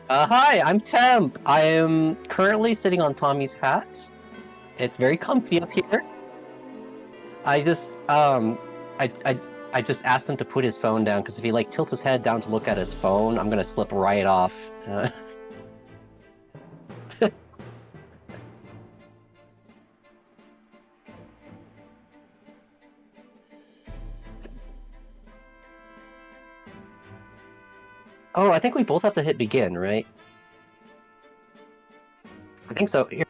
Hi, I'm Temp. I am currently sitting on Tommy's hat. It's very comfy up here. I just I just asked him to put his phone down because if he like tilts his head down to look at his phone, I'm gonna slip right off. Oh, I think we both have to hit begin, right? I think so. Here.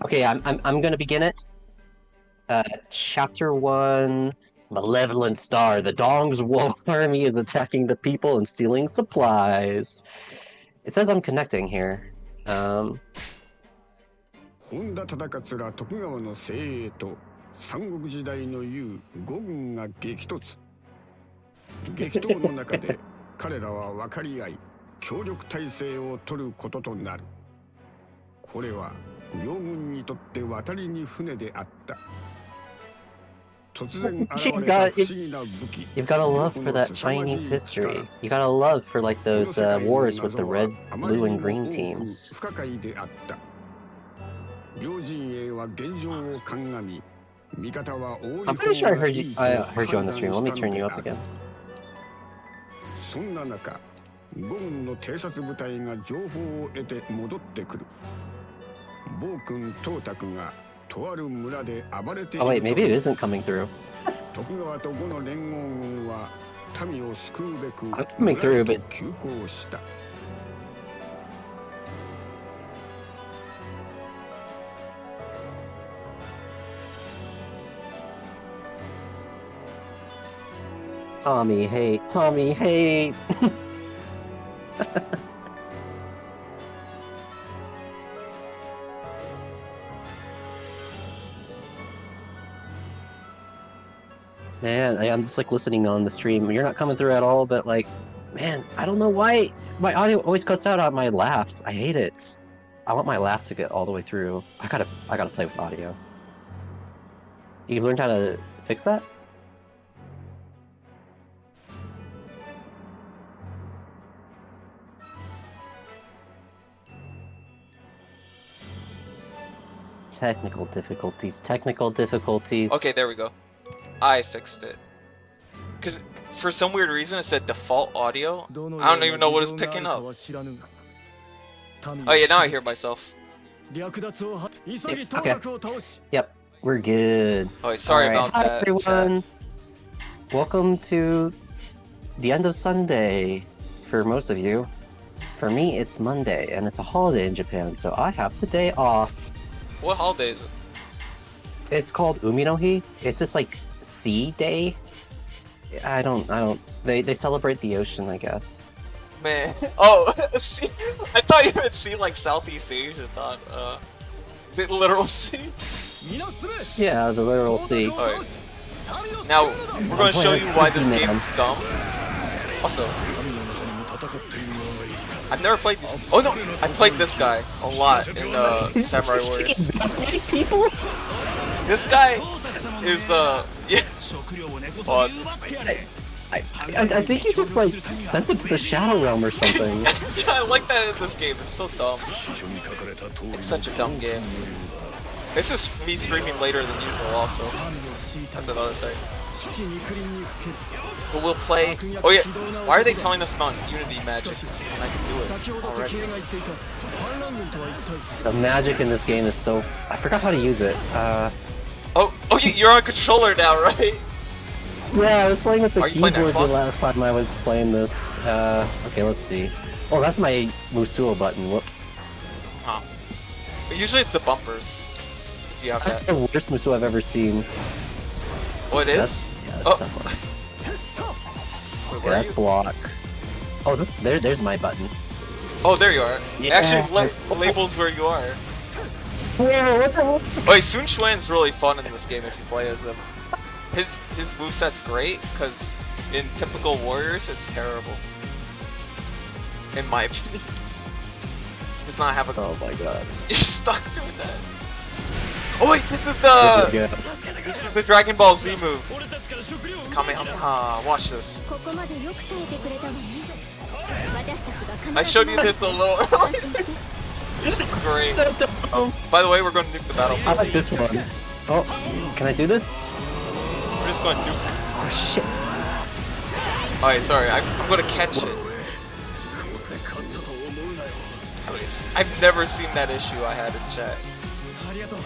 Okay, I'm gonna begin it. Chapter 1, Malevolent Star. The Dong's War Army is attacking the people and stealing supplies. It says I'm connecting here. 本田忠勝ら徳川の精鋭と三国時代の雄五軍が激突。激闘の中で彼らは分かり合い協力体制を取ることとなる。これは両軍にとって渡りに船であった。 You've got a love for that Chinese history. You got a love for like those wars with the red, blue, and green teams. I'm pretty sure I heard you on the stream. Let me turn you up again. そんな中、五軍の偵察部隊が情報を得て戻ってくる。暴君トータクが Oh wait, maybe it isn't coming through. I'm coming through, but... Tommy hate, Tommy hate! Man, I'm just like listening on the stream. You're not coming through at all, but like, man, I don't know why my audio always cuts out on my laughs. I hate it. I want my laughs to get all the way through. I gotta play with audio. You've learned how to fix that? Technical difficulties. Okay, there we go. I fixed it. Because for some weird reason it said default audio. I don't even know what it's picking up. Oh yeah, now I hear myself. Okay. Yep, we're good. Oh, sorry about Hi, that. Everyone. Welcome to the end of Sunday for most of you. For me, it's Monday, and it's a holiday in Japan, so I have the day off. What holiday is it? It's called Umi no Hi. It's just like Sea Day. They celebrate the ocean, I guess. Man, oh, see, I thought you meant sea like Southeast Asia. The literal sea. Yeah, the literal sea. Right. Now we're going to show you why this game is dumb. Also, I've never played this. Oh no, I played this guy a lot in Samurai Warriors. People. This guy is yeah. I think you just like sent them to the Shadow Realm or something. Yeah, I like that in this game. It's so dumb. It's such a dumb game. This is me streaming later than usual also. That's another thing. But we'll play... Oh yeah, why are they telling us about Unity magic? I can do it already. The magic in this game is so... I forgot how to use it. Oh, you're on controller now, right? Yeah, I was playing with the keyboard the last time I was playing this. Okay, let's see. Oh, that's my Musou button, whoops. Huh. But usually it's the bumpers. If you have That's that. the worst Musou I've ever seen. Oh, it is? Yeah, that's oh. tough one. Wait, Yeah, that's block. Oh, there's my button. Oh, there you are. Yeah, it actually labels where you are. Whoa, what the hell? Oh, wait, Sun Xuan's really fun in this game if you play as him. His moveset's great, because in typical Warriors, it's terrible. In my opinion. does not have a. Oh my god. You're stuck doing that. Oh wait, this is the. This is the Dragon Ball Z move. Kamehameha. Watch this. I showed you this a little. This is great. So dumb. By the way, we're going to nuke the battle. I like this one. Oh, can I do this? We're just going to nuke. Oh shit. Alright, sorry, I'm going to catch it. Anyways, I've never seen that issue I had in chat.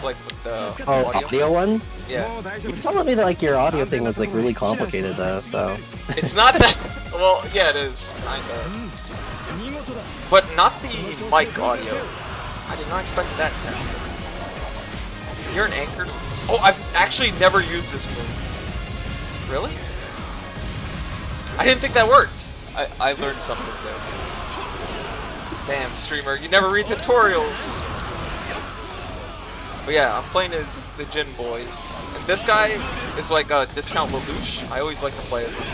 Like with the audio one? Yeah. You were telling me that like your audio thing was like really complicated though, so. It's not that. Well, yeah, it is kinda. But not the mic audio. I did not expect that to happen. You're an anchor. Oh, I've actually never used this move. Really? I didn't think that worked. I learned something there. Damn, streamer, you never read tutorials. But yeah, I'm playing as the Jin boys. And this guy is like a discount Lelouch. I always like to play as him.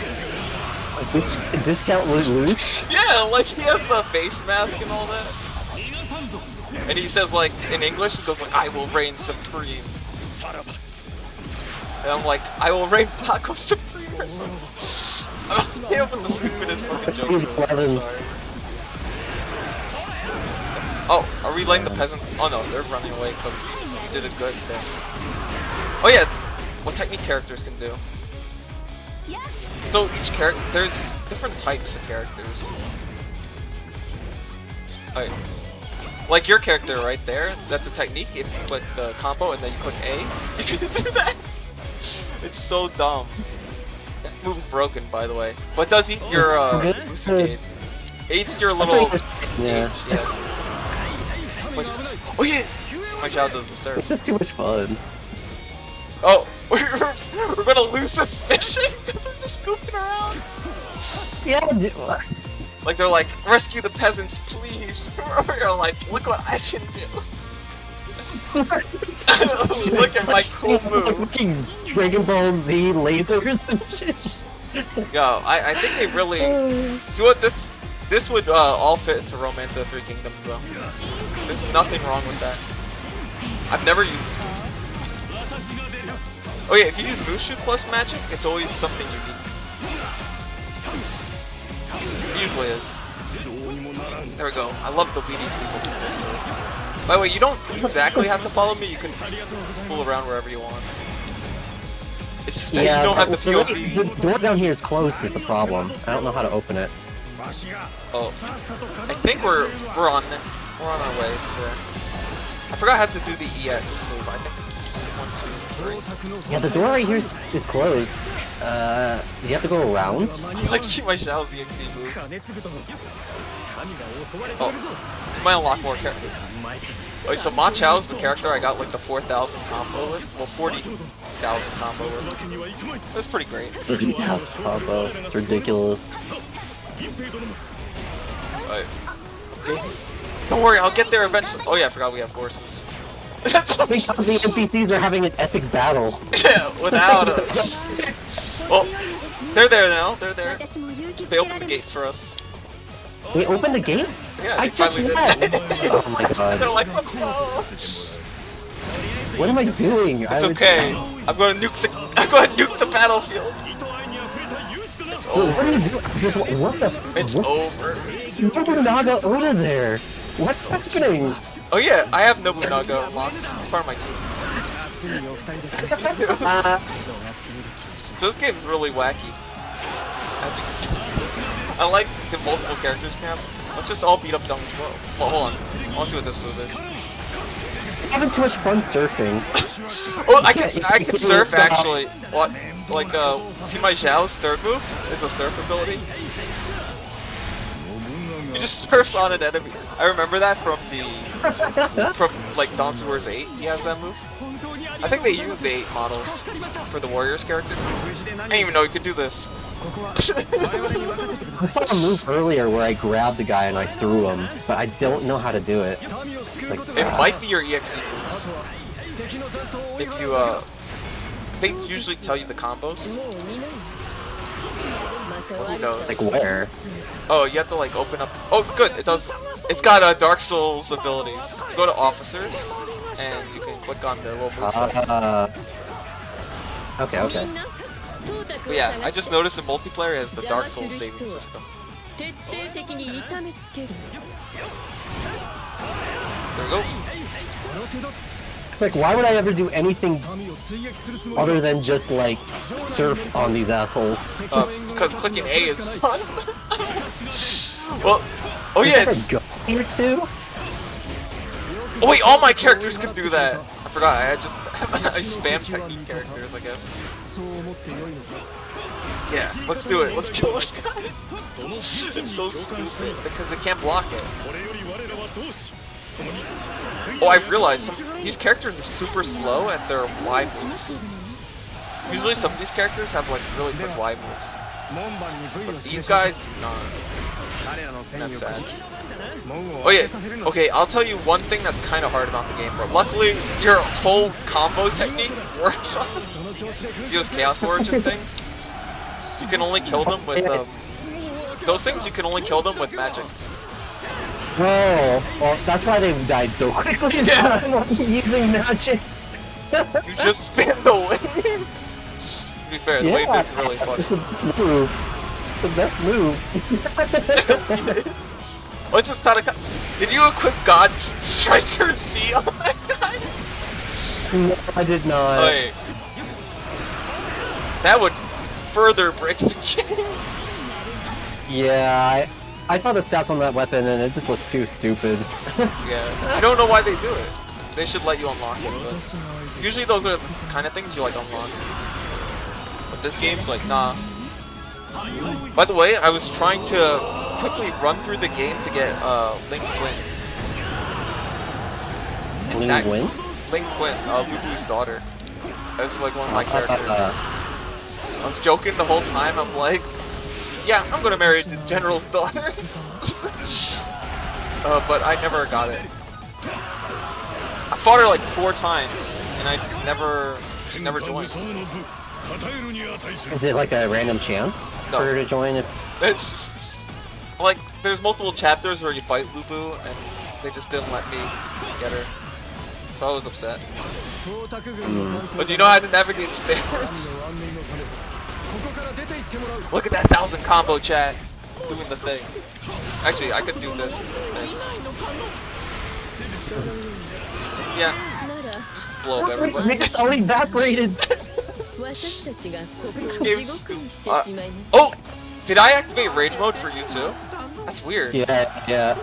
This discount Lelouch? Yeah, like he has the face mask and all that. And he says like, in English, he goes like, I will reign supreme. And I'm like, I will reign Taco Supreme or something. He opened the stupidest fucking jokes. I'm sorry. Oh, are we letting the peasant? Oh no, they're running away because you did a good thing. Oh yeah, what technique characters can do. So each character, there's different types of characters. Alright. Like your character right there, that's a technique. If you click the combo and then you click A, you can do that. It's so dumb. That move's broken, by the way. But it does eat your booster gauge. It eats your little yeah. Wait, oh yeah! My child does the surf. This is too much fun. Oh, we're gonna lose this mission because we're just goofing around. Yeah, like they're like, rescue the peasants, please. We're like, look what I can do. Look at my cool move. Fucking Dragon Ball Z lasers and shit. Yo, I think they really do what this would all fit into Romance of the Three Kingdoms though. There's nothing wrong with that. I've never used this move. Oh yeah, if you use Mushu plus magic, it's always something unique. It usually is. There we go. I love the leading people to this story. By the way, you don't exactly have to follow me, you can fool around wherever you want. It's just that you don't have the POV. The door down here is closed is the problem. I don't know how to open it. Oh. I think we're on our way there. I forgot how to do the EX move. I think it's 1, 2, 3. Yeah, the door right here is closed. You have to go around? I like to see my Xiao's EXE move. Oh, you might unlock more characters. Wait, so Ma Chao's the character I got like the 4,000 combo with? Well, 40,000 combo with. That's pretty great. 30,000 combo. It's ridiculous. Right. Okay. Don't worry, I'll get there eventually. Oh yeah, I forgot we have horses. I think the NPCs are having an epic battle. Yeah, without us. Well, they're there now. They're there. They opened the gates for us. We opened the gates? Yeah, I just left! Oh my god. They're like, let's go! What am I doing? It's okay. I'm going to nuke the battlefield. It's over. What are you doing? Just what the? It's what? over. It's Nobunaga Oda there. What's happening? Oh yeah, I have Nobunaga unlocked. It's part of my team. This game's really wacky. As you can see. I like the multiple characters can have. Let's just all beat up Dung as well. Well, hold on. I want to see what this move is. I'm having too much fun surfing. Oh, I can surf actually. What? Like, see my Xiao's third move is a surf ability. He just surfs on an enemy. I remember that from like Dancer Wars 8. He has that move. I think they used the 8 models for the Warriors character. I didn't even know you could do this. I saw a move earlier where I grabbed a guy and I threw him, but I don't know how to do it. It's like, it might be your EXE moves. If you, they usually tell you the combos. Who knows? Like where? Oh, you have to like open up. Oh, good. It does. It's got Dark Souls abilities. Go to officers, and you can click on their little movesets. Okay. But yeah, I just noticed in multiplayer it has the Dark Souls saving system. There we go. It's like, why would I ever do anything other than just like surf on these assholes? Because clicking A is fun. Well, oh yeah, it's. a ghost here too. Oh wait, all my characters can do that. I forgot. I spam technique characters, I guess. Yeah, let's do it. Let's kill this guy. It's so stupid because they can't block it. Oh, I've realized these characters are super slow at their Y moves. Usually some of these characters have like really quick Y moves. But these guys do not. That's sad. Oh yeah, okay, I'll tell you one thing that's kind of hard about the game, but luckily your whole combo technique works on Zeus Chaos Origin things. You can only kill them with, those things you can only kill them with magic. Oh, well, that's why they died so quickly. Yeah. Using magic. You just spin the wave. To be fair, the wave is really fun. It's the best move. The best move. What's this Taraka? Did you equip God Striker C on that guy? No, I did not. Oh, wait. That would further break the game. Yeah, I saw the stats on that weapon and it just looked too stupid. Yeah, I don't know why they do it. They should let you unlock it, but usually those are the kind of things you like unlock. But this game's like, nah. By the way, I was trying to quickly run through the game to get Link Quinn. Link Quinn? Link Quinn, Luffy's daughter. That's like one of my characters. I was joking the whole time. I'm like, yeah, I'm gonna marry the general's daughter. But I never got it. I fought her like 4 times, and I just she never joined. Is it like a random chance for her to join? It's like there's multiple chapters where you fight Lubu, and they just didn't let me get her. So I was upset. But do you know how to navigate stairs? Look at that 1000 combo, chat. Doing the thing. Actually, I could do this. Yeah. Just blow up everybody. It's already evaporated. This game's oh! Did I activate rage mode for you too? That's weird. Yeah.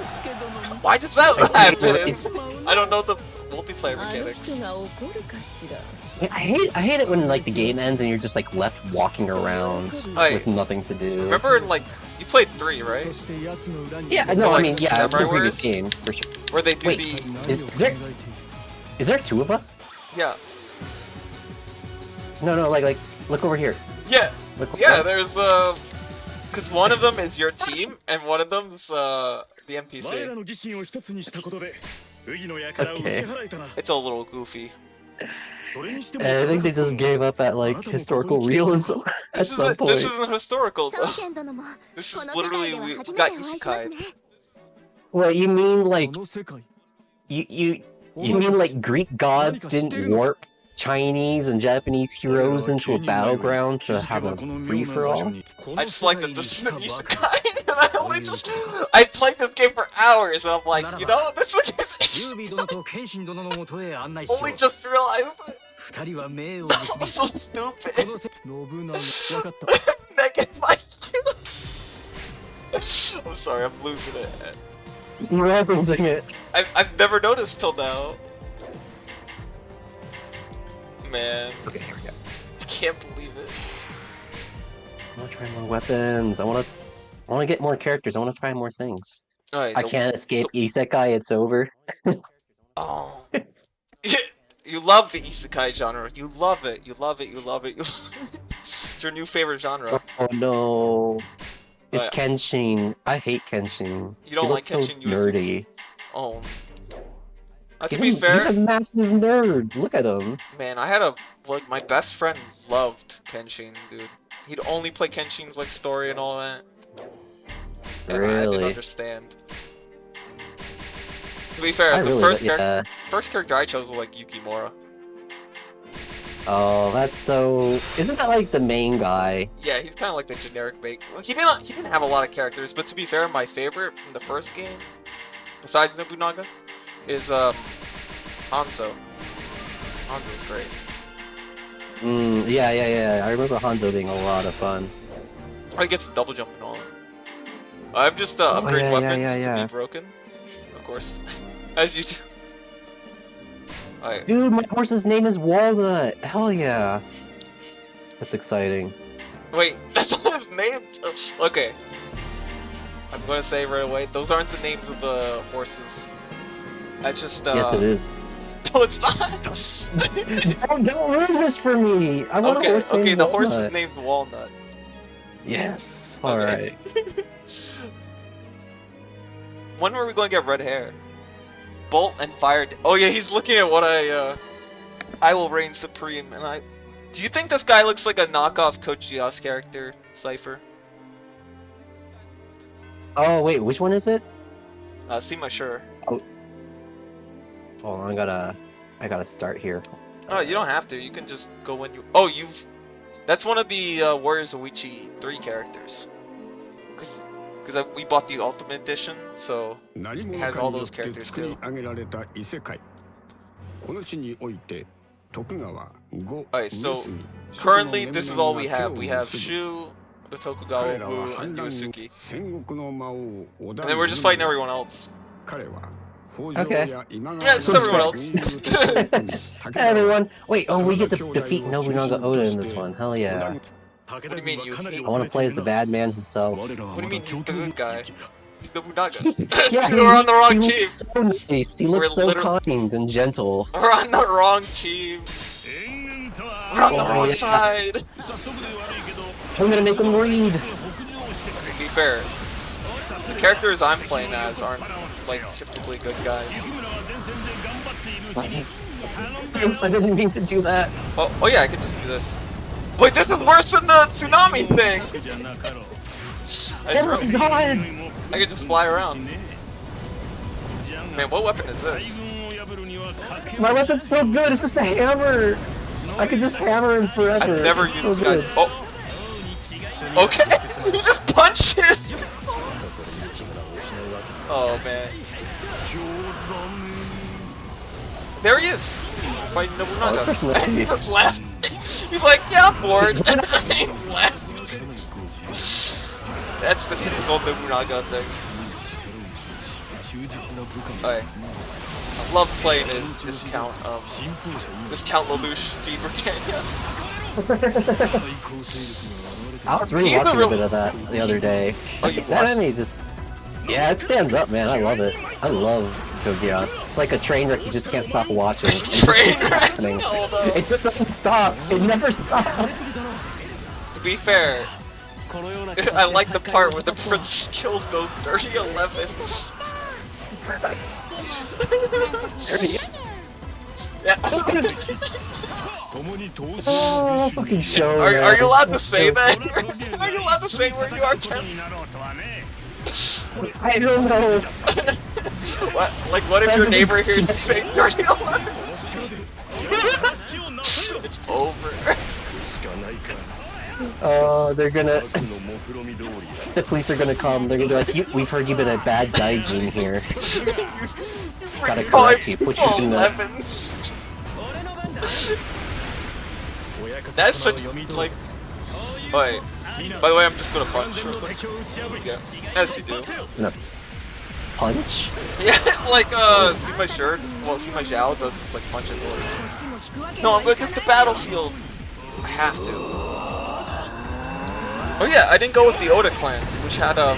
Why does that happen? I don't know the multiplayer mechanics. I hate it when like the game ends and you're just like left walking around with nothing to do. Remember in like you played 3, right? Yeah, no, like, I mean yeah, it's the previous game for sure. Where they do Wait, is there 2 of us? Yeah. No, like look over here. Yeah. Look, yeah, there's because one of them is your team and one of them's the NPC. Okay. It's a little goofy. I think they just gave up at like historical realism at some point. This isn't historical though. This is literally we got isekai. What you mean like you mean like Greek gods didn't warp Chinese and Japanese heroes into a battleground to have a free-for-all? I just like that this is an isekai, and I played this game for hours, and I'm like, you know, this is only just realized it. I'm so stupid. Negative IQ. I'm sorry, I'm losing it. You're referencing it. I've never noticed till now. Man. Okay, here we go. I can't believe it. I want to try more weapons. I want to get more characters. I want to try more things. Right, I can't escape isekai. It's over. Oh. You love the isekai genre. You love it. You love it. You love it. It's your new favorite genre. Oh no. It's Kenshin. I hate Kenshin. You don't like Kenshin? So nerdy. Oh. To be fair, he's a massive nerd. Look at him. Man, my best friend loved Kenshin, dude. He'd only play Kenshin's like story and all that. And I Really? didn't understand. To be fair, I the really first character I chose was like Yukimura. Oh, that's so... Isn't that like the main guy? Yeah, he's kind of like the generic bait. He didn't have a lot of characters, but to be fair, my favorite from the first game, besides Nobunaga, is Hanzo. Hanzo's great. Yeah. I remember Hanzo being a lot of fun. Oh, he gets the double jump and all. I'm just upgrade weapons to be broken, of course, as you do. Alright. Dude, my horse's name is Walnut. Hell yeah. That's exciting. Wait, that's not his name? Okay. I'm gonna say right away, those aren't the names of the horses. That's just, Yes, it is. No, it's not! Don't ruin this for me! I want a horse named Okay, the Walnut. horse is named Walnut. Yes. Okay. Alright. When were we going to get red hair? Bolt and fire. Oh yeah, he's looking at what I will reign supreme, and I. Do you think this guy looks like a knockoff Code Geass character, Cypher? Oh wait, which one is it? See my sure. Oh. Hold on, I gotta start here. Oh, you don't have to. You can just go when you. Oh, you've. That's one of the Warriors of Wichi 3 characters. Because we bought the Ultimate Edition, so it has all those characters too. Alright, so currently this is all we have. We have Shu, the Tokugawa, Wu, and Yusuke. And then we're just fighting everyone else. Okay. Yeah, it's everyone else. Everyone! Wait, oh, we get to defeat Nobunaga Oda in this one. Hell yeah. What do you mean you hate? I want to play as the bad man himself. What do you mean he's the good guy? He's Nobunaga. Yeah, We're on the wrong team. Looks so nice. He looks so kind and gentle. We're on the wrong team. We're on the wrong side. I'm gonna make him read. To be fair, the characters I'm playing as aren't like typically good guys. Oops, I didn't mean to do that. Oh yeah, I can just do this. Wait, this is worse than the tsunami thing! Oh my god! I can just fly around. Man, what weapon is this? My weapon's so good, it's just a hammer! I could just hammer him forever. I've never used this guy's. Oh! Okay! He just punched it! Oh man. There he is! Fighting Nobunaga. He just left. He's like, yeah, I'm bored. And he left. That's the typical Nobunaga thing. Okay. I love playing as Discount Lelouch Feed Britannia. I was rewatching a bit of that the other day. Oh, you that anime just... Yeah, it stands up, man. I love it. I love Code Geass. It's like a train wreck you just can't stop watching. It just keeps happening. It just doesn't stop. It never stops. To be fair, I like the part where the prince kills those dirty 11s. Yeah. Oh, fucking show. Are you allowed to say that? Are you allowed to say where you are, Tim? I don't know. What? Like, what if your neighbor hears you say dirty 11s? It's over. Oh, they're gonna... The police are gonna come. They're gonna be like, we've heard you've been a bad gaijin here. Gotta correct you. Put you in the... That's such, like... Wait. By the way, I'm just gonna punch real quick. Yeah. As you do. No. Punch? Yeah, like, see my shirt? Well, see my Zhao does this, like, punch and noise. No, I'm gonna take the battlefield! I have to. Oh yeah, I didn't go with the Oda clan, which had, I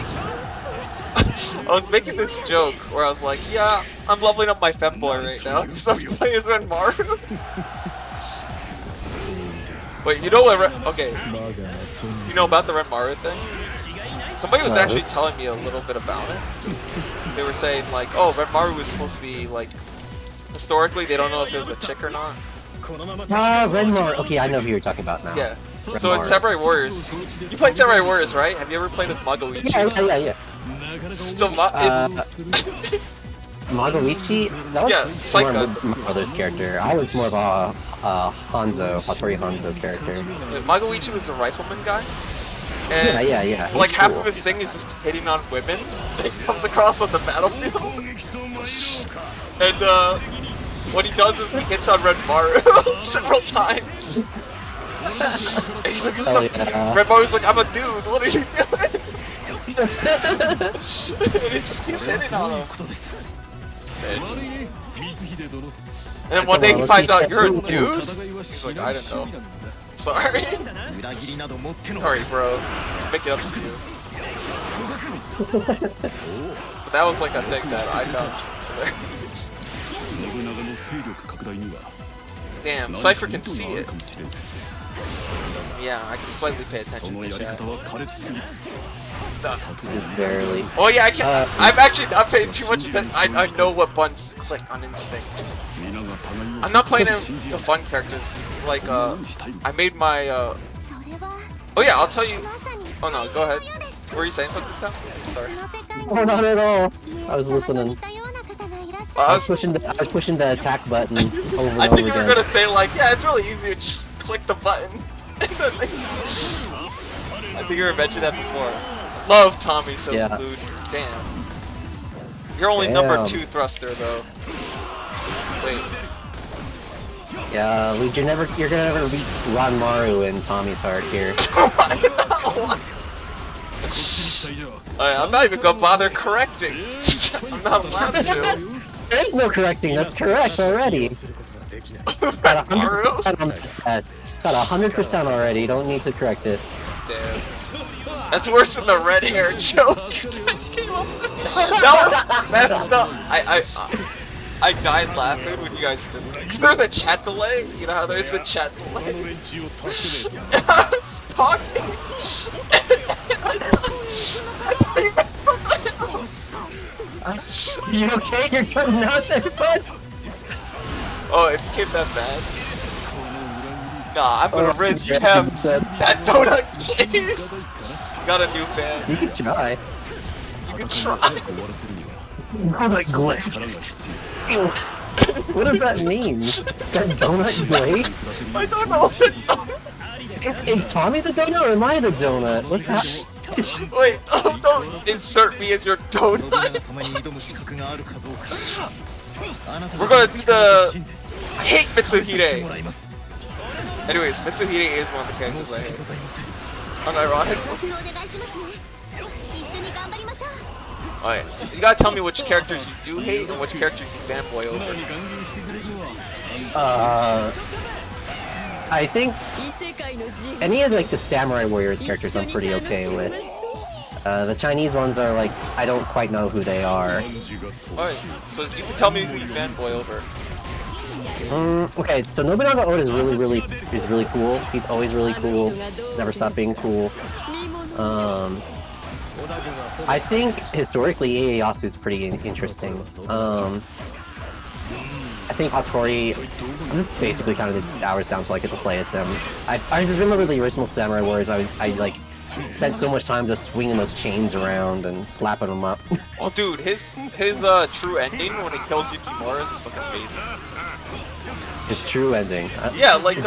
was making this joke where I was like, yeah, I'm leveling up my femboy right now, because I was playing as Renmaru. Wait, you know what, okay. You know about the Renmaru thing? Somebody was actually telling me a little bit about it. They were saying, like, oh, Renmaru was supposed to be, like, historically, they don't know if it was a chick or not. Red Mar. Okay, I know who you're talking about now. Yeah. Red So in Mar. Samurai Warriors, you played Samurai Warriors, right? Have you ever played with Magoichi? Yeah. So Magoichi? That was Yeah, more Psycho. of my brother's character. I was more of a Hattori Hanzo character. Magoichi was the rifleman guy. And Yeah. He's like half cool. of his thing is just hitting on women that he comes across on the battlefield. And what he does is he hits on Red Maru several times. He's like, yeah. Red Maru's like, I'm a dude, what are you doing? And he just keeps hitting on him. And then one day he finds out you're a dude? He's like, I don't know. Sorry. Sorry, bro. Make it up to you. But that was like a thing that I found hilarious. Damn, Cypher can see it. Yeah, I can slightly pay attention to chat. Just barely. Oh yeah, I can. I'm actually not paying too much attention. I know what buttons to click on instinct. I'm not playing the fun characters. Like I made my Oh yeah, I'll tell you. Oh no, go ahead. Were you saying something, Tom? Sorry. Oh, not at all. I was listening. I was pushing the attack button over and over again. I think you were gonna say like, yeah, it's really easy to just click the button. I think you were mentioning that before. Love Tommy, so Yeah. Salute. Damn. You're only number 2 thruster though. Wait. Yeah, Luke, you're gonna never beat Ranmaru in Tommy's heart here. I'm not even gonna bother correcting. I'm not allowed to. There's no correcting, that's correct already. Got 100% on the test. Got 100% already, don't need to correct it. Damn. That's worse than the red hair joke. Just came up with. That's the. I died laughing when you guys did that. Cause there's a chat delay. You know how there's a chat delay? I was talking. You okay? You're cutting out there, bud? Oh, it became that bad? Nah, I'm gonna rinse him. That donut, please. Got a new fan. You can try. You can try. Donut glazed. What does that mean? That donut glazed? I don't know. Is Tommy the donut or am I the donut? What's happening? Wait, don't insert me as your donut. We're gonna do the. I hate Mitsuhide. Anyways, Mitsuhide is one of the characters I hate. Unironic. Alright, you gotta tell me which characters you do hate and which characters you fanboy over. I think any of like the Samurai Warriors characters I'm pretty okay with. The Chinese ones are like, I don't quite know who they are. Alright, so you can tell me who you fanboy over. Okay, so Nobunaga Oda is really cool. He's always really cool. Never stopped being cool. I think historically Ieyasu is pretty interesting. I think Hattori, this basically kind of the hours down to like it's a play as him. I just remember the original Samurai Warriors. I like spent so much time just swinging those chains around and slapping them up. Oh, dude, his true ending when he kills Yukimura is fucking amazing. His true ending. Yeah, like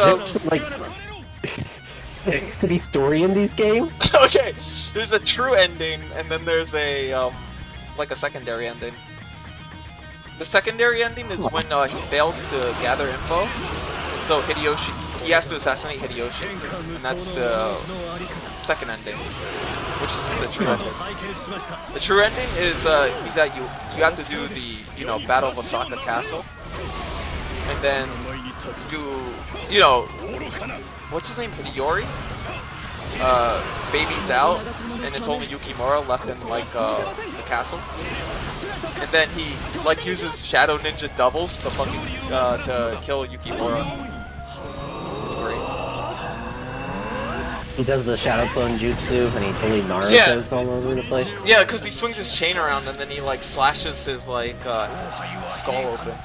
there used to be story in these games. Okay, there's a true ending, and then there's a like a secondary ending. The secondary ending is when he fails to gather info, and so he has to assassinate Hideyoshi, and that's the second ending, which is the true ending. The true ending is he's at you have to do the Battle of Osaka Castle, and then do what's his name, Hideyori? Baby's out, and it's only Yukimura left in like the castle. And then he like uses Shadow Ninja doubles to fucking to kill Yukimura. It's great. He does the Shadow Clone Jutsu, and he totally Naruto's all over the place. Yeah, because he swings his chain around, and then he like slashes his like skull open.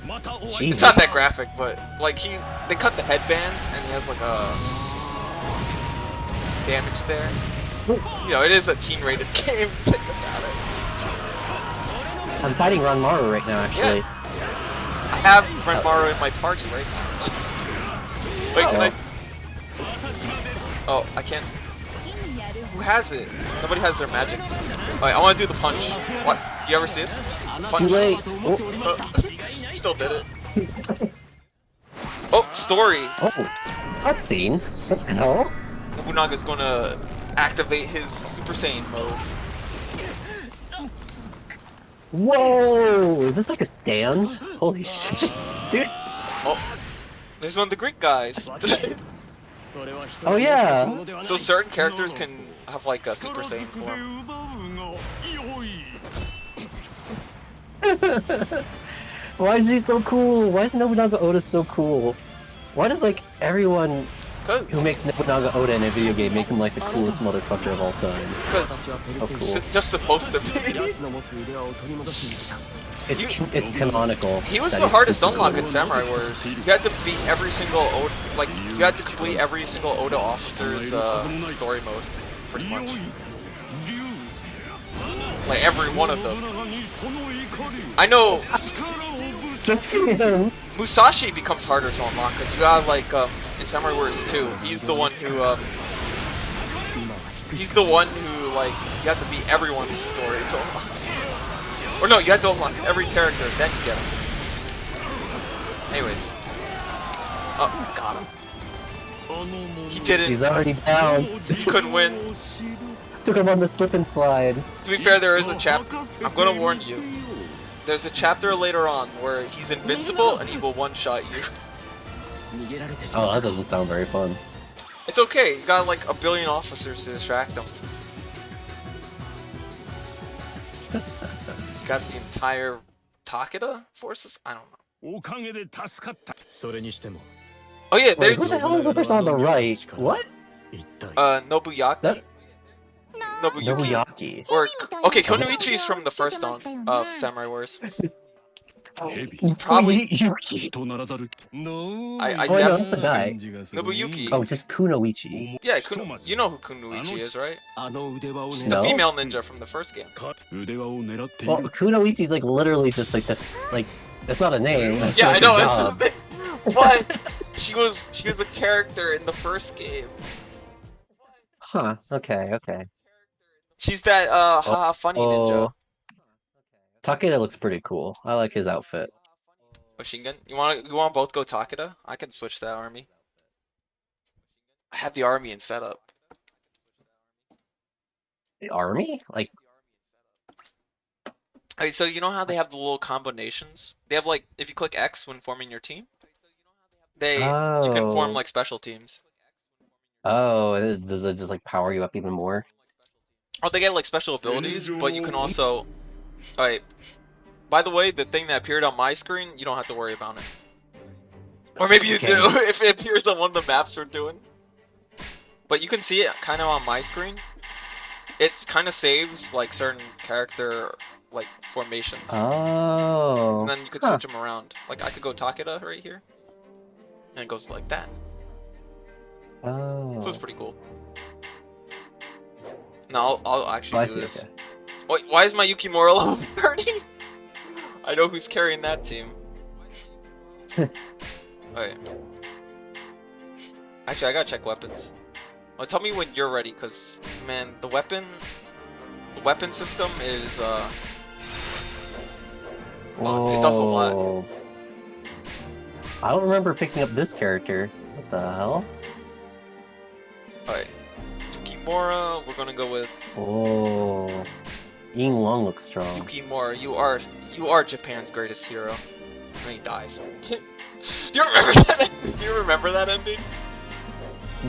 It's not that graphic, but like they cut the headband and he has like a damage there. You know, it is a teen-rated game. Think about it. I'm fighting Ranmaru right now, actually. Yeah. I have Ranmaru in my party right now. Wait, can I? Oh, I can't. Who has it? Nobody has their magic. Alright, I want to do the punch. What? You ever see this? Punch. Too late. Still did it. Oh, story. Oh, cutscene. What the hell? Nobunaga's gonna activate his Super Saiyan mode. Whoa! Is this like a stand? Holy shit, dude! Oh, there's one of the Greek guys. Oh yeah. So certain characters can have like a Super Saiyan form. Why is he so cool? Why is Nobunaga Oda so cool? Why does like everyone who makes Nobunaga Oda in a video game make him like the coolest motherfucker of all time? Because so cool. it's just supposed to be. It's canonical. He was the hardest unlock in Samurai Wars. You had to beat every single Oda, like you had to complete every single Oda officer's story mode, pretty much. Like every one of them. I know. Musashi becomes harder to unlock because you got like in Samurai Wars 2. He's the one who like you have to beat everyone's story to unlock. Or no, you have to unlock every character, then you get him. Anyways. Oh, got him. He didn't. He's already down. He couldn't win. Took him on the slip and slide. To be fair, there is a chapter. I'm gonna warn you. There's a chapter later on where he's invincible and he will one-shot you. Oh, that doesn't sound very fun. It's okay. You got like a billion officers to distract him. Got the entire Takeda forces? I don't know. Oh yeah, Wait, there's... who the hell is the person on the right? What? Nobuyaki? Nobuyaki. Or, okay, Kunoichi is from the first dawn of Samurai Wars. Probably... Yuki. I know, definitely... that's the guy. Nobuyuki. Oh, just Kunoichi. Yeah, you know who Kunoichi is, right? She's the No? female ninja from the first game. Well, Kunoichi's like literally just like the that's not a name. That's Yeah, like I know, a that's job. the thing. But she was a character in the first game. Huh. Okay. Okay. She's that haha funny ninja. Takeda looks pretty cool. I like his outfit. Oshingan, you want both go Takeda? I can switch that army. I have the army in setup. The army? Like, Alright, so you know how they have the little combinations? They have like if you click X when forming your team, you can form like special teams. oh, does it just like power you up even more? Oh, they get like special abilities, but you can also. Alright. By the way, the thing that appeared on my screen, you don't have to worry about it. Or maybe you do if it appears on one of the maps we're doing. But you can see it kind of on my screen. It kind of saves like certain character like formations. Oh. And then you could switch them around. Like I could go Takeda right here. And it goes like that. Oh. So it's pretty cool. No, I'll actually do see, this. okay. Wait, why is my Yukimura level 30? I know who's carrying that team. Alright. Actually, I gotta check weapons. Well, tell me when you're ready, cause man, the weapon system is well, it does a lot. Whoa. I don't remember picking up this character. What the hell? Alright. Yukimura, we're gonna go with Oh. Ying Long looks strong. Yukimura. You are Japan's greatest hero. And he dies. Do you remember that? Do you remember that ending?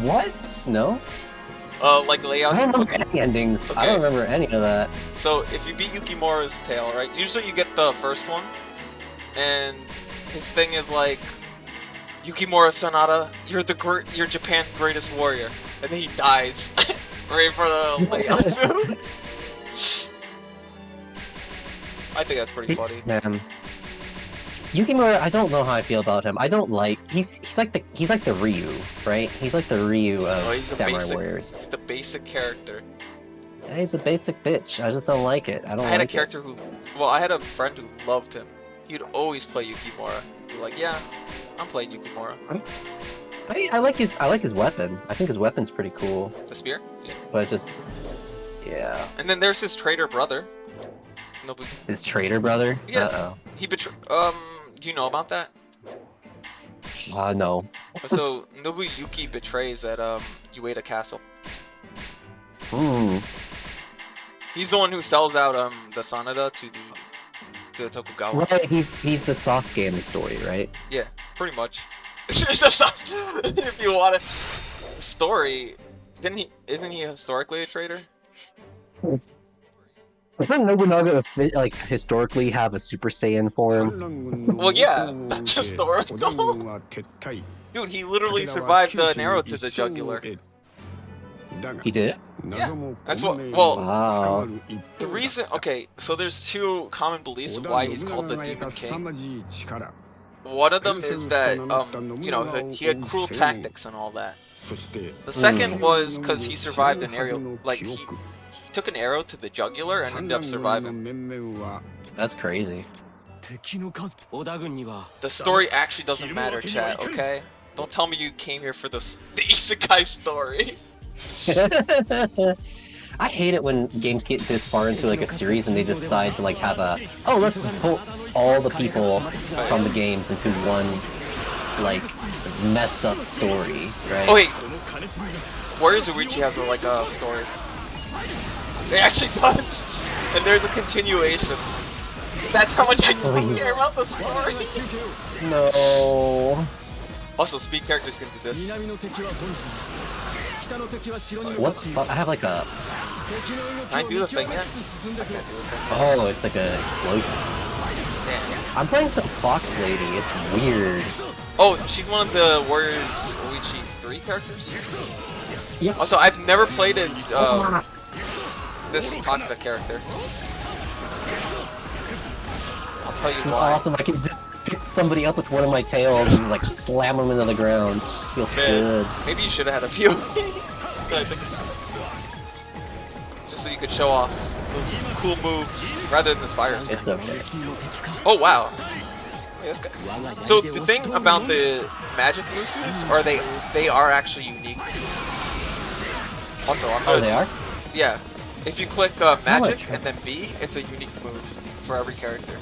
What? No? Like Layao. I don't remember any endings. Okay. I don't remember any of that. So if you beat Yukimura's tail, right? Usually you get the first one, and his thing is like, Yukimura Sanada, you're Japan's greatest warrior, and then he dies right for the Layao. I think that's pretty funny. Man. Yukimura, I don't know how I feel about him. I don't like he's like the Ryu, right? He's like the Ryu of Oh, he's a Samurai basic. Warriors. He's the basic character. Yeah, he's a basic bitch. I just don't like it. I don't. I had like a character who, well, I had a friend who loved him. He'd always play Yukimura. He'd be like, yeah, I'm playing Yukimura. I like his weapon. I think his weapon's pretty cool. The spear? Yeah. But just yeah. And then there's his traitor brother. Nobu. His traitor brother? Yeah. Uh-oh. He do you know about that? No. So Nobuyuki betrays at Ueda Castle. Hmm. He's the one who sells out the Sanada to the Tokugawa. Right, he's the Sasuke in the story, right? Yeah, pretty much. If you want a story, isn't he historically a traitor? Doesn't Nobunaga like historically have a Super Saiyan form? Well, yeah, that's historical. Dude, he literally survived an arrow to the jugular. He did? Yeah, that's what. Well, Wow. the reason. Okay, so there's two common beliefs of why he's called the Demon King. One of them is that you know, he had cruel tactics and all that. The second was because he survived an arrow. Like he took an arrow to the jugular and ended up surviving. That's crazy. The story actually doesn't matter, chat. Okay, don't tell me you came here for the isekai story. I hate it when games get this far into like a series and they decide to like have let's pull all the people from the games into one like messed up story, right? Oh wait, Warriors Orochi has like a story. It actually does, and there's a continuation. That's how much I don't care about the story. No. Also, speed characters can do this. What the fuck? I have like a. Can I do the thing yet? I can't do the thing. Oh, it's like a explosion. Damn. I'm playing some Fox Lady. It's weird. Oh, she's one of the Warriors Orochi 3 characters? Yeah. Also, I've never played it, this Takeda character. I'll tell you It's why. awesome. I can just pick somebody up with one of my tails and just like slam them into the ground. Feels good. Maybe you should have had a POV. It's just so you could show off those cool moves rather than this virus. It's okay. Oh wow. Yeah, that's good. So the thing about the magic moves are they are actually unique. Also, I'm gonna, They are? Yeah. If you click magic and then B, it's a unique move for every character.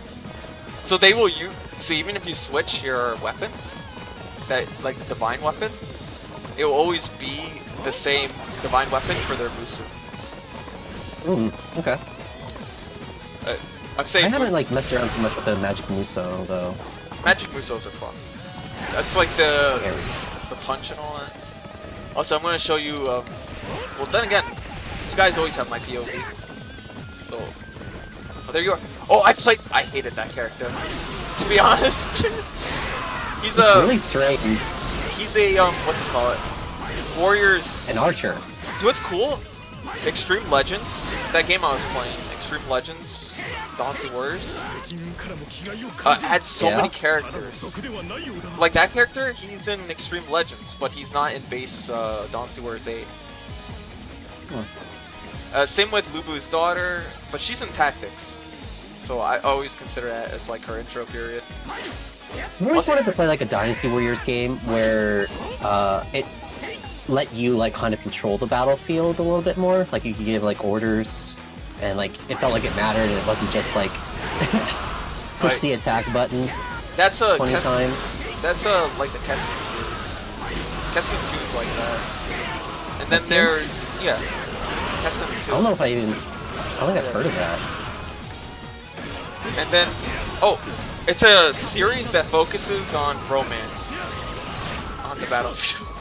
So they will use. So even if you switch your weapon, that like divine weapon, it will always be the same divine weapon for their Musu. Okay. I'm saying I haven't like messed around so much with the Magic Muso though. magic Musos are fun. That's like the punch and all that. Also, I'm gonna show you. Well, then again, you guys always have my POV. So, oh, there you are. Oh, I hated that character. To be honest, he's really strange. He's a what to call it? Warriors. An archer. What's cool? Extreme Legends. That game I was playing, Extreme Legends, Dynasty Warriors, had so many characters. Like that character, he's in Extreme Legends, but he's not in base Dynasty Warriors 8. Same with Lubu's daughter, but she's in Tactics. So I always consider that as like her intro period. I always wanted to play like a Dynasty Warriors game where it let you like kind of control the battlefield a little bit more. Like you could give like orders, and like it felt like it mattered, and it wasn't just like push the attack button. That's a 20 times. That's like the Kessen series. Kessen 2 is like that. And then there's Kessen 2. I don't know if I think I've heard of that. And then it's a series that focuses on romance on the battlefield.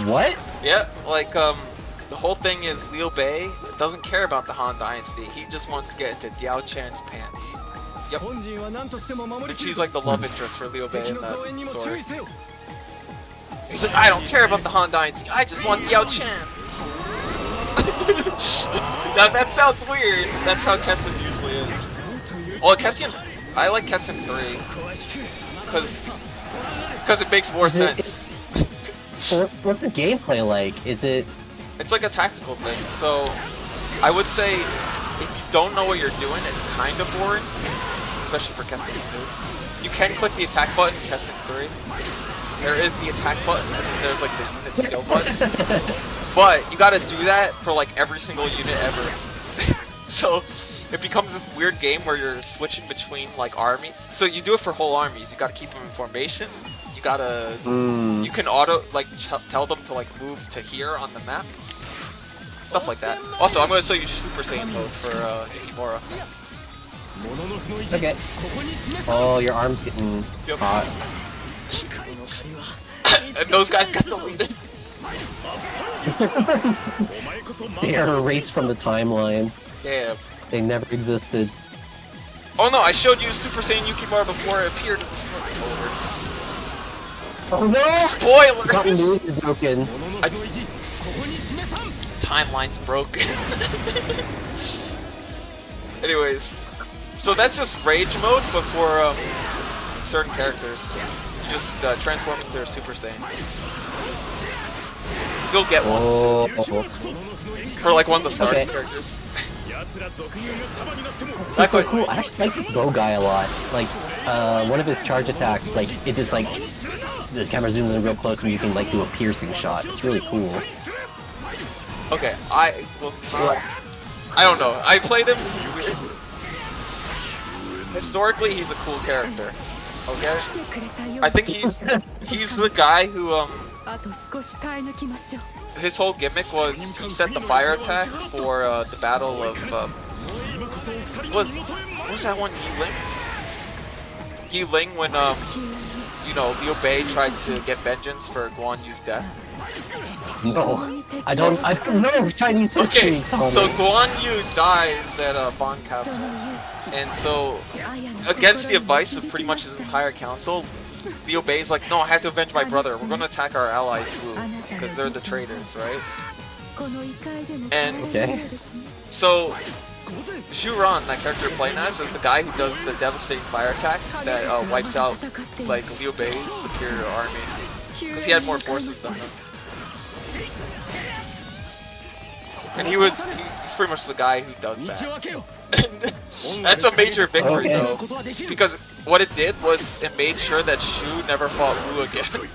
What? Yeah, like the whole thing is Liu Bei doesn't care about the Han Dynasty. He just wants to get into Diao Chan's pants. Yep. And she's like the love interest for Liu Bei in that story. He's like, I don't care about the Han Dynasty. I just want Diao Chan. Now that sounds weird. That's how Kessen usually is. Well, I like Kessen 3 because it makes more sense. What's the gameplay like? Is it? It's like a tactical thing. So I would say if you don't know what you're doing, it's kind of boring, especially for Kessen 2. You can click the attack button in Kessen 3. There is the attack button, and then there's like the unit skill button. But you gotta do that for like every single unit ever. So it becomes this weird game where you're switching between like army. So you do it for whole armies. You gotta keep them in formation. You gotta, you can auto like tell them to like move to here on the map. Stuff like that. Also, I'm gonna show you Super Saiyan mode for Yukimura. Okay. Oh, your arm's getting hot. And those guys got deleted. They are erased from the timeline. Damn. They never existed. Oh no, I showed you Super Saiyan Yukimura before it appeared in the story. Oh no! Spoilers! Continuity is broken. Timeline's broken. Anyways, so that's just rage mode, but for certain characters. You just transform into their Super Saiyan. You'll get one soon. For like one of the starting characters. This is so cool. I actually like this bow guy a lot. Like, one of his charge attacks, like, it just like, the camera zooms in real close and you can like do a piercing shot. It's really cool. Okay, I don't know. I played him. Historically, he's a cool character. Okay, I think he's the guy who his whole gimmick was he set the fire attack for the battle of what's that one, Yiling when you know, Liu Bei tried to get vengeance for Guan Yu's death. No, I don't know Chinese history. Okay, so Guan Yu dies at Bon Castle, and so against the advice of pretty much his entire council, Liu Bei's like, no, I have to avenge my brother. We're gonna attack our allies Wu because they're the traitors, right? And so Zhu Ran, that character you're playing as, is the guy who does the devastating fire attack that wipes out like Liu Bei's superior army because he had more forces than them. And he's pretty much the guy who does that. That's a major victory though, because what it did was it made sure that Shu never fought Wu again.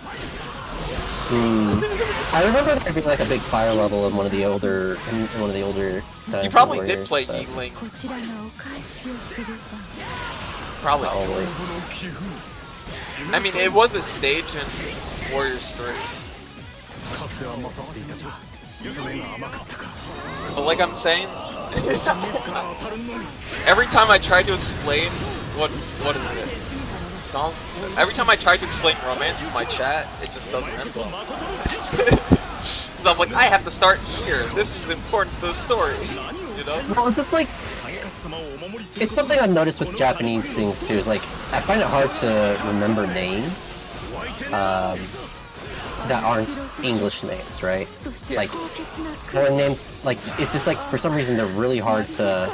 I remember there being like a big fire level in one of the older You probably did play Yiling. Probably. I mean, it was a stage in Warriors 3. But like I'm saying, every time I try to explain what is it? Every time I try to explain romance to my chat, it just doesn't end well. So I'm like, I have to start here. This is important to the story, you know? Well, it's just like, it's something I've noticed with Japanese things too. Is like, I find it hard to remember names that aren't English names, right? Like, foreign names, like, it's just like, for some reason, they're really hard to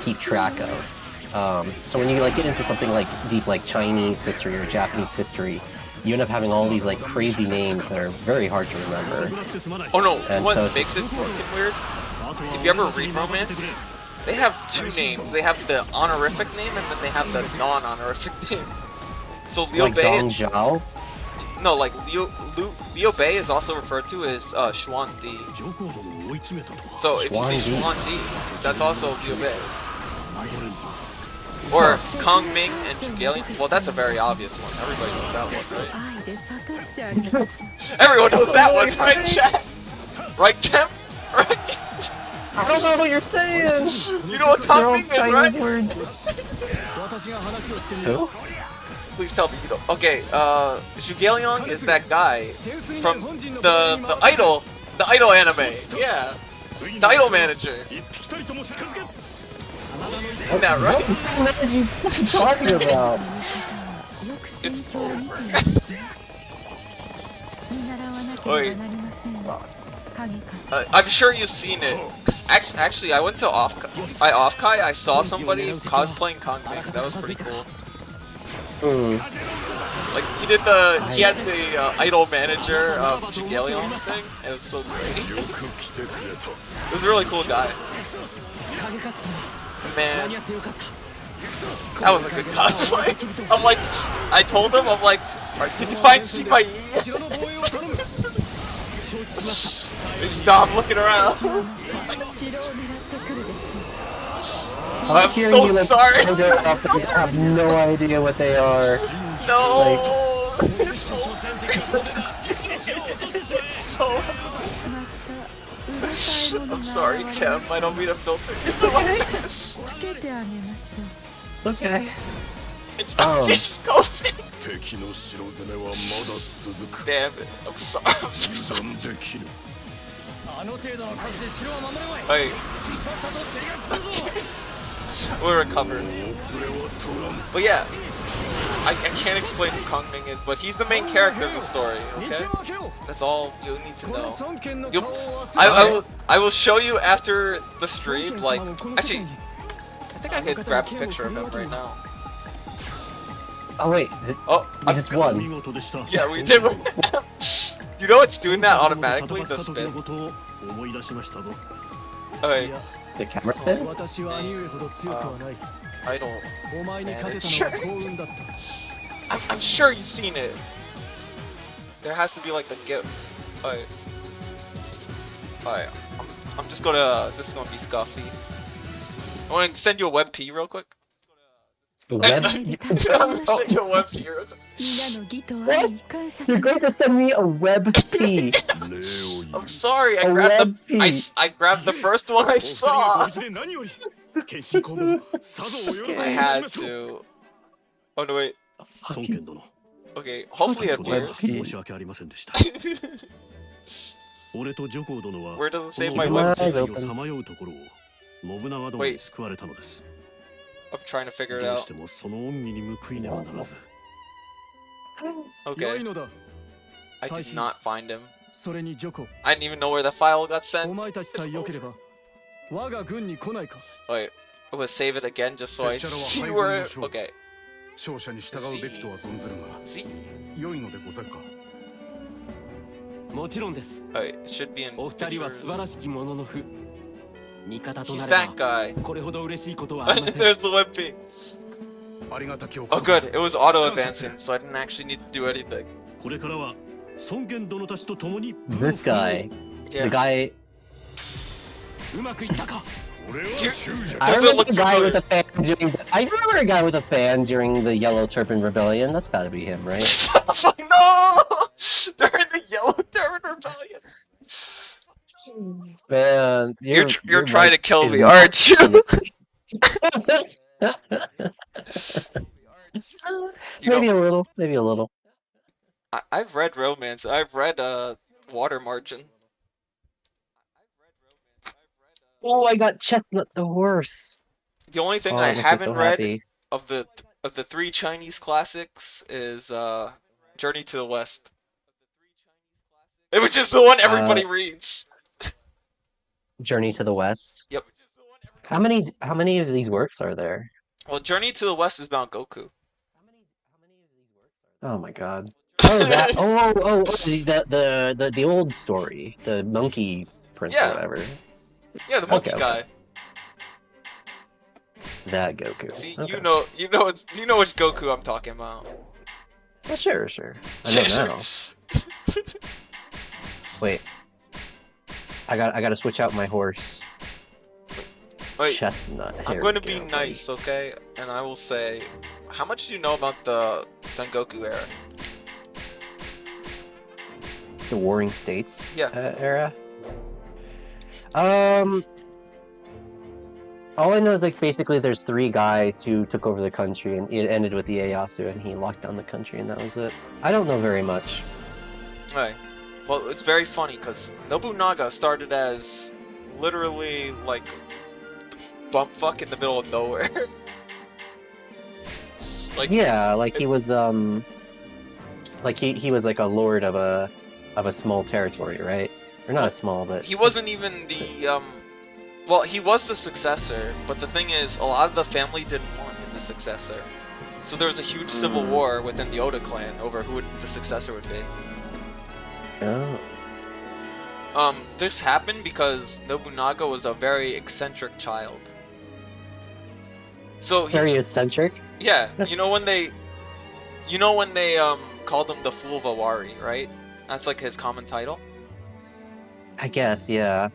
keep track of. So when you like get into something like deep like Chinese history or Japanese history, you end up having all these like crazy names that are very hard to remember. Oh no, and what so makes it fucking weird? If you ever read romance, they have two names. They have the honorific name and then they have the non-honorific name. So Liu like Bei Dong Zhao? No, like Liu Bei is also referred to as Xuan Di. So if you see Xuan Di, that's also Liu Bei. Or Kong Ming and Zhuge. Well, that's a very obvious one. Everybody knows that one, right? Everyone knows that one, right, chat? Right, Temp? Right? I don't know what you're saying! You know what Kong Ming is, right? Chinese words. Who? Please tell me you don't. Okay, Zhuge is that guy from the Idol anime. Yeah, the Idol manager. Isn't that right? What are you talking about? It's over. Wait. I'm sure you've seen it. 'Cause actually, I went to Offkai. I saw somebody cosplaying Kongming. That was pretty cool. Like he had the idol manager of Jigalion thing. It was so great. It was a really cool guy. Man, that was a good cosplay. I'm like, I told him, I'm like, did you find Sipai? Stop looking around. I'm so sorry. I have no idea what they are. No. I'm sorry, Tim. I don't mean to filter you like this. It's okay. It's not scoping. Damn it. I'm sorry. I'm so sorry. Wait. We'll recover. But yeah. I can't explain who Kongming is, but he's the main character of the story, okay? That's all you need to know. I will show you after the stream, like, actually, I think I could grab a picture of him right now. Oh wait, we just won. Yeah, we did. You know it's doing that automatically, the spin? Okay. The camera spin? I don't manage. I'm sure you've seen it. There has to be like the GIF. Alright. I'm just gonna. This is gonna be scuffy. I wanna send you a web P real quick. Web? I'm gonna send you a web P real quick. What? You're going to send me a web P. I'm sorry, I grabbed the first one I saw. I had to. Oh no wait. Okay, hopefully it appears. Where does it say my web P? Wait. I'm trying to figure it out. Okay. I did not find him. I didn't even know where the file got sent. Wait, I'm gonna save it again just so I see where it... Okay. Z? Alright, it should be in pictures. He's that guy. There's the web P. Oh good, it was auto-advancing, so I didn't actually need to do anything. This guy. Yeah. The guy... Does it look familiar? I remember a guy with a fan during the Yellow Turban Rebellion. That's gotta be him, right? Shut the fuck no! They're in the Yellow Turban Rebellion. Man, you're trying to kill me, aren't you? Maybe a little. Maybe a little. I've read romance. I've read Water Margin. Oh, I got Chestnut the horse. The only thing I haven't read of the 3 Chinese classics is Journey to the West, which is the one everybody reads. Journey to the West. Yep. How many of these works are there? Well, Journey to the West is about Goku. Oh my god. Oh that. The old story, the monkey prince or whatever. Yeah, the monkey guy. That Goku. See, you know which Goku I'm talking about. Well, sure. I know now. Wait. I gotta switch out my horse. Wait, Chestnut. I'm going to be nice, okay? And I will say, how much do you know about the Sengoku era? The Warring States era? All I know is like basically there's 3 guys who took over the country and it ended with the Ieyasu and he locked down the country and that was it. I don't know very much. Right. Well, it's very funny because Nobunaga started as literally like bumpfuck in the middle of nowhere. Like, yeah, like he was like he was like a lord of a of a small territory, right? Or not a small, but He wasn't even the well, he was the successor, but the thing is, a lot of the family didn't want him the successor. So there was a huge civil war within the Oda clan over who the successor would be. oh, This happened because Nobunaga was a very eccentric child. So very eccentric. yeah, you know when they called him the Fool of Awari, right? That's like his common title. I guess, yeah.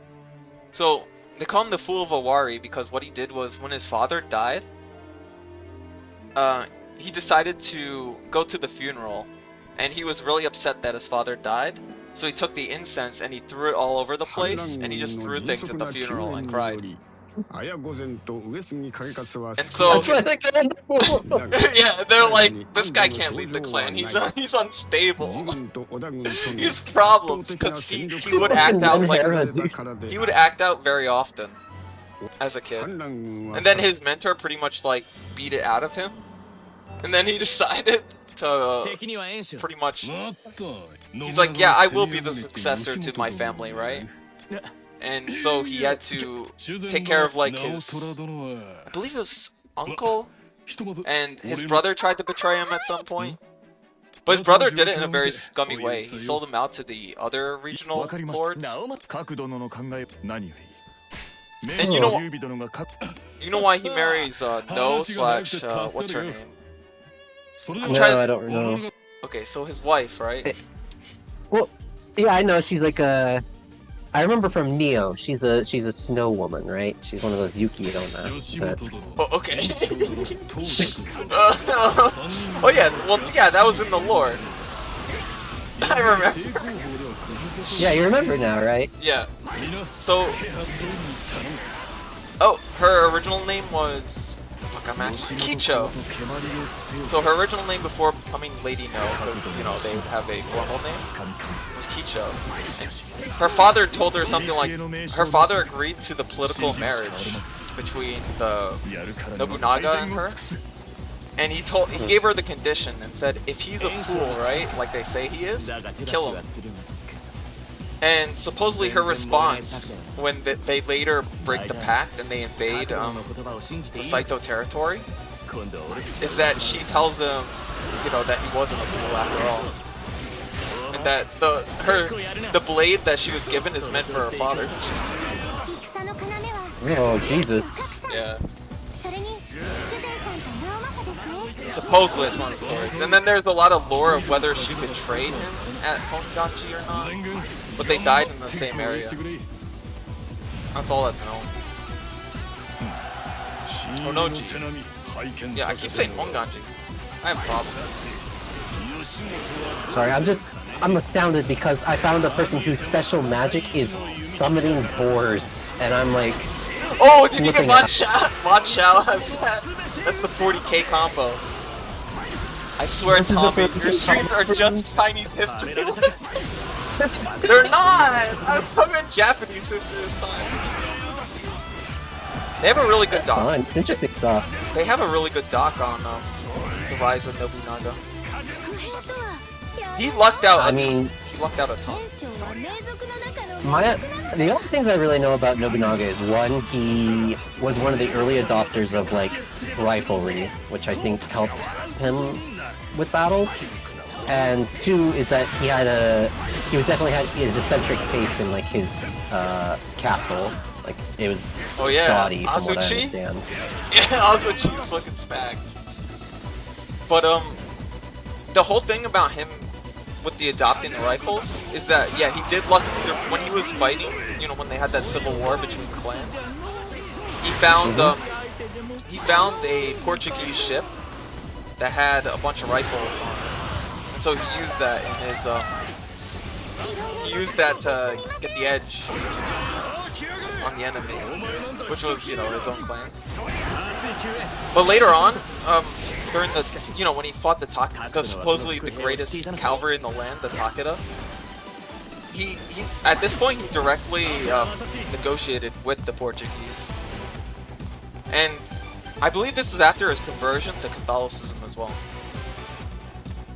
So they call him the Fool of Awari because what he did was when his father died, he decided to go to the funeral, and he was really upset that his father died. So he took the incense and he threw it all over the place, and he just threw things at the funeral and cried. And so That's what I think. yeah, they're like, this guy can't lead the clan. He's unstable. He has problems because he would act out like he would act out very often as a kid, and then his mentor pretty much like beat it out of him, and then he decided to pretty much. He's like, yeah, I will be the successor to my family, right? And so he had to take care of like his, I believe it was uncle, and his brother tried to betray him at some point. But his brother did it in a very scummy way. He sold him out to the other regional lords. And you know why he marries No slash what's her name? No, I don't know. Okay, so his wife, right? Well, yeah, I know. She's like a. I remember from Neo. She's a snow woman, right? She's one of those Yuki on that. Oh, okay. Oh yeah, well yeah, that was in the lore. I remember. Yeah, you remember now, right? Yeah. So, oh, her original name was Kicho. So her original name before becoming Lady No, because you know they would have a formal name, was Kicho. And her father told her something like, her father agreed to the political marriage between the Nobunaga and her, and he gave her the condition and said, if he's a fool, right, like they say he is, kill him. And supposedly her response, when they later break the pact and they invade the Saito territory, is that she tells him, you know, that he wasn't a fool after all, and that the blade that she was given is meant for her father. Oh Jesus! Yeah. Supposedly it's one of the stories, and then there's a lot of lore of whether she betrayed him at Honganji or not. But they died in the same area. That's all that's known. Onoji. Yeah, I keep saying Honganji. I have problems. Sorry, I'm astounded because I found a person whose special magic is summoning boars, and I'm like, oh, did you get Mod Shao has that? That's the 40k combo. I swear, Tommy, your streams are just Chinese history. They're not! I'm talking about Japanese history this time. They have a really good doc. It's interesting stuff. They have a really good doc on the rise of Nobunaga. He lucked out. He lucked out a ton. The only things I really know about Nobunaga is one, he was one of the early adopters of like riflery, which I think helped him with battles. And two is that he definitely had his eccentric taste in like his castle. Like it was gaudy from what I understand. Yeah, Azuchi's fucking stacked. But the whole thing about him with the adopting the rifles is that he did luck when he was fighting. You know, when they had that civil war between the clan, he found a Portuguese ship that had a bunch of rifles on it. So he used that in his to get the edge on the enemy, which was, you know, his own clan. But later on, during the, you know, when he fought the supposedly the greatest cavalry in the land, the Takeda, he at this point he directly negotiated with the Portuguese, and I believe this was after his conversion to Catholicism as well.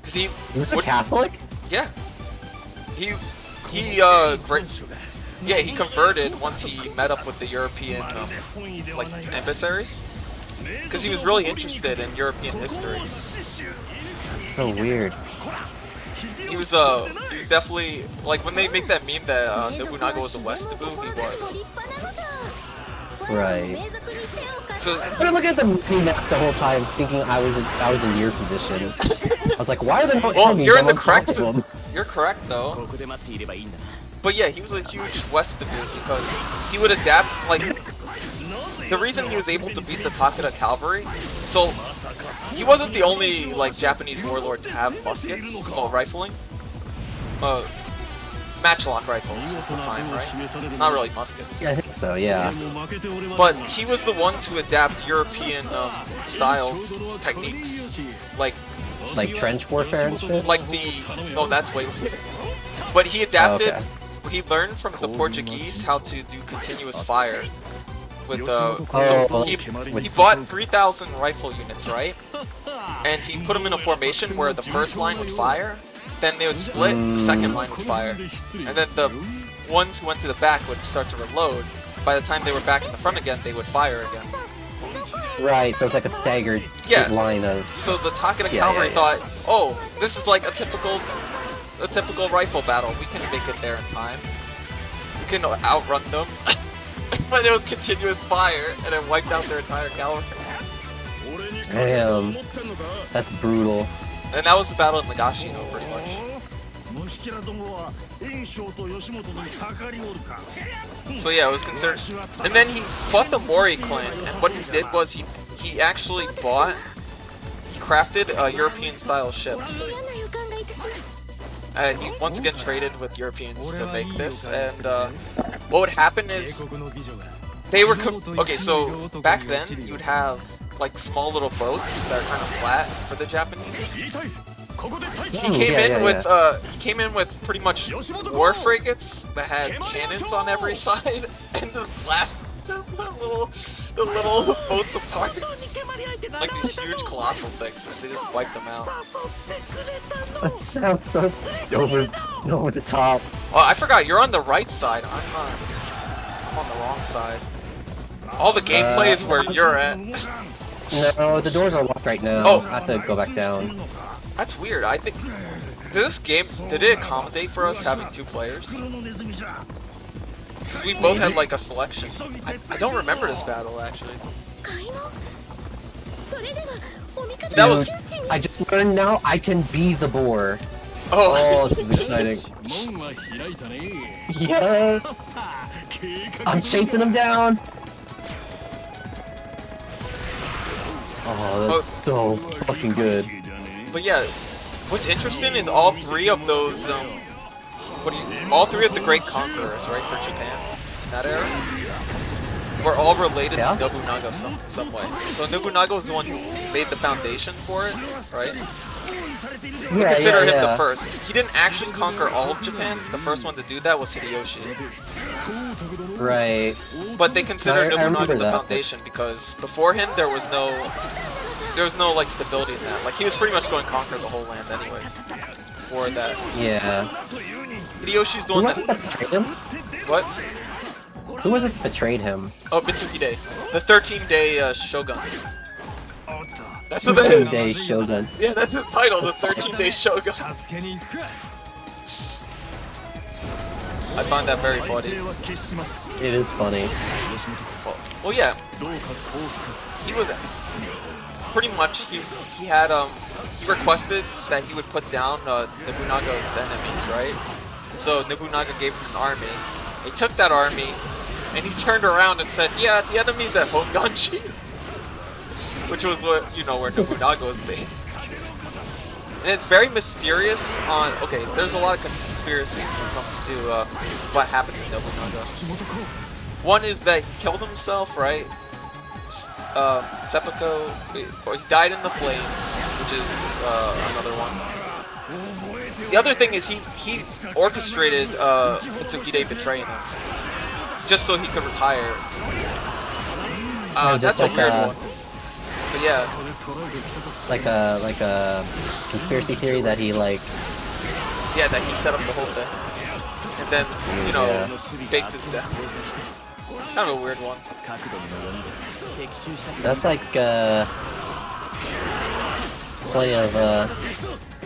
He was a Catholic? Yeah. Yeah, he converted once he met up with the European like emissaries, because he was really interested in European history. That's so weird. He was definitely like when they make that meme that Nobunaga was a Westabu, he was. Right. So But I look at the map the whole time, thinking I was in your position. I was like, why are there no well, enemies? you're in I'm the on top correct. of them. You're correct though. But yeah, he was a huge Westabu because he would adapt. Like the reason he was able to beat the Takeda cavalry, so he wasn't the only like Japanese warlord to have muskets, rifling. Matchlock rifles at the time, right? Not really muskets. Yeah, I think so. Yeah. But he was the one to adapt European styled techniques, like trench warfare and shit. like no, that's way later. But he adapted. Oh, okay. He learned from the Portuguese how to do continuous fire. With he bought 3,000 rifle units, right? And he put them in a formation where the first line would fire, then they would split, the second line would fire, and then the ones who went to the back would start to reload. By the time they were back in the front again, they would fire again. Right, so it's like a staggered line of... So the Takeda cavalry thought, oh, this is like a typical rifle battle. We can make it there in time. We can outrun them. But it was continuous fire, and it wiped out their entire cavalry. Damn. That's brutal. And that was the battle of Nagashino, pretty much. So yeah, it was considered. And then he fought the Mori clan, and what he did was he actually he crafted European-style ships. And he once again traded with Europeans to make this, and what would happen is they were okay. So back then you'd have like small little boats that are kind of flat for the Japanese. He came in with pretty much war frigates that had cannons on every side and just blast the little boats apart like these huge colossal things, and they just wiped them out. That sounds so over the top. Oh, I forgot, you're on the right side. I'm on the wrong side. All the gameplay is where you're at. No, the doors are locked right now. Oh. I have to go back down. That's weird. I think did it accommodate for us having 2 players? Because we both had like a selection. I don't remember this battle actually. That was. I just learned now I can be the boar. Oh, this is exciting. Yeah. I'm chasing him down. Oh, that's so fucking good. But yeah, what's interesting is all 3 of those, all 3 of the great conquerors, right, for Japan, in that era, were all related to Nobunaga some way. So Nobunaga was the one who made the foundation for it, right? We consider him the first. He didn't actually conquer all of Japan. The first one to do that was Hideyoshi. Right. But they consider Nobunaga the foundation because before him there was no like stability in that. Like he was pretty much going to conquer the whole land anyways. Before that. Yeah. Hideyoshi's the one that betrayed him? What? Who was it that betrayed him? Oh, Mitsuhide. The 13-day shogun. That's what 13-day shogun. Yeah, that's his title, the 13-day shogun. I find that very funny. It is funny. Well, yeah. He was pretty much he had he requested that he would put down Nobunaga's enemies, right? So Nobunaga gave him an army. He took that army and he turned around and said, "Yeah, the enemy's at Honganji," which was where Nobunaga was based. And it's very mysterious on, okay, there's a lot of conspiracies when it comes to what happened to Nobunaga. One is that he killed himself, right? Seppuku, or he died in the flames, which is another one. The other thing is he orchestrated Mitsuhide betraying him, just so he could retire. That's a weird one. But yeah. Like a conspiracy theory that he like Yeah, that he set up the whole thing. And then, you know, faked his death. Kind of a weird one. That's like plenty of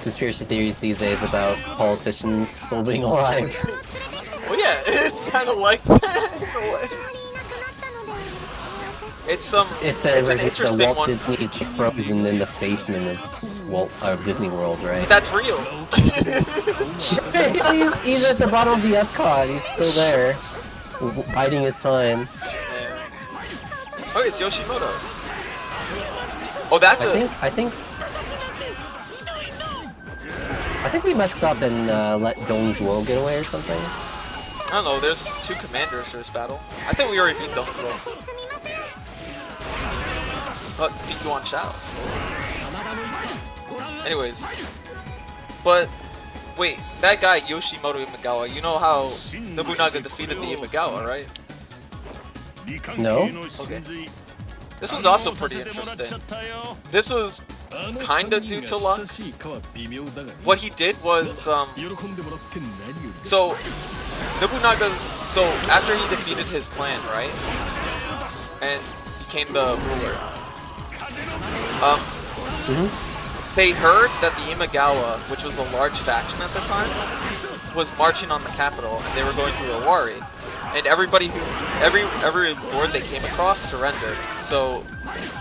conspiracy theories these days about politicians still being alive. Well, yeah, it's kind of like that in a way. It's an interesting Walt one. Disney's frozen in the basement of Disney World, right? But that's real. he's at the bottom of the Epcot. He's still there, biding his time. Yeah. Oh, it's Yoshimoto. Oh, that's I think we messed up and let Dong Zhuo get away or something. I don't know. There's 2 commanders for this battle. I think we already beat Dong Zhuo. But defeat Yuan Shao. Anyways, but wait, that guy Yoshimoto Imagawa, you know how Nobunaga defeated the Imagawa, right? No? Okay. This one's also pretty interesting. This was kinda due to luck. What he did was, so after he defeated his clan, right? And became the ruler. They heard that the Imagawa, which was a large faction at the time, was marching on the capital, and they were going through a worry. And every lord they came across surrendered. So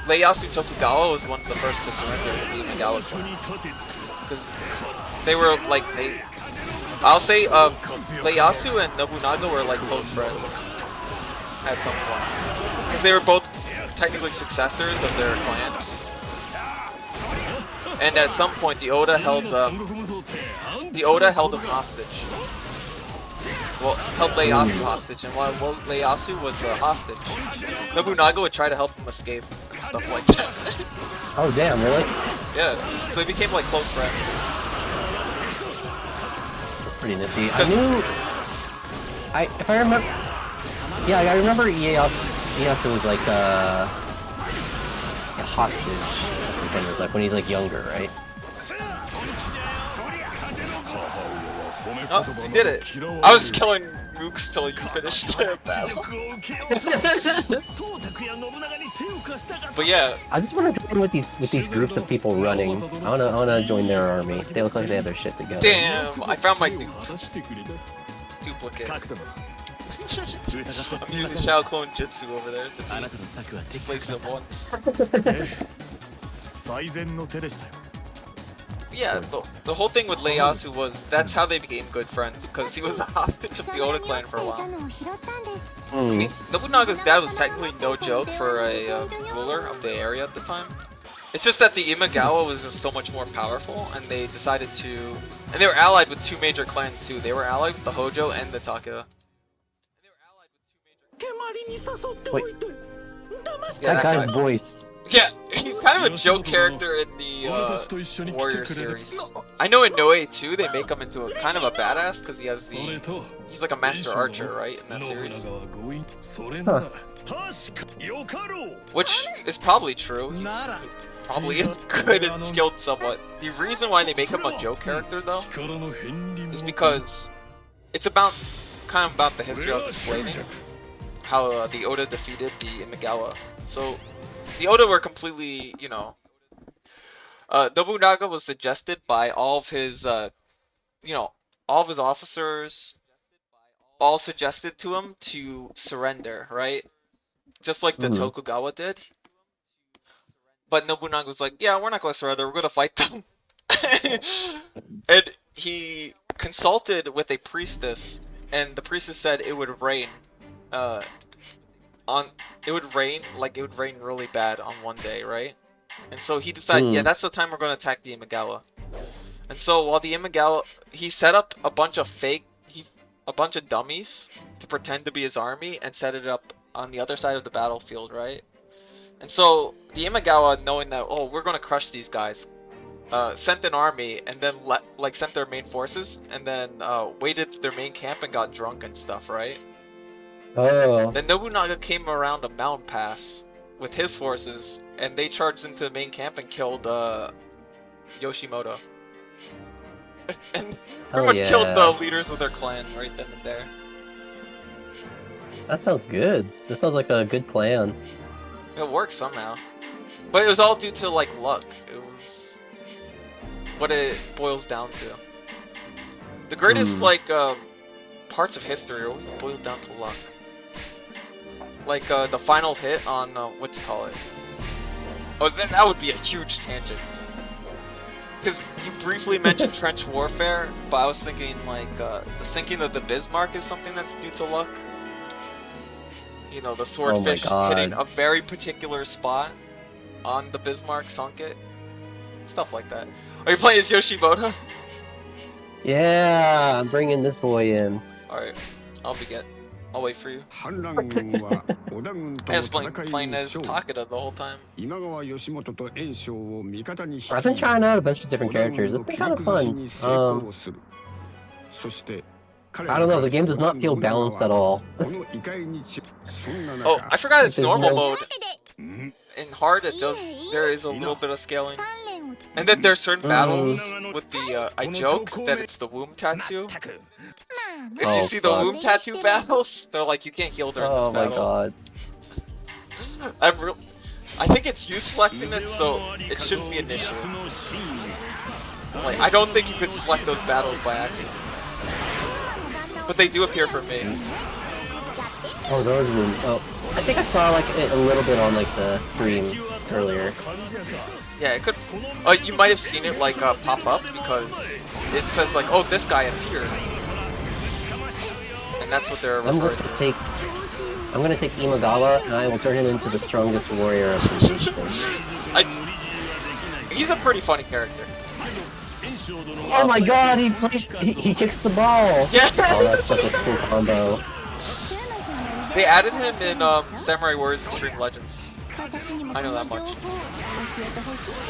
Ieyasu Tokugawa was one of the first to surrender to the Imagawa clan, because they were like I'll say Ieyasu and Nobunaga were like close friends at some point, because they were both technically successors of their clans. And at some point, the Oda held him hostage. Well, held Ieyasu hostage, and while Ieyasu was a hostage, Nobunaga would try to help him escape and stuff like that. Oh damn, really? Yeah, so they became like close friends. That's pretty nifty. If I remember, yeah, I remember Ieyasu was like a hostage. It's like when he's like younger, right? Oh, he did it. I was killing mooks till you finished the battle. But yeah, I just want to join with these groups of people running. I wanna join their army. They look like they have their shit together. Damn, I found my duplicate. I'm using Shao Clone Jutsu over there to place it once. Yeah, the whole thing with Ieyasu was that's how they became good friends, because he was a hostage of the Oda clan for a while. I mean, Nobunaga's dad was technically no joke for a ruler of the area at the time. It's just that the Imagawa was just so much more powerful, and they decided to... And they were allied with 2 major clans too. They were allied with the Hojo and the Takeda. Wait. Yeah, that guy's voice. Yeah, he's kind of a joke character in the Warrior series. I know in Noe too, they make him into a kind of a badass because he has he's like a master archer, right, in that series. Huh. Which is probably true. He probably is good and skilled somewhat. The reason why they make him a joke character though is because it's kind of about the history I was explaining. How the Oda defeated the Imagawa. So the Oda were completely, you know, Nobunaga was suggested by all of his, you know, all of his officers, all suggested to him to surrender, right? Just like the Tokugawa did. But Nobunaga was like, yeah, we're not going to surrender, we're going to fight them. And he consulted with a priestess, and the priestess said it would rain. It would rain really bad on one day, right? And so he decided, yeah, that's the time we're going to attack the Imagawa. And so while the Imagawa, he set up a bunch of dummies to pretend to be his army and set it up on the other side of the battlefield, right? And so the Imagawa, knowing that, oh, we're going to crush these guys, sent an army and then sent their main forces and then waited their main camp and got drunk and stuff, right? Oh. Then Nobunaga came around a mountain pass with his forces, and they charged into the main camp and killed Yoshimoto. and Oh, pretty much killed yeah. the leaders of their clan right then and there. That sounds good. This sounds like a good plan. It worked somehow. But it was all due to, like, luck. It was what it boils down to. The greatest, like, parts of history are always boiled down to luck. Like, the final hit on, what do you call it? Oh, that would be a huge tangent. Because you briefly mentioned trench warfare, but I was thinking, like, the sinking of the Bismarck is something that's due to luck. You know, the swordfish hitting a very particular spot on the Bismarck sunk it. Stuff like that. Are you playing as Yoshimoto? Yeah, I'm bringing this boy in. Alright, I'll wait for you. 反乱軍は織田軍と I の was 戦 playing いに as 勝利 Takeda the whole time. 今川義元と袁紹を味方に引き I've been trying out a bunch of different characters. It's been kind of fun. そして I don't know, the game does not feel balanced at all. Oh, I forgot it's There's normal no- mode. In hard, there is a little bit of scaling. And then there's certain battles with the, I joke that it's the womb tattoo. If Oh, you see the fuck. womb tattoo battles, they're like, you can't heal during this Oh my battle. god. I think it's you selecting it, so it shouldn't be an issue. Like, I don't think you could select those battles by accident. But they do appear for me. Oh, those room. Oh, I think I saw like a little bit on like the stream earlier. Yeah, it could. You might have seen it like pop up because it says like, "Oh, this guy appeared," and that's what they're I'm referring going to. I'm gonna take Imagawa and I will turn him into the strongest warrior of the nation. He's a pretty funny character. Oh my god, he kicks the ball! Yeah. Oh, that's such a cool combo. They added him in Samurai Warriors Extreme Legends. I know that much.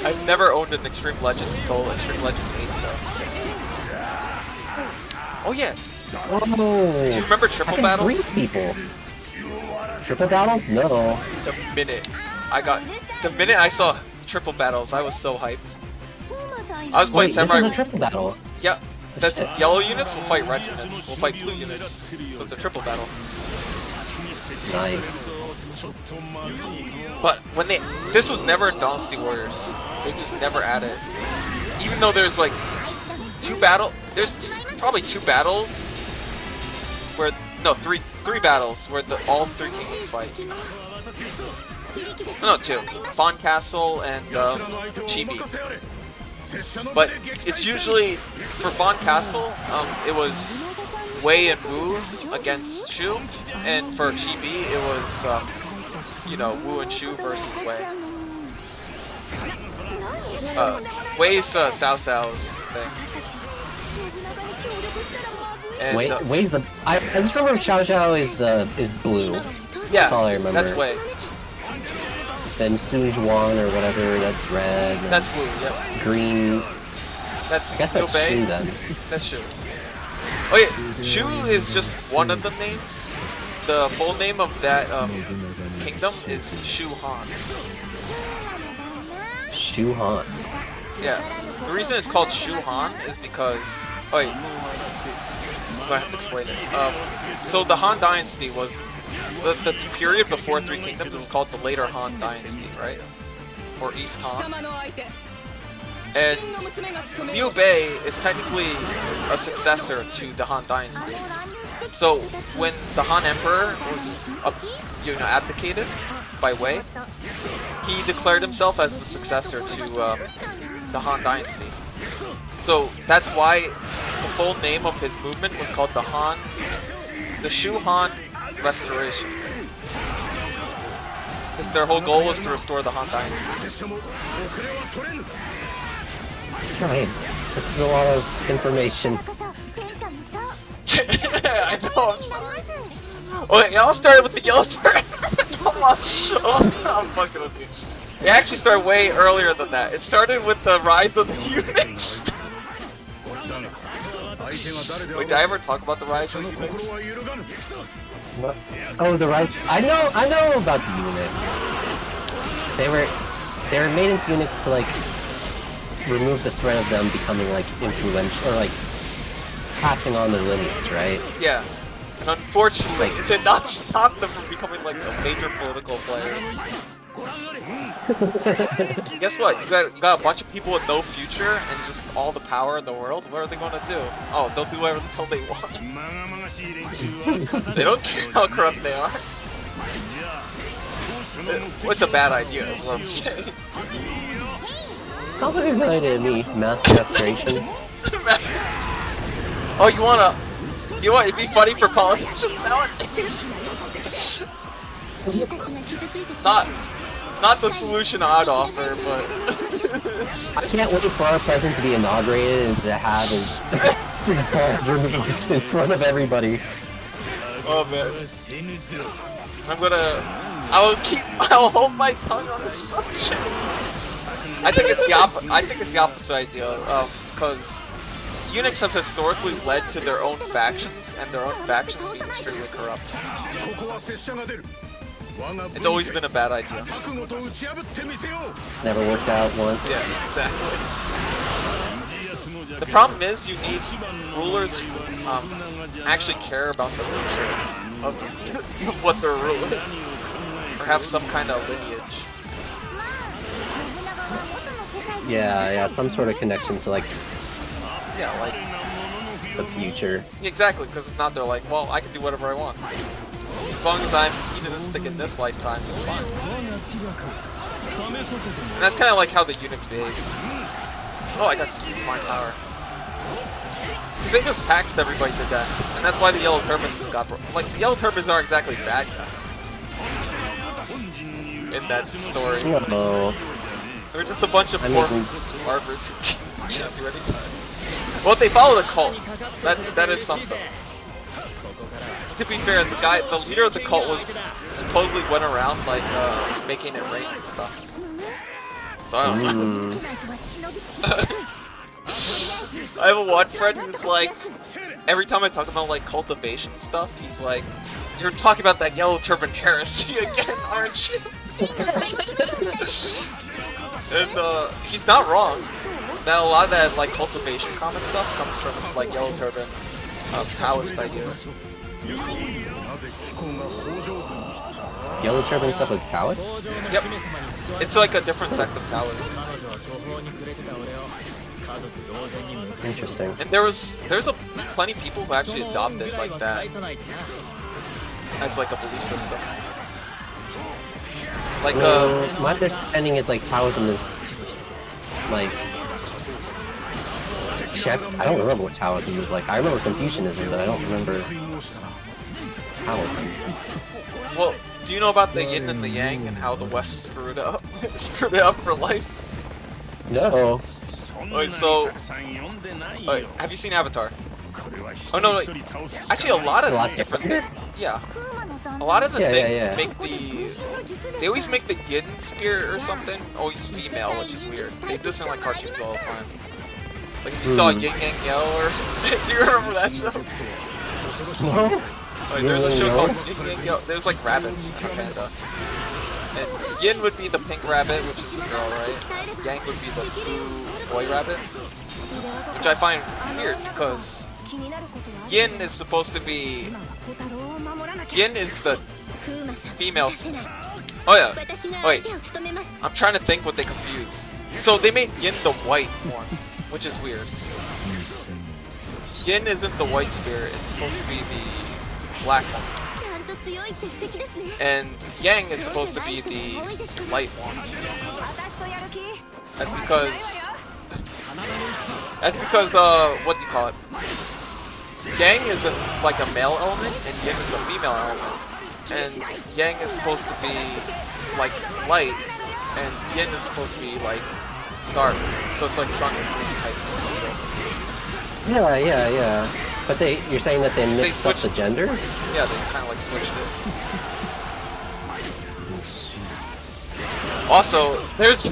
I've never owned an Extreme Legends until Extreme Legends 8 though. Oh yeah. Oh, Do you remember Triple I can Battles? freeze people. Triple battles? No. The minute I saw Triple Battles, I was so hyped. I was playing Wait, this Samurai. is a triple battle. Yeah, that's yellow units will fight red units. Will fight blue units. So it's a triple battle. Nice. But when this was never in Dynasty Warriors. They just never added it. Even though there's like there's probably two battles where three battles where all three kingdoms fight. No, two. Fawn Castle and Chibi. But it's usually for Fawn Castle. It was Wei and Wu against Shu, and for Chibi it was Wu and Shu versus Wei. Wei's Cao Cao's thing. And, Wei's the. I just remember Xiao Xiao is blue. Yeah, That's all I remember. that's Wei. Then Sun Juan or whatever, that's red. and That's Wu. Yep. green. That's I guess that's Liu Bei. Shu then. That's Shu. Oh yeah, Shu is just one of the names. The full name of that kingdom is Shu Han. Shu Han. Yeah. The reason it's called Shu Han is because I'm gonna have to explain it. So the Han Dynasty was the period before Three Kingdoms was called the later Han Dynasty, right? Or East Han. And Liu Bei is technically a successor to the Han Dynasty. So when the Han Emperor was abdicated by Wei, he declared himself as the successor to the Han Dynasty. So that's why the full name of his movement was called the Shu Han Restoration. Because their whole goal was to restore the Han Dynasty. Right. This is a lot of information. I know, I'm sorry. Oh, wait, y'all started with the yellow turret. Come on. Oh, I'm fucking with you. It actually started way earlier than that. It started with the rise of the Eunuchs. Wait, did I ever talk about the rise of the Eunuchs? What? Oh, the rise. I know about the eunuchs. They were made into eunuchs to like remove the threat of them becoming like influential or like passing on their lineage, right? Yeah. And unfortunately, it did not stop them from becoming like the major political players. Guess what? You got a bunch of people with no future and just all the power in the world. What are they gonna do? Oh, they'll do whatever the hell they want. They don't care how corrupt they are. It's a bad idea, is what I'm saying. Sounds like a good idea to me. Mass castration. Oh, you wanna? Do you want it to be funny for politicians nowadays? Not the solution I'd offer, but I can't wait for our president to be inaugurated and to have his removed in front of everybody. Oh man, I'll hold my tongue on this subject. I think it's the opposite idea, because eunuchs have historically led to their own factions, and their own factions being extremely corrupt. It's always been a bad idea. It's never worked out once. Yeah, exactly. The problem is you need rulers who actually care about the future of what they're ruling, or have some kind of lineage. Yeah, some sort of connection to like the future. Exactly, because if not, they're like, well, I can do whatever I want. As long as I'm hedonistic in this lifetime, it's fine. And that's kind of like how the eunuchs behave. Oh, I got divine power. Because they just paxed everybody to death, and that's why the yellow turbans got like the yellow turbans aren't exactly bad guys in that story. No. They're just a bunch of poor barbers who can't do anything. Well, they followed a cult. That is something. To be fair, the leader of the cult was supposedly went around like making it rain and stuff. So I don't know. I have one friend who's like, every time I talk about like cultivation stuff, he's like, "You're talking about that yellow turban heresy again, aren't you?" And he's not wrong. That a lot of that like cultivation comic stuff comes from like yellow turban Taoist ideas. Yellow turban stuff was Taoist? Yep. It's like a different sect of Taoism. Interesting. And there's plenty of people who actually adopted like that as like a belief system. Like my understanding is like Taoism is like I don't remember what Taoism is like. I remember Confucianism, but I don't remember Taoism. Well, do you know about the yin and the yang and how the West screwed up? Screwed it up for life? No. Alright, so have you seen Avatar? Oh no, actually a lot of the different a lot of the things make they always make the yin spirit or something always female, which is weird. They do this in like cartoons all the time. Like if you saw Yin Yang Yo, or do you remember that show? No. There's a show called Yin Yang Yo. There's like rabbits and a panda. And Yin would be the pink rabbit, which is the girl, right? Yang would be the blue boy rabbit, which I find weird because Yin is supposed to be the female. Oh yeah. Wait. I'm trying to think what they confused. So they made Yin the white one, which is weird. Yin isn't the white spirit, it's supposed to be the black one. And Yang is supposed to be the light one. That's because what do you call it? Yang is like a male element and Yin is a female element. And Yang is supposed to be like light and Yin is supposed to be like dark. So it's like sun and moon type of deal. Yeah. But you're saying that they mixed up the genders? Yeah, they kind of like switched it. Also, there's.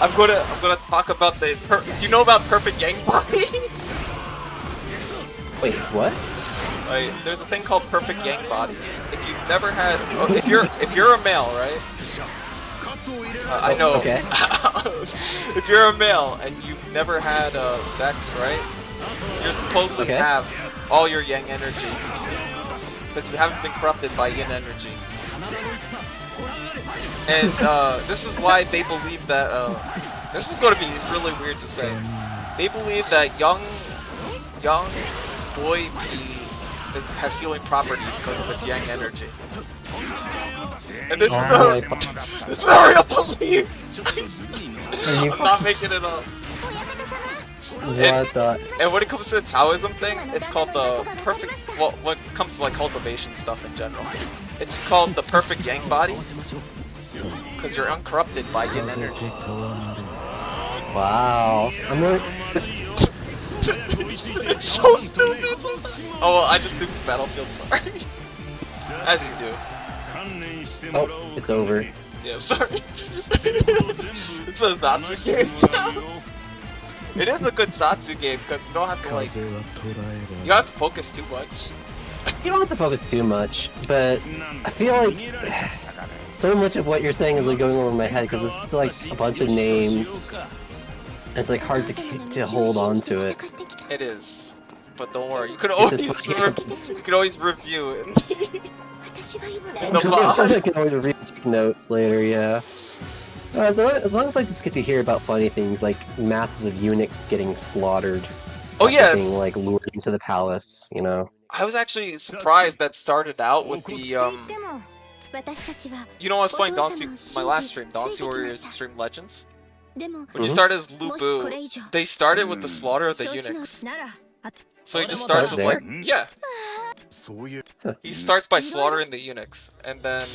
I'm gonna talk about the. Do you know about perfect yang body? Wait, what? There's a thing called perfect yang body. If you've never had, if you're a male, right? I know. Okay. if you're a male and you've never had sex, right? You're supposed to have all your yang energy, because you haven't been corrupted by yin energy. And this is why they believe that. This is going to be really weird to say. They believe that young boy pee has healing properties because of its yang energy. And this is not real belief. I'm not making it up. And when it comes to the Taoism thing, it's called the perfect. Well, when it comes to like cultivation stuff in general, it's called the perfect yang body because you're uncorrupted by yin energy. Wow. I'm really... It's so stupid sometimes. Oh well, I just nuked the battlefield, sorry. As you do. Oh, it's over. Yeah, sorry. It's a Zatsu game. It is a good Zatsu game because you don't have to like... You don't have to focus too much. You don't have to focus too much, but I feel like so much of what you're saying is like going over my head because it's like a bunch of names. It's like hard to hold on to it. It is, but don't worry. You can always review it. I can always read notes later. Yeah. As long as I just get to hear about funny things like masses of eunuchs getting slaughtered. Oh yeah. Being like lured into the palace, you know. I was actually surprised that started out with the You know, I was playing my last stream, Dancey Warriors Extreme Legends. When you start as Lu Bu, they started with the slaughter of the eunuchs. So he just starts with like, yeah. He starts by slaughtering the eunuchs, and then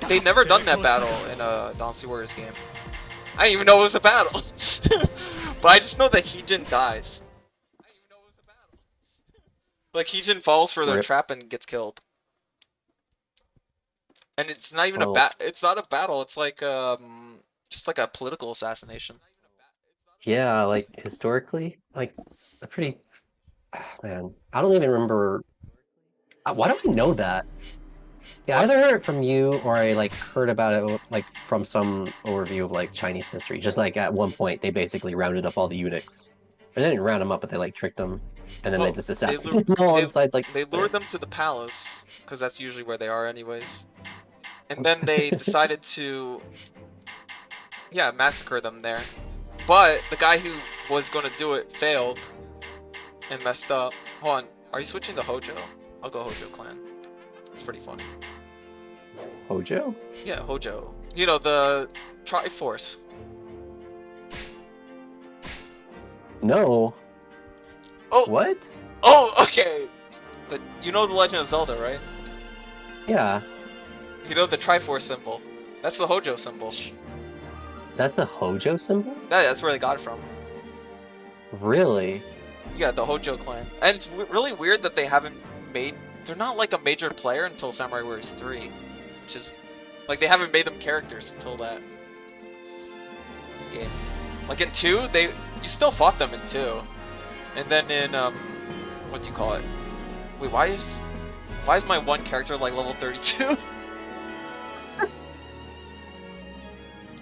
they never done that battle in a Dancey Warriors game. I didn't even know it was a battle. But I just know that Heejin dies. Like Heejin falls for their trap and gets killed. And it's not even it's not a battle, it's like just like a political assassination. Yeah, like historically, like a pretty man. I don't even remember. Why do I know that? Yeah, I either heard it from you or I like heard about it like from some overview of like Chinese history. Just like at one point they basically rounded up all the eunuchs. They didn't round them up, but they like tricked them, and then they just assassinated them all inside. Like they lured them to the palace because that's usually where they are, anyways. And then they decided to. Yeah, massacre them there. But the guy who was gonna do it failed and messed up. Hold on, are you switching to Hojo? I'll go Hojo clan. It's pretty funny. Hojo? Yeah, Hojo. You know, the Triforce. No. Oh. What? Oh, okay. You know the Legend of Zelda, right? Yeah. You know the Triforce symbol. That's the Hojo symbol. That's the Hojo symbol? That's where they got it from. Really? Yeah, the Hojo clan. And it's really weird that they haven't made... They're not like a major player until Samurai Warriors 3. Which is... Like, they haven't made them characters until that game. Like, in 2, you still fought them in 2. And then in, what do you call it? Wait, why is my one character, like, level 32?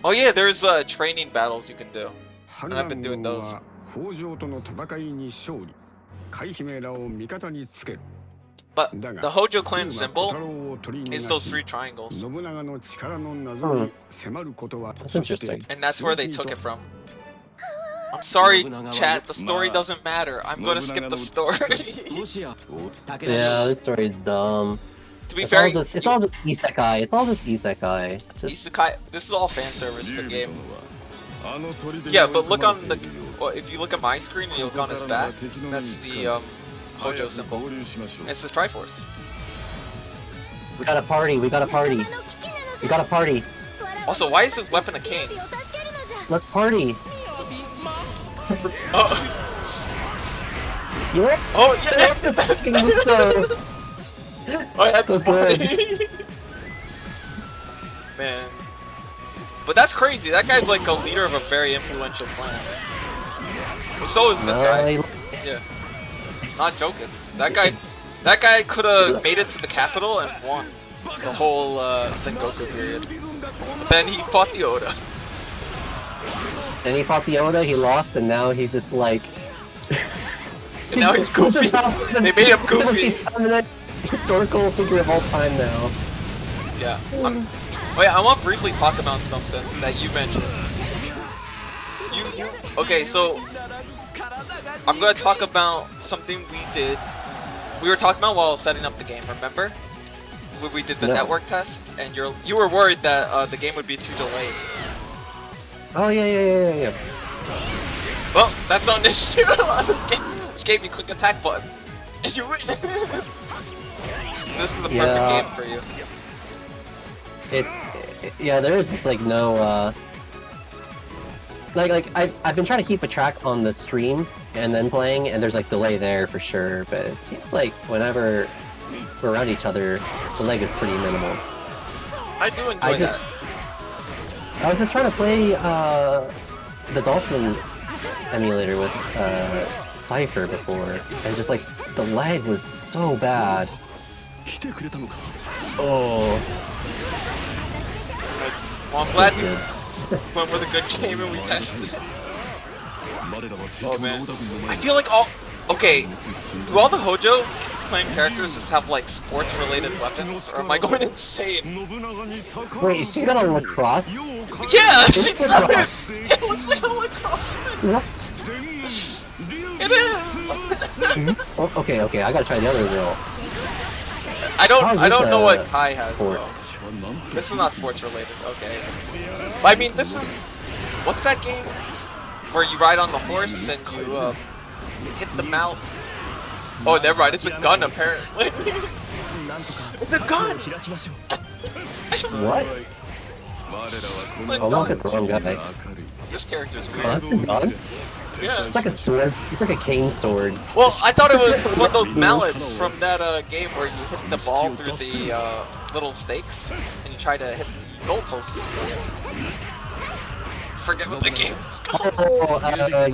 Oh yeah, there's training battles you can do, and I've been doing those. But the Hojo clan symbol is those 3 triangles. That's interesting. And that's where they took it from. I'm sorry, chat, the story doesn't matter. I'm gonna skip the story. Yeah, this story is dumb. To be fair, it's all just isekai. It's all just isekai. Isekai. This is all fan service in the game. Yeah, but look on the. Well, if you look at my screen and you look on his back, that's the Hojo symbol. It's the Triforce. We got a party. We got a party. We got a party. Also, why is his weapon a cane? Let's party. Oh. You what? Oh yeah. So. Oh, that's so funny. Man. But that's crazy. That guy's like a leader of a very influential clan. So is this guy. Yeah. Not joking. That guy could have made it to the capital and won the whole Sengoku period. But then he fought the Oda. And he fought the Oda, he lost, and now he's just like... And now he's goofy. They made him goofy. Historical figure of all time now. Yeah. Wait, I want to briefly talk about something that you mentioned. Okay, so I'm gonna talk about something we did. We were talking about while setting up the game. Remember? When we did the network test, and you were worried that the game would be too delayed. Oh yeah. Well, that's not an issue. This game, you click attack button, and you win. This is the perfect game for you. There is just like no like I've been trying to keep a track on the stream and then playing, and there's like delay there for sure, but it seems like whenever we're around each other, the lag is pretty minimal. I do enjoy that. I was just trying to play the Dolphin emulator with Cypher before, and just like the lag was so bad. Oh. Well, I'm glad we went with a good game and we tested it. Oh man. I feel like okay, do all the Hojo playing characters just have like sports related weapons, or am I going insane? Wait, she's got a lacrosse? Yeah, she does! It looks like a lacrosse! What? It is! Oh, okay, I gotta try the other girl. I don't know what Kai has though. This is not sports related, okay. But I mean, this is... What's that game? Where you ride on the horse and you hit the mount? Oh, never mind, it's a gun apparently. It's a gun! What? Oh, look at the wrong guy. This character is Oh, that's a gun? Yeah. It's like a sword. It's like a cane sword. Well, I thought it was one of those mallets from that game where you hit the ball through the little stakes and you try to hit the goalpost. Forget what the game is called. Oh,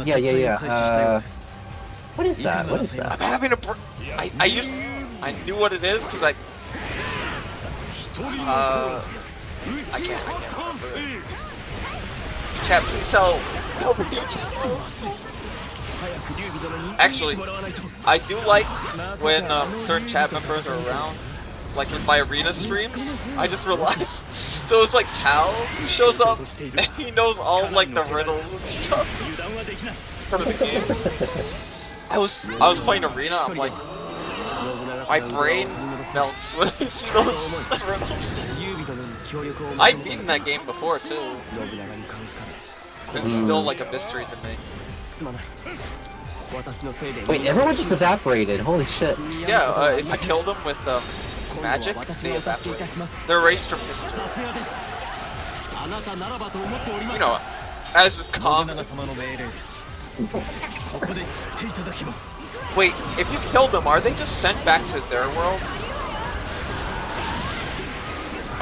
yeah. What is that? What is that? I'm having a I knew what it is because I can't remember it. Chat, please tell me. Actually, I do like when certain chat members are around, like with my arena streams. I just realized. So it's like Tao who shows up, and he knows all like the riddles and stuff for the game. I was playing arena. I'm like, my brain melts when I see those riddles. I've beaten that game before too. It's still like a mystery to me. Wait, everyone just evaporated. Holy shit. Yeah, if you kill them with magic, they evaporate. They're erased from history. You know, as is common. Wait, if you kill them, are they just sent back to their world?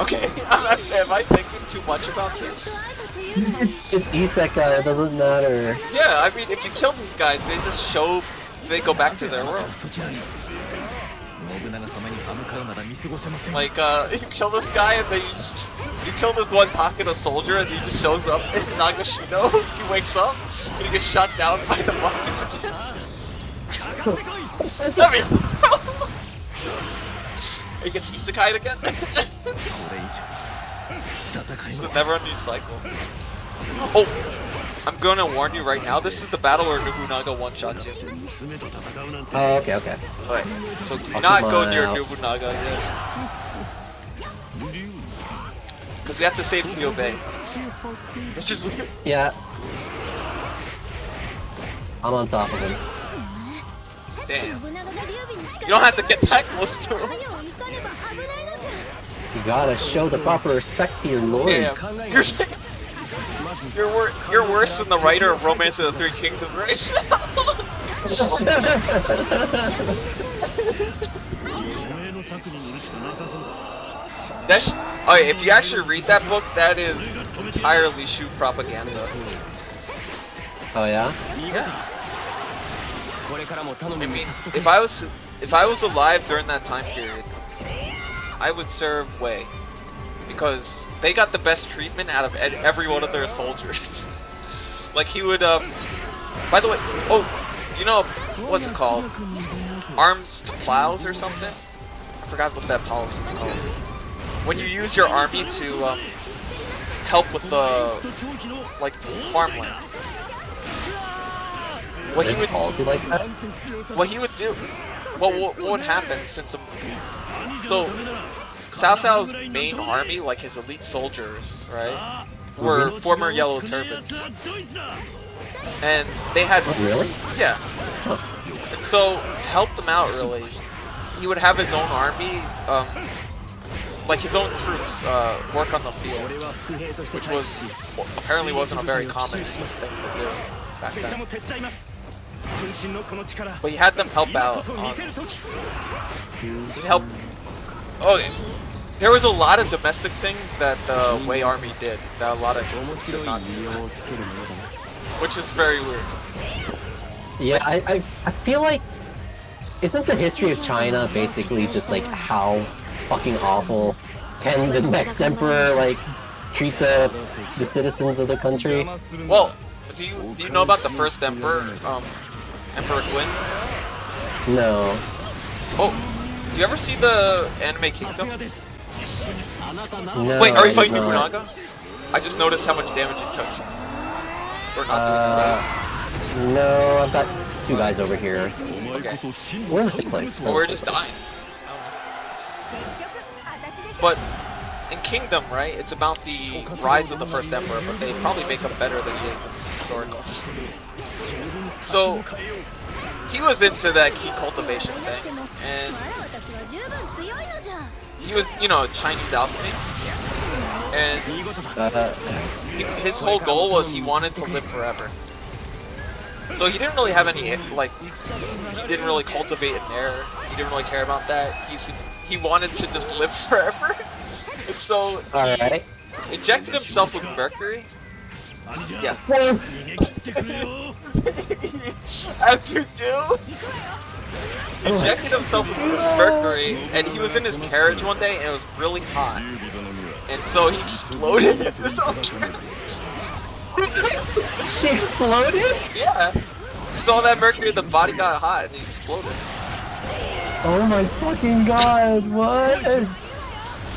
Okay, am I thinking too much about this? It's Isekai, it doesn't matter. Yeah, I mean, if you kill these guys, they go back to their world. Like, you kill this guy and then you kill this one Takeda soldier and he just shows up in Nagashino, he wakes up, and he gets shot down by the muskets again. I mean, he gets isekai'd again? It's a never-ending cycle. Oh! I'm gonna warn you right now, this is the battle where Nobunaga one-shots you. Oh, okay. Alright, so do not go near Nobunaga yet. Because we have to save Kyobei. Which is weird. Yeah. I'm on top of him. Damn. You don't have to get that close to him. You gotta show the proper respect to your lords. Damn. You're worse than the writer of Romance of the Three Kingdoms, right? Okay, if you actually read that book, that is entirely shoot propaganda. Oh yeah? Yeah. I mean, if I was alive during that time period, I would serve Wei. Because they got the best treatment out of every one of their soldiers. Like he would by the way, oh, you know what's it called? Arms to plows or something? I forgot what that policy is called. When you use your army to help with the like farmland. What he would policy like that? What he would do, what would happen since so Cao Cao's main army, like his elite soldiers, right, were former Yellow Turbans, and they had really, yeah. And so to help them out, really, he would have his own army, like his own troops, work on the fields, which was apparently wasn't a very common thing to do back then. But he had them help out on help. Oh, there was a lot of domestic things that the Wei army did that a lot of people did not do, which is very weird. Yeah, I feel like, isn't the history of China basically just like how fucking awful can the next emperor like treat the citizens of the country? Well, do you know about the first emperor, Emperor Qin? No. Oh, do you ever see the anime Kingdom? No. Wait, are you fighting Nobunaga? I just noticed how much damage you took. Or not doing no, I've got two guys over here. Okay. We're in the same place. Well, we're just dying. But in Kingdom, right, it's about the rise of the first emperor, but they probably make him better than he is historically. So he was into that key cultivation thing, and he was, you know, Chinese alchemy, and his whole goal was he wanted to live forever. So he didn't really have any, like, he didn't really cultivate an heir. He didn't really care about that. He wanted to just live forever. And so he injected himself with mercury. Yeah. As you do. Injected himself with mercury, and he was in his carriage one day, and it was really hot. And so he exploded in his own carriage. He exploded? Yeah. Just all that mercury, the body got hot, and he exploded. Oh my fucking god, what?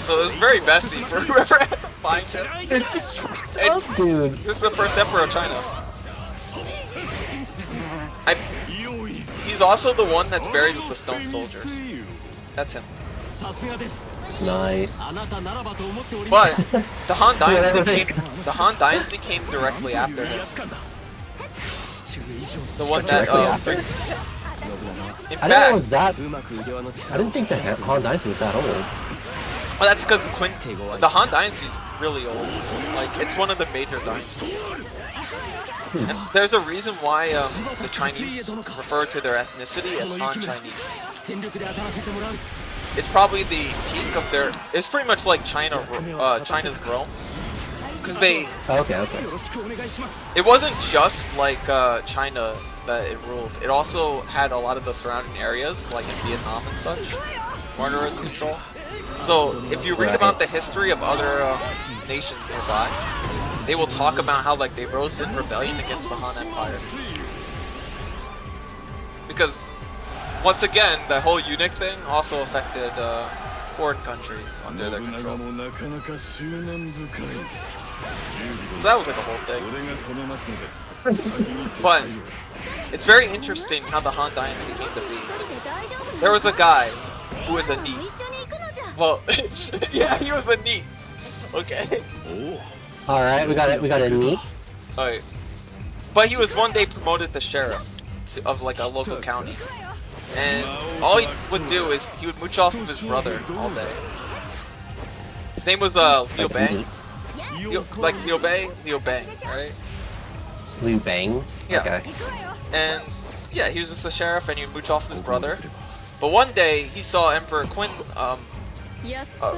So it was very messy for whoever had to find him. It's fucked up, dude. This is the first emperor of China. He's also the one that's buried with the stone soldiers. That's him. Nice. But the Han Dynasty came directly after him. The one that in I didn't know it was that. I didn't think the Han Dynasty was that old. Well, that's because the Han Dynasty is really old. Like, it's one of the major dynasties. And there's a reason why the Chinese refer to their ethnicity as Han Chinese. It's probably the peak of their. It's pretty much like China's Rome, because they. Okay. It wasn't just like China that it ruled. It also had a lot of the surrounding areas, like in Vietnam and such, under its control. So if you read about the history of other nations nearby, they will talk about how like they rose in rebellion against the Han Empire. Because once again, the whole eunuch thing also affected foreign countries under their control. So that was like a whole thing. But it's very interesting how the Han Dynasty came to be. There was a guy who was a NEET. Well, yeah, he was a NEET. Okay. Alright, we got a NEET. Alright. But he was one day promoted to sheriff of like a local county. And all he would do is he would mooch off of his brother all day. His name was Liu Bang. Like Liu Bang, right? Liu Bang? Yeah. Okay. And yeah, he was just a sheriff and he would mooch off his brother. But one day he saw Emperor Qin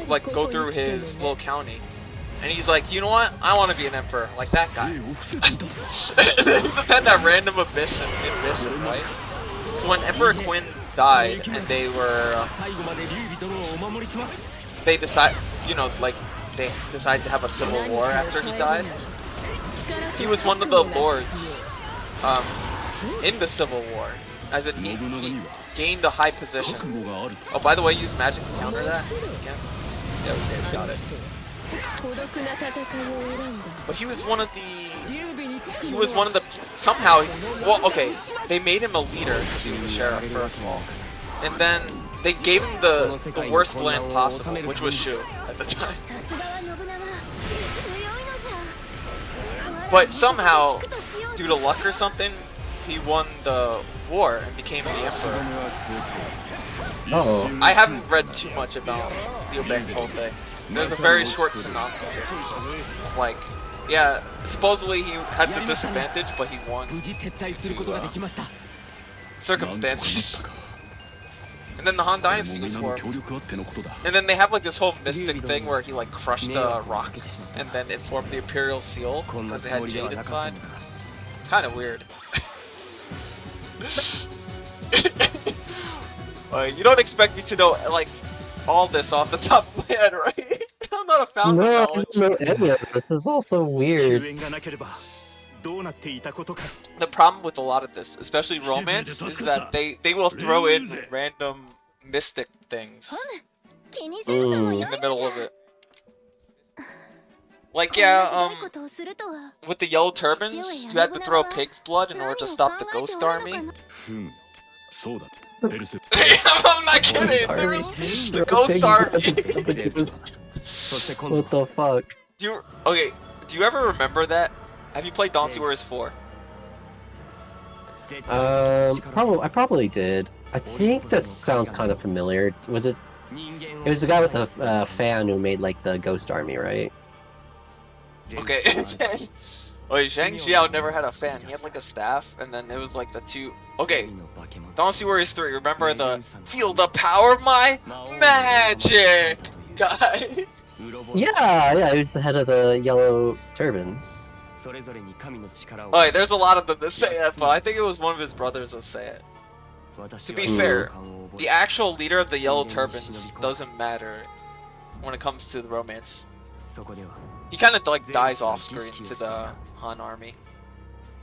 like go through his little county. And he's like, you know what? I want to be an emperor, like that guy. He just had that random ambition, right? So when Emperor Qin died, and they decided to have a civil war after he died. he was one of the lords in the Civil War. As in, he gained a high position. Oh, by the way, use magic to counter that? Yeah, okay, got it. But he was one of the... Somehow, well, okay, they made him a leader because he was the sheriff, first of all. And then they gave him the worst land possible, which was Shu at the time. But somehow, due to luck or something, he won the war and became the emperor. Oh. I haven't read too much about Liu Bang's whole thing. There's a very short synopsis of like, yeah, supposedly he had the disadvantage, but he won due to circumstances. And then the Han Dynasty was formed. And then they have like this whole mystic thing where he like crushed a rock and then it formed the Imperial Seal because it had jade inside. Kind of weird. You don't expect me to know like all this off the top of my head, right? I'm not a founder of knowledge. I don't know any of this. This is also weird. The problem with a lot of this, especially romance, is that they will throw in random mystic things in the middle of it. Like, yeah, with the yellow turbans, you had to throw pig's blood in order to stop the ghost army. I'm not kidding, the ghost army. What the fuck? Do you ever remember that? Have you played Dynasty Warriors 4? I probably did. I think that sounds kind of familiar. Was it? It was the guy with the fan who made like the ghost army, right? Okay. Wait, Zhang Xiao never had a fan. He had like a staff, and then it was like the two. Okay, Dynasty Warriors 3. Remember the feel the power of my magic guy? Yeah, he was the head of the yellow turbans. Alright, there's a lot of them that say it, but I think it was one of his brothers that say it. To be fair, the actual leader of the yellow turbans doesn't matter when it comes to the romance. He kind of like dies off screen to the Han army.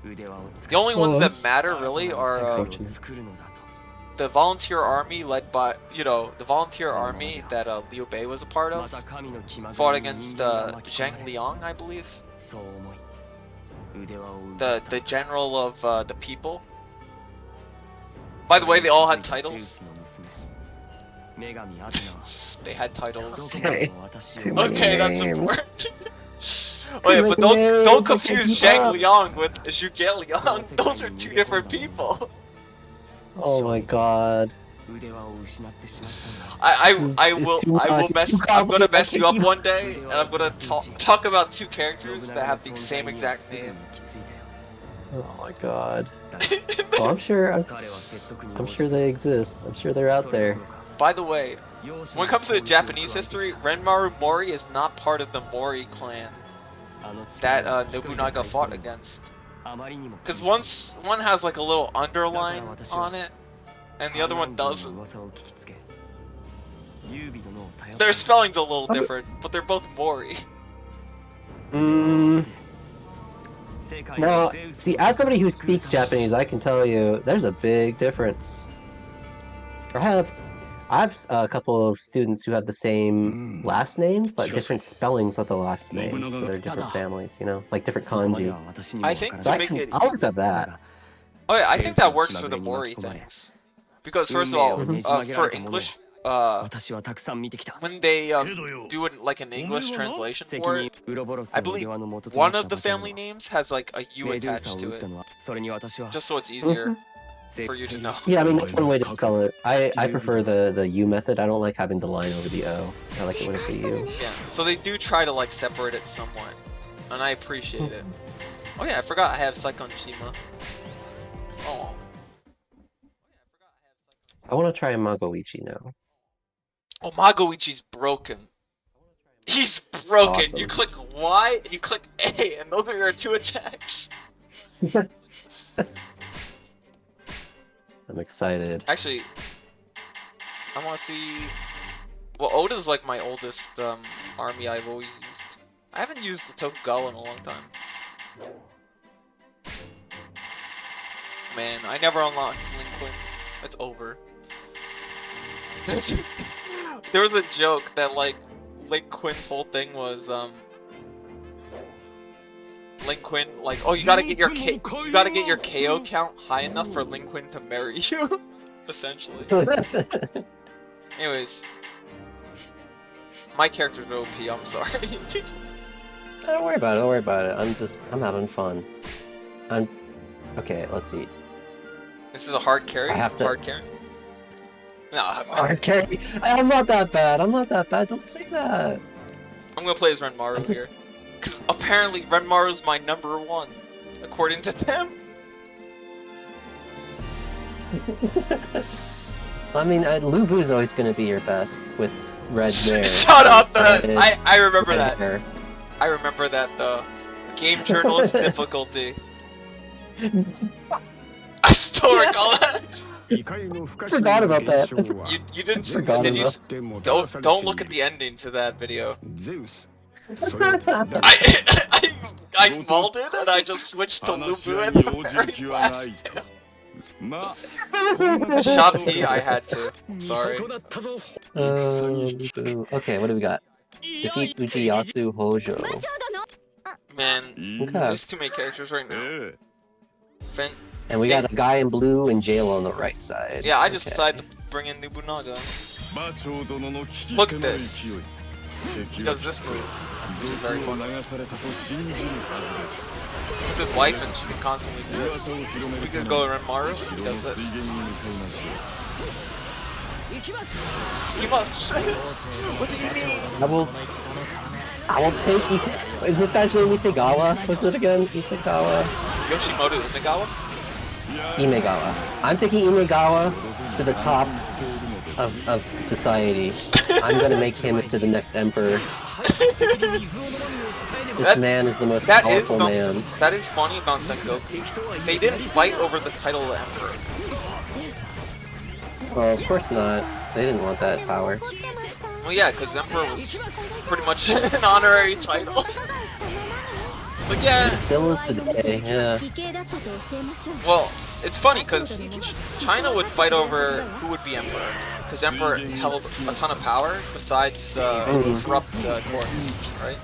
The only ones that matter really are the volunteer army led by, the volunteer army that Liu Bei was a part of, fought against Zhang Liang, I believe. The general of the people. By the way, they all had titles. They had titles. Okay, that's important. Wait, but don't confuse Zhang Liang with Zhuge Liang. Those are two different people. Oh my god. I'm gonna mess you up one day, and I'm gonna talk about two characters that have the same exact name. Oh my god. Oh, I'm sure they exist. I'm sure they're out there. By the way, when it comes to Japanese history, Renmaru Mori is not part of the Mori clan that Nobunaga fought against. Because one has like a little underline on it, and the other one doesn't. Their spelling's a little different, but they're both Mori. Now, see, as somebody who speaks Japanese, I can tell you there's a big difference. I have a couple of students who have the same last name, but different spellings of the last name, so they're different families, like different kanji. I think So to make it... I'll accept that. Oh yeah, I think that works for the Mori things. Because first of all, for English, when they do it like an English translation for it, I believe one of the family names has like a U attached to it, just so it's easier for you to know. Yeah, I mean that's one way to spell it. I prefer the U method. I don't like having the line over the O. I like it when it's a U. Yeah, so they do try to like separate it somewhat, and I appreciate it. Oh yeah, I forgot I have Saikon Shima. Oh. I want to try Magoichi now. Oh, Magoichi's broken. He's broken. Awesome. You click Y and you click A, and those are your two attacks. I'm excited. Actually, I want to see. Well, Oda's like my oldest army I've always used. I haven't used the Tokugawa in a long time. Man, I never unlocked Lin Quinn. It's over. There was a joke that like Lin Quinn's whole thing was Lin Quinn like, oh, you gotta get your KO count high enough for Lin Quinn to marry you, essentially. Anyways, my character's OP. I'm sorry. Don't worry about it. Don't worry about it. I'm having fun. Okay. Let's see. This is a hard carry. I have to. Hard carry. No, Hard carry. I'm not that bad. I'm not that bad. Don't say that. I'm gonna play as Renmaru here. Because apparently Renmaru's my #1, according to them. I mean, Lubu's always going to be your best with red hair. Shut up! I remember that. Hair. I remember that, the game journalist difficulty. I still recall that. Forgot about that. You didn't. Did you? Don't look at the ending to that video. I molded and I just switched to Lubu at the very last. Shop E, I had to. Sorry. Okay, what do we got? Defeat Uchiyasu Hojo. Man, there's too many characters right now. And we got a guy in blue and jail on the right side. Yeah, I just decided to bring in Nobunaga. Look at this. He does this move, which is very fun. It's his wife and she can constantly do this. We could go around Maru, he does this. He must. What did he mean? I will take is this guy's name Isegawa? What's it again? Isegawa? Yoshimoto Imegawa? Imegawa. I'm taking Imegawa to the top of society. I'm gonna make him into the next emperor. This man is the most powerful man. That is funny about Sengoku. They didn't fight over the title of emperor. Well, of course not. They didn't want that power. Well, yeah, because emperor was pretty much an honorary title. But yeah, it still is the day. Yeah. Well, it's funny because China would fight over who would be emperor, because emperor held a ton of power besides corrupt courts, right?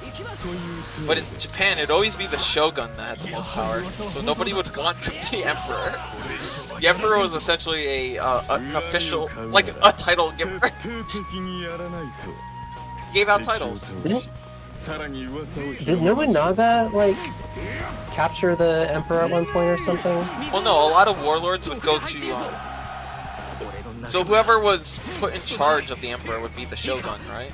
But in Japan, it'd always be the shogun that had the most power, so nobody would want to be emperor. The emperor was essentially an official, like a title giver. He gave out titles. Did Nobunaga, like, capture the emperor at one point or something? Well, no, a lot of warlords would go to, so whoever was put in charge of the emperor would be the shogun, right?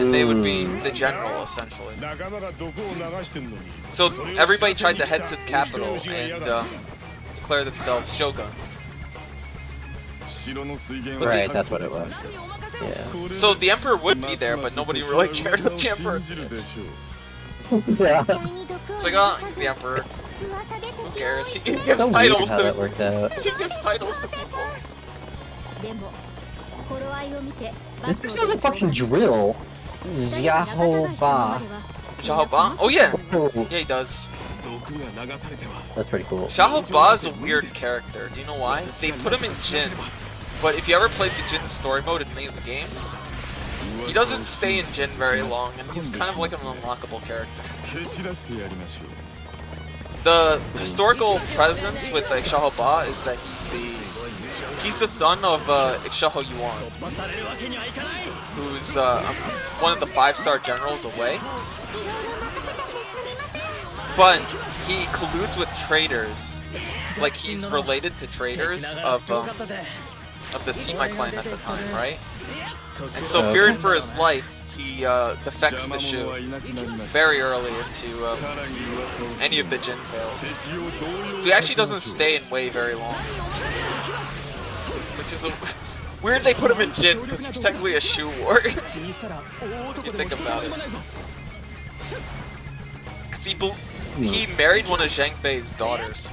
And they would be the general, essentially. So everybody tried to head to the capital and declare themselves shogun. Right, that's what it was. Yeah. So the emperor would be there, but nobody really cared what the emperor did. Yeah. It's like, oh, he's the emperor. Who cares? He gives titles to people. He gives titles to people. This person has a fucking drill. Xiaoba. Xiaoba? Oh yeah! Yeah, he does. That's pretty cool. Xiaoba is a weird character. Do you know why? They put him in Jin. But if you ever played the Jin story mode in any of the games, he doesn't stay in Jin very long, and he's kind of like an unlockable character. The historical presence with Xiaoba is that he's the son of Xiahou Yuan, who's one of the 5-star generals away. But he colludes with traitors, like he's related to traitors of the Sima clan at the time, right? And so fearing for his life, he defects the Shu very early into any of the Jin tales. So he actually doesn't stay in Wei very long. Which is weird they put him in Jin, because he's technically a Shu warrior. If you think about it. Because he married one of Zhang Fei's daughters.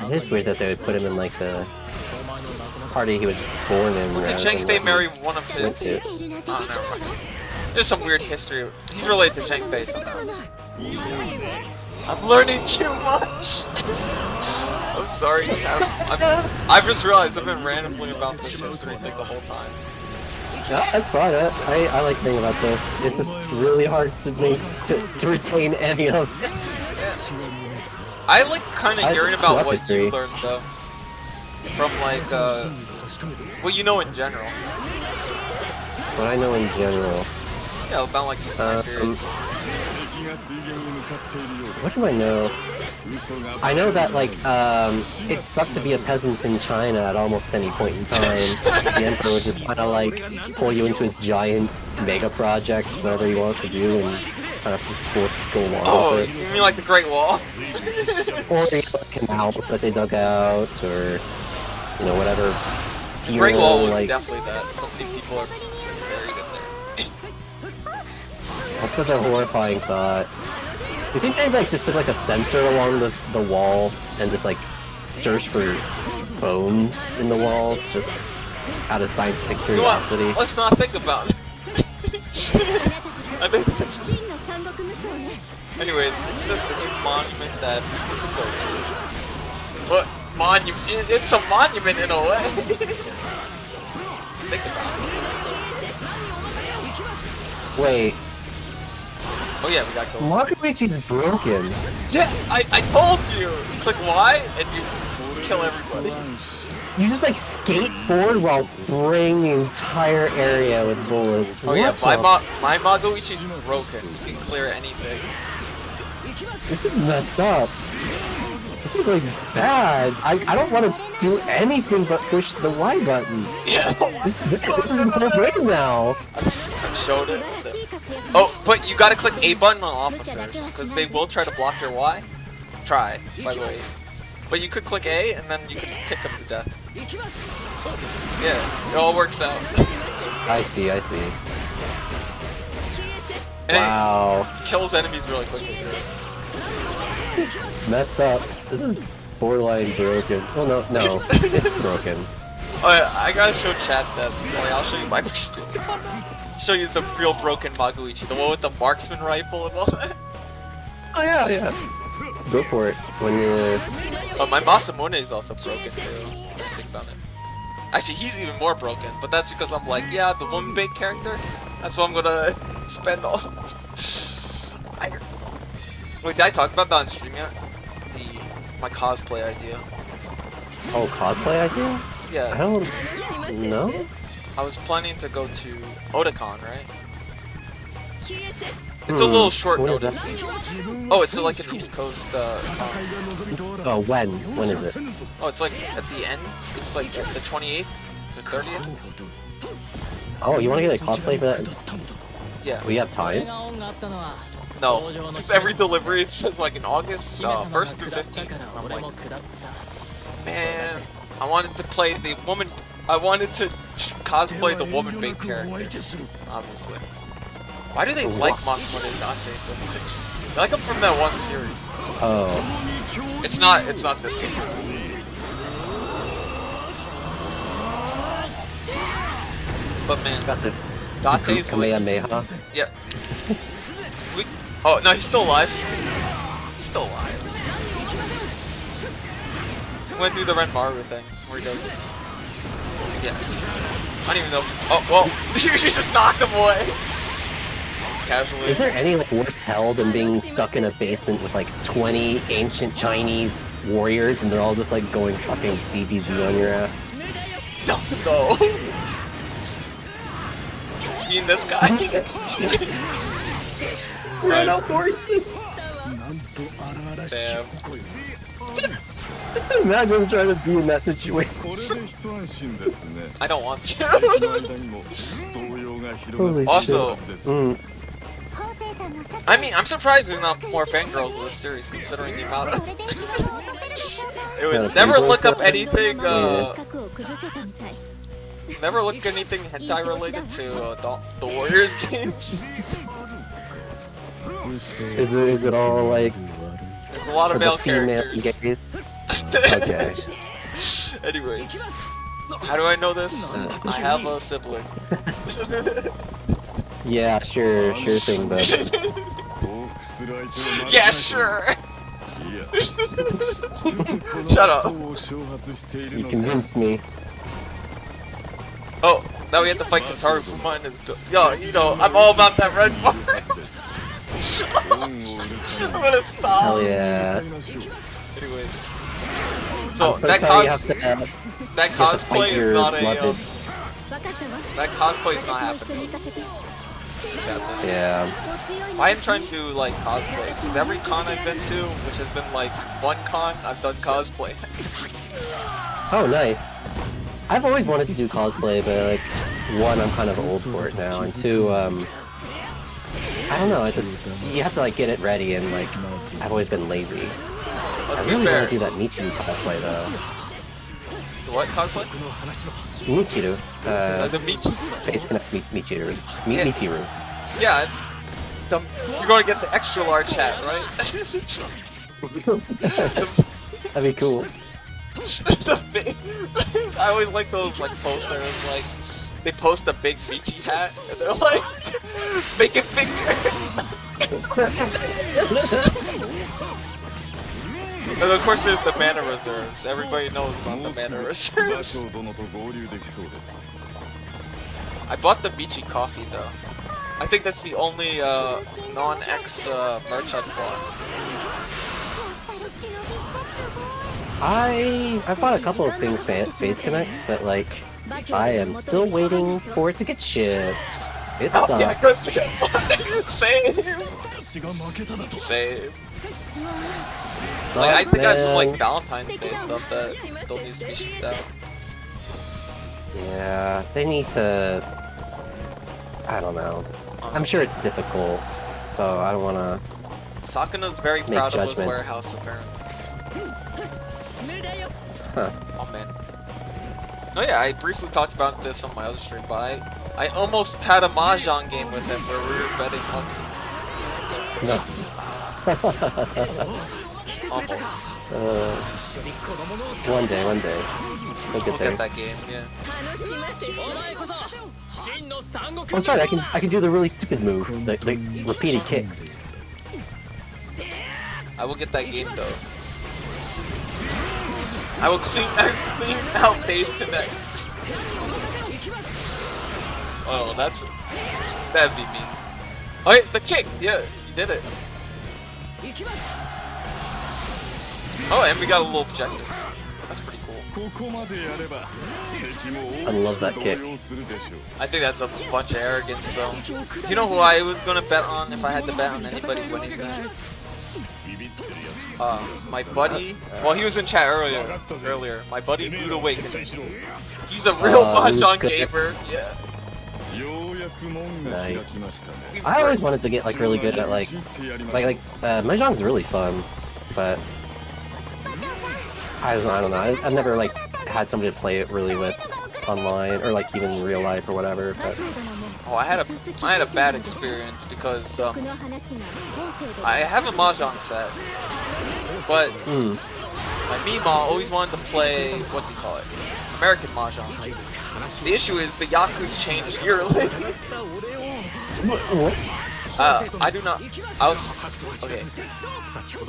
It is weird that they would put him in like the party he was born in. Did Zhang Fei marry one of his? Oh, never mind. There's some weird history. He's related to Genmates somehow. I'm learning too much. I'm sorry. I've just realized I've been rambling about this history thing the whole time. No, that's fine. I like thinking about this. It's just really hard to make to retain any of it. I like kind of hearing about what history. you learned though, from like what you know in general. What I know in general. Yeah, about like these time periods. What do I know? I know that like it sucked to be a peasant in China at almost any point in time. The emperor would just kind of like pull you into his giant mega project, whatever he wants to do, and kind of just forced to go along with it. You mean like the Great Wall? Or canals that they dug out, or you know whatever. The Great Wall was like, definitely that. So many people are buried in there. That's such a horrifying thought. You think they like just took like a sensor along the wall and just like searched for bones in the walls just out of scientific curiosity? Let's not think about it. I think that's... Anyways, it's just a new monument that people go to. What monument? It's a monument in a way. Think about it. Wait. Oh yeah, we got kills. Makuichi's broken. Yeah, I told you! You click Y and you kill everybody. You just like skate forward while spraying the entire area with bullets. Oh yeah, my Magoichi's broken. You can clear anything. This is messed up. This is like bad. I don't want to do anything but push the Y button. Yeah. This is in full brain now. I showed it. Oh, but you gotta click A button on officers, because they will try to block your Y. Try, by the way. But you could click A, and then you can kick them to death. Yeah, it all works out. I see. And wow. it kills enemies really quickly, too. This is messed up. This is borderline broken. Well, no, it's broken. Oh yeah, I gotta show chat that. I'll show you my show you the real broken Magoichi, the one with the marksman rifle and all that. Oh yeah. Go for it. When you. Oh, my Masamune is also broken too. I think about it. Actually, he's even more broken, but that's because I'm like, yeah, the woman bait character. That's what I'm gonna spend all. Wait, did I talk about that on stream yet? My cosplay idea. Oh, cosplay idea? Yeah. I don't know. I was planning to go to Otakon, right? It's a little short notice. Oh, it's like an East Coast con. Oh, when? When is it? Oh, it's like at the end. It's like the 28th, the 30th. Oh, you want to get a cosplay for that? Yeah. We have time? No, it's every delivery. It says like in August, 1st through 15th. And I'm like, man, I wanted to play the woman. I wanted to cosplay the woman bait character. Obviously. Why do they like Masamune and Dante so much? They like them from that one series. Oh. It's not this game. But man, Got the Dante's Kamehameha. Yeah. Oh no, he's still alive. He's still alive. Went through the Renmaru thing where he does. Yeah. I don't even know. Oh well, you just knocked him away. Just casually. Is there any like worse hell than being stuck in a basement with like 20 ancient Chinese warriors and they're all just like going fucking DBZ on your ass? No. You mean this guy? Red up horses. Damn. Just imagine trying to be in that situation. I don't want to. Holy Also, shit. I mean, I'm surprised there's not more fangirls in this series, considering the amount of. It would never look up anything. Never look anything hentai related to the Warriors games. Is it all like There's a lot of male characters. Gays? Okay. Anyways, how do I know this? I have a sibling. Yeah, sure thing, bud. Yeah, sure. Shut up. You convinced me. Oh, now we have to fight Kataru for mine. Yo, you know, I'm all about that red bar. I'm gonna stop. Hell yeah. Anyways, I'm so so that sorry you have to, that you have to cosplay fight is your not a beloved. that cosplay is not happening. Sadly. Yeah. I am trying to do like cosplays. With every con I've been to, which has been like one con, I've done cosplay. Oh, nice. I've always wanted to do cosplay, but like, one, I'm kind of old for it now, and two, I don't know. It's just you have to like get it ready, and like, I've always been lazy. I really want to do that Michiru cosplay though. The what cosplay? Michiru. The Michi. Face Connect Michiru. Yeah. Michiru. Yeah. You're going to get the extra large hat, right? That'd be cool. I always like those like posters, like they post a big Michi hat and they're like making fingers. And of course there's the mana reserves. Everybody knows about the mana reserves. I bought the Michi coffee though. I think that's the only non-X merch I've bought. I bought a couple of things Phase Connect, but like, I am still waiting for it to get shipped. It sucks. Yeah, same. Same. Like, I think I have some like Valentine's Day stuff that still needs to be shipped out. Yeah, they need to. I don't know. I'm sure it's difficult, so I don't want to. Sakanu's very proud of his warehouse, apparently. Huh. Oh man. No, yeah, I briefly talked about this on my other stream, but I almost had a mahjong game with him where we were betting money. No. Almost. One day. We'll get there. Get that game, yeah. Oh, sorry, I can do the really stupid move, the repeated kicks. I will get that game though. I will clean out base connect. Oh, that'd be mean. Oh, wait, the kick! Yeah, you did it. Oh, and we got a little objective. That's pretty cool. I love that kick. I think that's a bunch of arrogance though. Do you know who I was gonna bet on if I had to bet on anybody winning that? My buddy, well he was in chat earlier. My buddy Mood Awakened. He's a real mahjong gamer. Yeah. Nice. I always wanted to get like really good at mahjong's really fun, but I don't know. I've never like had somebody to play it really with online or like even in real life or whatever. But oh, I had a bad experience because I have a mahjong set, but my Mima always wanted to play American mahjong. The issue is the Yaku's change yearly. what? I do not. Okay.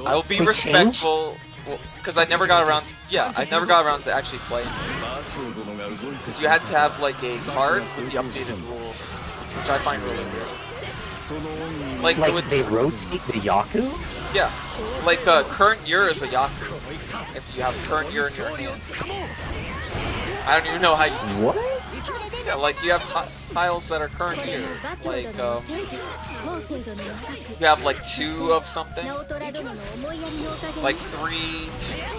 I will be respectful. Because I never got around to, I never got around to actually playing. Because you had to have like a card with the updated rules, which I find really weird. Like they rotate the Yaku? Yeah, like current year is a Yaku. If you have current year in your hand. I don't even know how you. What? Yeah, like you have tiles that are current year. Like you have like 2 of something. Like 3.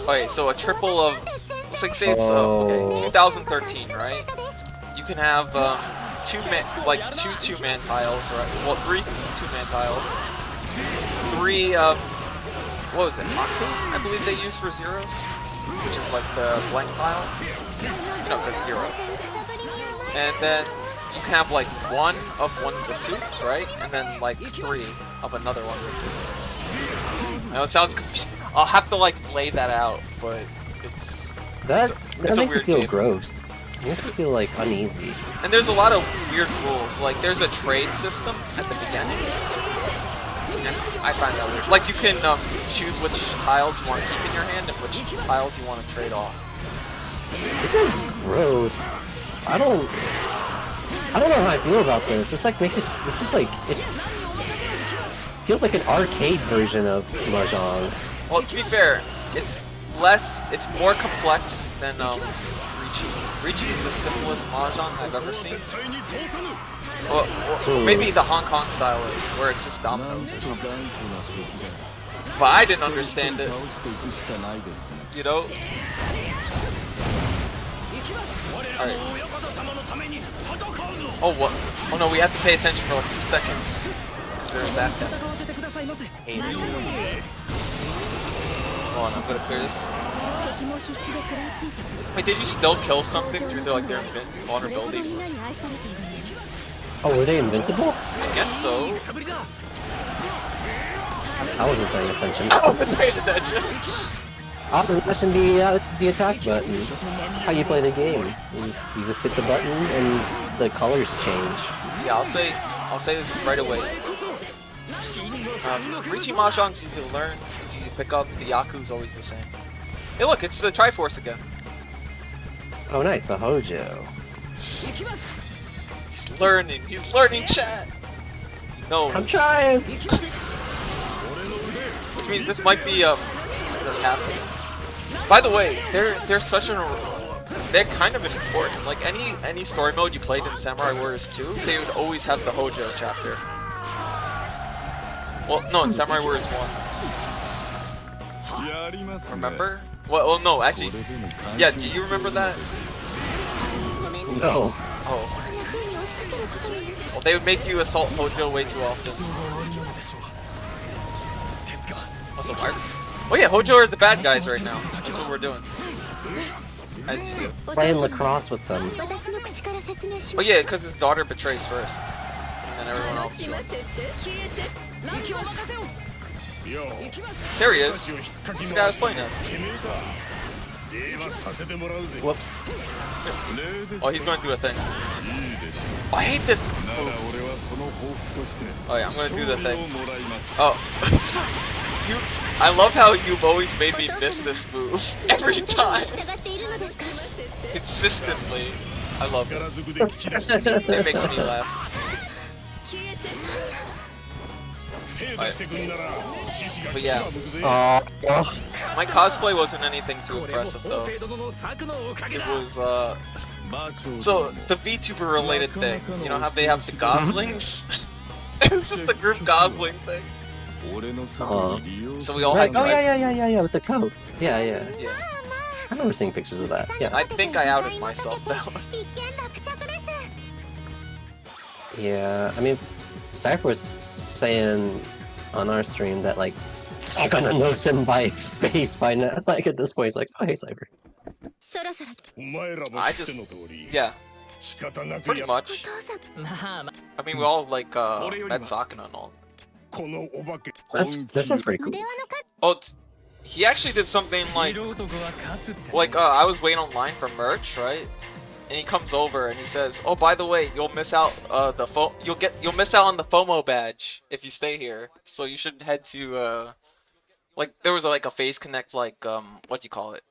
Okay, so a triple of. Say it's 2013, right? You can have 2 two-man tiles, right? Well, 3 two-man tiles. 3 what was it? Maku, I believe they use for zeros, which is like the blank tile. No, that's 0. And then you can have like 1 of one of the suits, right? And then like 3 of another one of the suits. I know it sounds confusing. I'll have to like lay that out, but it's That a makes me weird feel game. gross. It makes me feel like uneasy. And there's a lot of weird rules. Like there's a trade system at the beginning, and I find that weird. Like you can choose which tiles you want to keep in your hand and which tiles you want to trade off. This is gross. I don't know how I feel about this. This like makes it. It's just like it feels like an arcade version of Mahjong. Well, to be fair, it's more complex than Richi. Richi is the simplest Mahjong I've ever seen. Well, maybe the Hong Kong style is, where it's just dominoes or something. But I didn't understand it. You know? Alright. Oh, what? Oh no, we have to pay attention for like 2 seconds. Because there's that guy. Hate it. Hold on, I'm gonna clear this. Wait, did you still kill something through their vulnerability? Oh, were they invincible? I guess so. I wasn't paying attention. I was paying attention. I was pressing the attack button. That's how you play the game. You just hit the button and the colors change. Yeah, I'll say this right away. Richi Mahjong's easy to learn, it's easy to pick up, the Yaku's always the same. Hey look, it's the Triforce again. Oh nice, the Hojo. He's learning chat! No. I'm trying! Which means this might be the castle. By the way, they're kind of important. Like any story mode you played in Samurai Warriors 2, they would always have the Hojo chapter. Well, no, in Samurai Warriors 1. Remember? Well, no, actually, yeah. Do you remember that? No. Oh. Well, they would make you assault Hojo way too often. Also, why? Oh yeah, Hojo are the bad guys right now. That's what we're doing. As you do. Playing lacrosse with them. Oh yeah, because his daughter betrays first, and then everyone else joins. There he is. This guy was playing us. Whoops. Oh, he's going to do a thing. Oh, I hate this move. Oh yeah, I'm going to do the thing. Oh. I love how you've always made me miss this move. Every time. Consistently. I love it. It makes me laugh. But yeah. My cosplay wasn't anything too impressive though. It was so the VTuber related thing. You know how they have the goslings? It was just a group gosling thing. So we all had yeah, with the coats. Yeah. I remember seeing pictures of that. Yeah. I think I outed myself though. Yeah, I mean, Cypher was saying on our stream that like I'm gonna know him by his face by now. Like at this point, he's like, "Oh hey, Cypher." I just, yeah, pretty much. I mean, we all like met Sakuna and all. This one's pretty cool. Oh, he actually did something like I was waiting online for merch, right? And he comes over and he says, "Oh, by the way, you'll miss out you'll miss out on the FOMO badge if you stay here. So you should head to like there was like a Phase Connect what do you call it?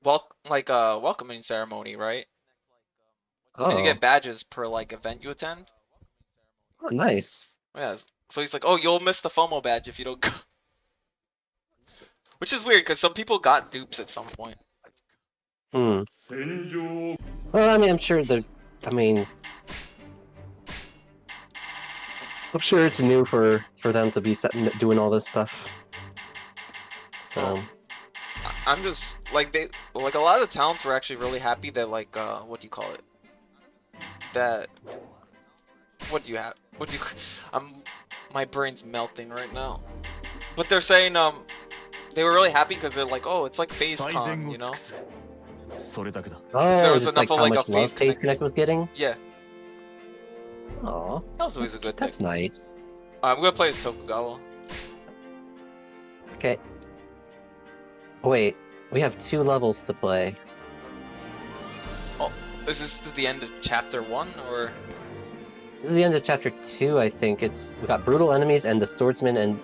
Welcoming ceremony, right? Oh. And you get badges per like event you attend. Oh, nice. Yeah. So he's like, "Oh, you'll miss the FOMO badge if you don't go." Which is weird because some people got dupes at some point. Well, I mean, I'm sure I'm sure it's new for them to be doing all this stuff. So I'm just like a lot of the towns were actually really happy that what do you call it? That my brain's melting right now. But they're saying they were really happy because they're like, oh, it's like FaceCon, you know? Oh, just like how much love Phase Connect was getting? Yeah. Aw. That was always a good thing. That's nice. I'm gonna play as Tokugawa. Okay. Wait, we have 2 levels to play. Oh. Is this to the end of chapter 1 or? This is the end of chapter 2, I think. We got brutal enemies and the swordsman and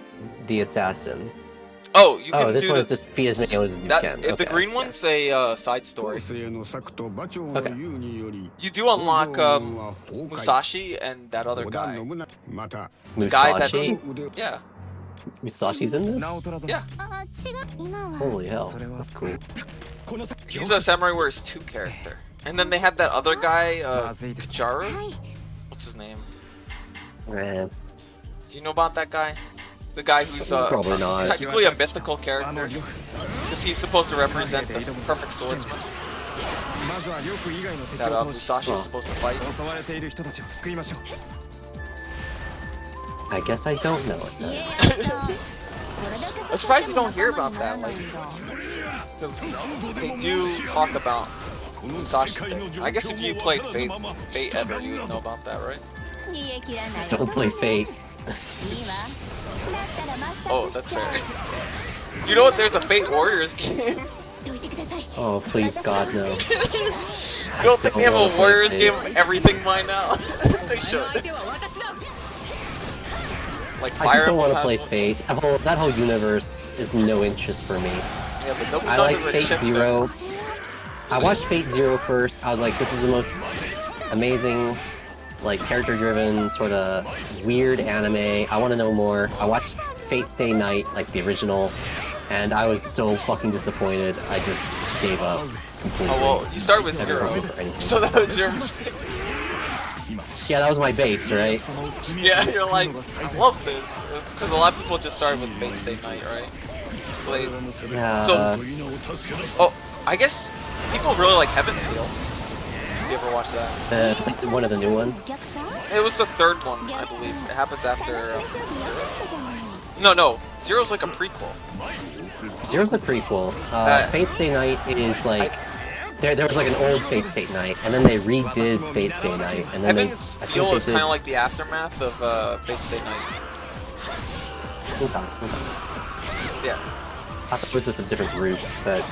the assassin. Oh, you can this do one is just beat as many as you can. The Okay, green one's a side story. Okay. You do unlock Musashi and that other guy. The guy that yeah. Musashi's in this? Yeah. Holy hell, that's cool. He's a Samurai Warriors 2 character. And then they had that other guy, Jaru? What's his name? Man. Do you know about that guy? The guy who's Probably not. technically a mythical character. Because he's supposed to represent the perfect swordsman that Musashi is supposed to fight. I guess I don't know it then. I'm surprised you don't hear about that, like, because they do talk about Musashi thing. I guess if you played Fate ever, you would know about that, right? Don't play Fate. Oh, that's fair. Do you know what? There's a Fate Warriors game. Oh, please, God, no. You don't think they have a Warriors game of everything by now? They should. Like I just don't want to play Fate. That whole universe is no interest for me. Yeah, but I liked Fate Zero. I watched Fate Zero first. I was like, this is the most amazing, like, character-driven, sort of weird anime. I want to know more. I watched Fate Stay Night, like the original, and I was so fucking disappointed. I just gave up completely. Oh well, you started with Zero, so that was your mistake. Yeah, that was my base, right? Yeah, you're like, I love this. Because a lot of people just started with Fate Stay Night, right? Yeah. So, oh, I guess people really like Heaven's Feel. You ever watch that? It's like one of the new ones. It was the third one, I believe. It happens after Zero. No, Zero's like a prequel. Zero's a prequel. Fate Stay Night is like... There was like an old Fate Stay Night, and then they redid Fate Stay Night, and then Heaven's Feel is kind of like the aftermath of Fate Stay Night. Okay. Yeah. I thought it was just a different route, but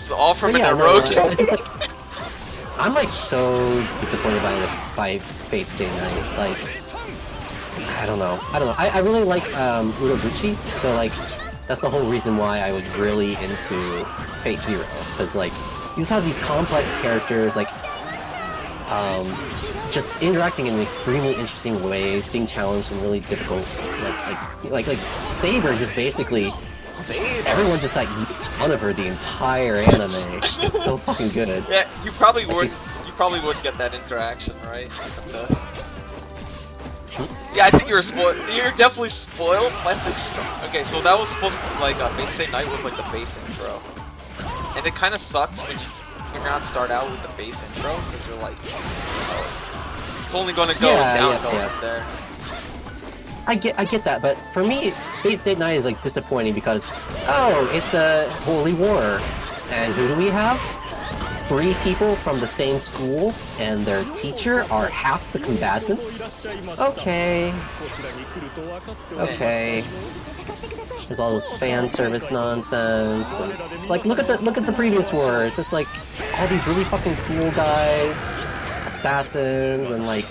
It's all from an Orochi. I'm like so disappointed by Fate Stay Night. Like, I don't know. I really like Urobuchi, so like that's the whole reason why I was really into Fate Zero, because like you just have these complex characters, like just interacting in extremely interesting ways, being challenged in really difficult, like Saber just basically. Everyone just like makes fun of her the entire anime. It's so fucking good. Yeah, you probably would. You probably would get that interaction, right? Yeah, I think you were spoiled. You're definitely spoiled by this. Okay, so that was supposed to like Fate Stay Night was like the base intro, and it kind of sucks when you're not start out with the base intro because you're like, it's only going to go downhill from there. I get that, but for me, Fate Stay Night is like disappointing because, oh, it's a holy war, and who do we have? 3 people from the same school, and their teacher are half the combatants? Okay. There's all this fan service nonsense, and, like, look at the previous war. It's just like all these really fucking cool guys, assassins, and like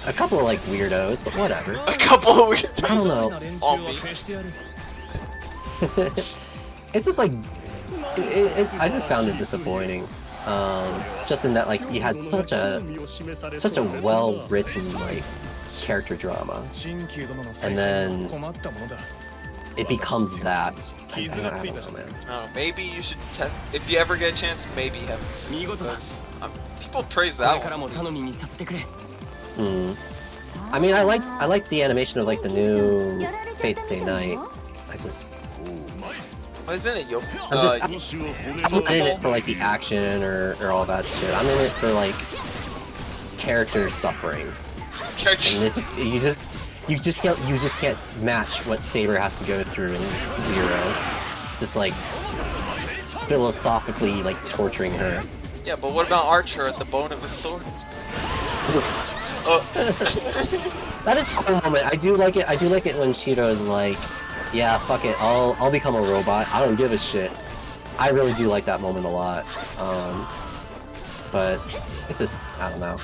a couple of like weirdos, but whatever. A couple of weirdos. I don't know. All me. It's just like I just found it disappointing. Just in that like you had such a well-written like character drama, and then it becomes that. I don't know, man. Oh, maybe you should test if you ever get a chance. Maybe Heaven's Feel, because people praise that one. I mean, I liked the animation of like the new Fate Stay Night. Oh, isn't it I'm not in it for like the action or all that shit. I'm in it for like characters suffering. Characters. And it's you just can't match what Saber has to go through in Zero. It's just like philosophically like torturing her. Yeah, but what about Archer at the bone of his sword? That is a cool moment. I do like it when Shiro is like, yeah, fuck it, I'll become a robot. I don't give a shit. I really do like that moment a lot. but it's just, I don't know.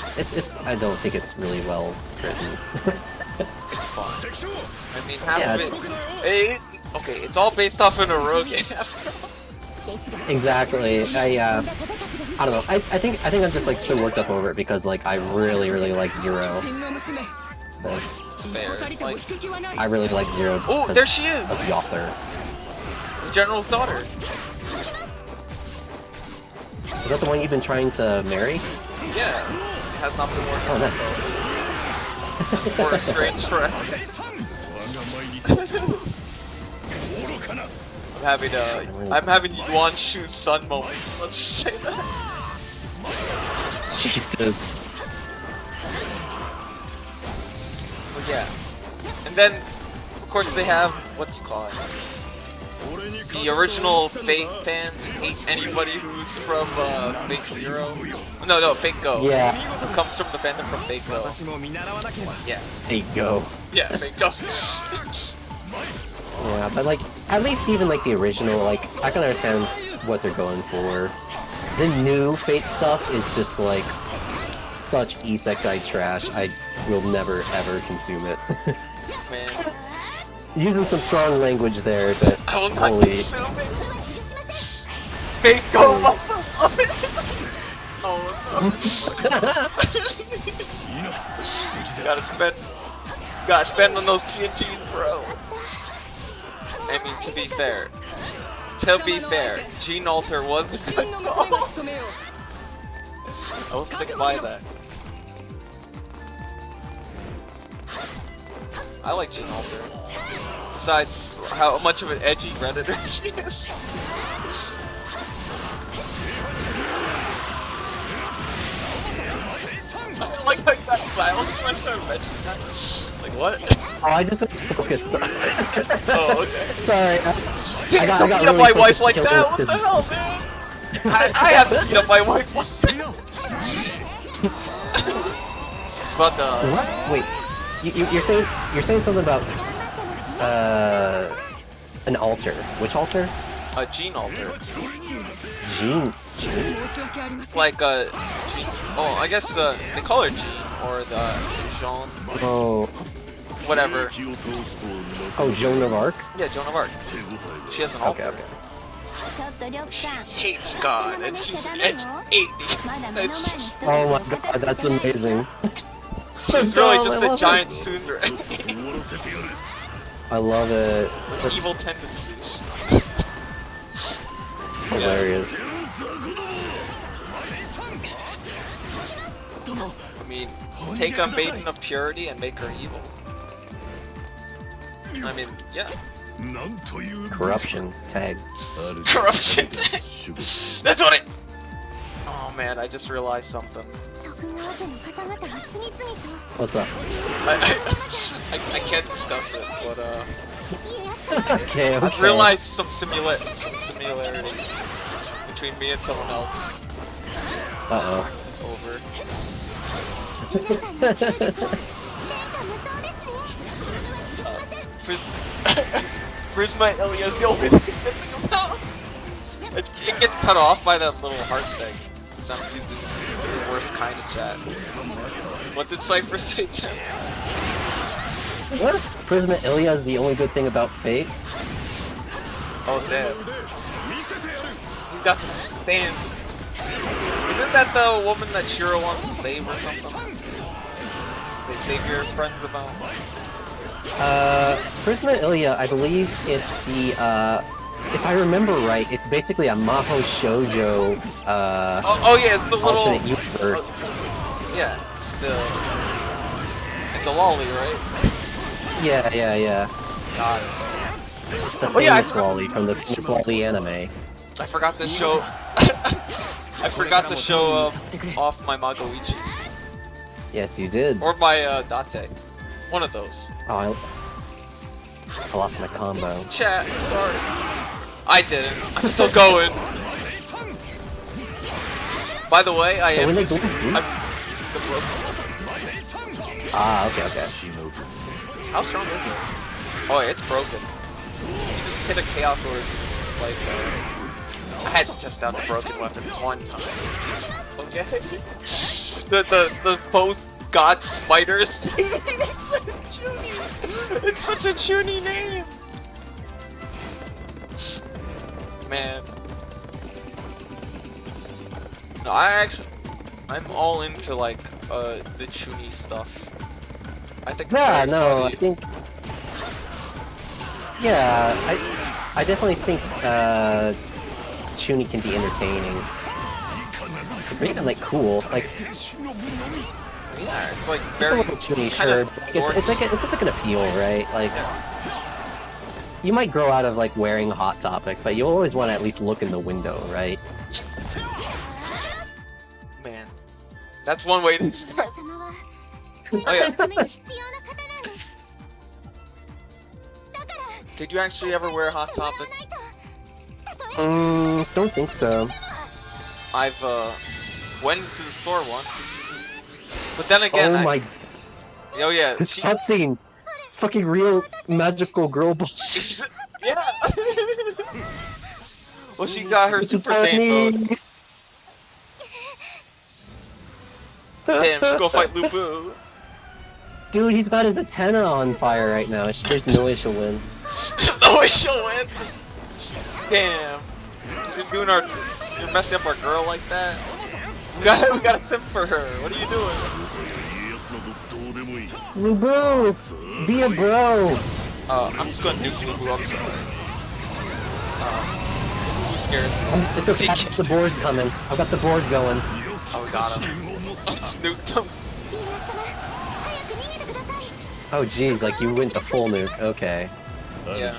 I don't think it's really well written. It's fun. I mean, half of it. Okay, it's all based off an Orochi. Exactly. I don't know. I think I'm just like so worked up over it because like I really like Zero. But It's fair. Like, I really like Zero. Just oh, 'cause there she of is! the author. The general's daughter. Is that the one you've been trying to marry? Yeah, it has not been working. Oh, nice. For a strange friend. I'm having Yuan Shu's son moment. Let's say that. Jesus. But yeah. And then, of course, they have, what do you call it? The original Fate fans hate anybody who's from Fate Zero. No, Fate Go. Yeah. Who comes from the fandom from Fate Go. Yeah. Hey, go. Yeah, Fate Go. Yeah, but like, at least even like the original, like, I can understand what they're going for. The new Fate stuff is just like such isekai trash. I will never ever consume it. Man. Using some strong language there, but I will not holy. consume it. Fate Go, love it. Oh no. Gotta spend on those PNGs, bro. I mean, to be fair, Gene Alter was a good call. I will stick by that. I like Gene Alter. Besides how much of an edgy redditor she is. I like how you got silent when I started mentioning that. Like, what? Oh, I just focused. Oh, okay. Sorry. Dude, I got don't beat up really my wife like focused that! What the because- hell, man? I have to beat up my wife like that! But, What? Wait. You're saying something about an altar. Which altar? a Gene Alter. Gene. Like, Gene. Oh, I guess, they call her Gene, or the Jean. Oh. Whatever. Oh, Joan of Arc? Yeah, Joan of Arc. She has an altar. Okay. She hates God, and she's edge 80. It's just, Oh my god, that's amazing. she's really just a giant tsundere. I love it. With evil tendencies. It's hilarious. I mean, take a maiden of purity and make her evil. I mean, yeah. Corruption tag. Corruption tag. That's what it. Oh man, I just realized something. What's up? I can't discuss it, but Okay, I've okay. realized some similarities between me and someone else. Uh-oh. It's over. Prisma Ilya is the only thing I think about. It gets cut off by that little heart thing. Because I'm using the worst kind of chat. What did Cypher say, Tim? What? Prisma Ilya is the only good thing about Fate? Oh damn. He's got some standards. Isn't that the woman that Shiro wants to save or something? They save your friends about? Prisma Ilya, I believe it's the, if I remember right, it's basically a Maho Shoujo, oh yeah, it's the little... alternate universe. Yeah, it's a lolly, right? Yeah. Got it. It's the Oh, yeah, famous lolly from the famous lolly anime. I forgot to show... I forgot to show off my Magoichi. Yes, you did. Or my Date. One of those. Oh, I lost my combo. Chat, I'm sorry. I didn't. I'm still going. By the way, I am using the broken weapons. Ah, okay. How strong is it? Oh, yeah, it's broken. You just hit a Chaos Orb, like, I had to test out the broken weapon one time. Okay? the post god spiders. It's such a chuny name. Man. No, I'm all into like the chuny stuff. I think it's Yeah, very no, funny. I think. Yeah, I definitely think Chuny can be entertaining. Or even like cool. Like Yeah, it's like it's a very little Chuny, kind sure. of Like, it's just like an appeal, right? Like you might grow out of like wearing Hot Topic, but you always want to at least look in the window, right? Man, that's one way to start. Oh yeah. Did you actually ever wear Hot Topic? Don't think so. I've went into the store once, but then again, Oh my! oh yeah, This cutscene. It's fucking real magical girl bullshit. yeah. Well, she got her Super Saiyan mode. Damn, just go fight Lubu. Dude, he's got his antenna on fire right now. There's no way she'll win. There's no way she'll win. Damn, you're messing up our girl like that. We gotta simp for her. What are you doing? Lubu, be a bro. I'm just gonna nuke Lubu. I'm sorry. Lubu scares me. It's okay. I've got the boars coming. I've got the boars going. Oh, we got him. Just nuked him. Oh jeez, like you went the full nuke. Okay. Yeah.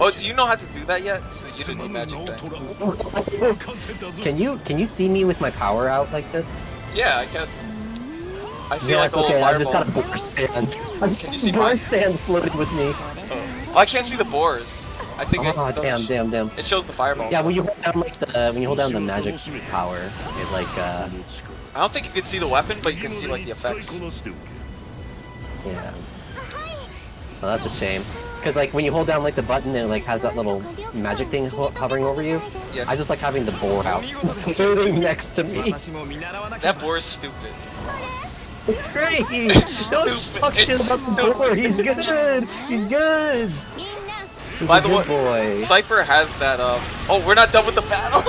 Oh, do you know how to do that yet? So you didn't need magic then. Can you see me with my power out like this? Yeah, I can. I see Yeah, like it's a little okay. I just fireball. got a boar stand. I just Can you got see a boar mine? stand floating with me. Oh, I can't see the boars. I think Oh damn. it shows the fireball. Yeah, when you hold down like when you hold down the magic power, it like I don't think you can see the weapon, but you can see like the effects. yeah. Well, that's a shame. Cause like when you hold down like the button, it like has that little magic thing hovering over you. Yeah. I just like having the boar out floating next to me. That boar is stupid. It's great. It's Don't stupid. talk shit It's about the stupid. boar. He's good. He's good. He's By a the good way, boy. Cypher has that. Oh, we're not done with the battle.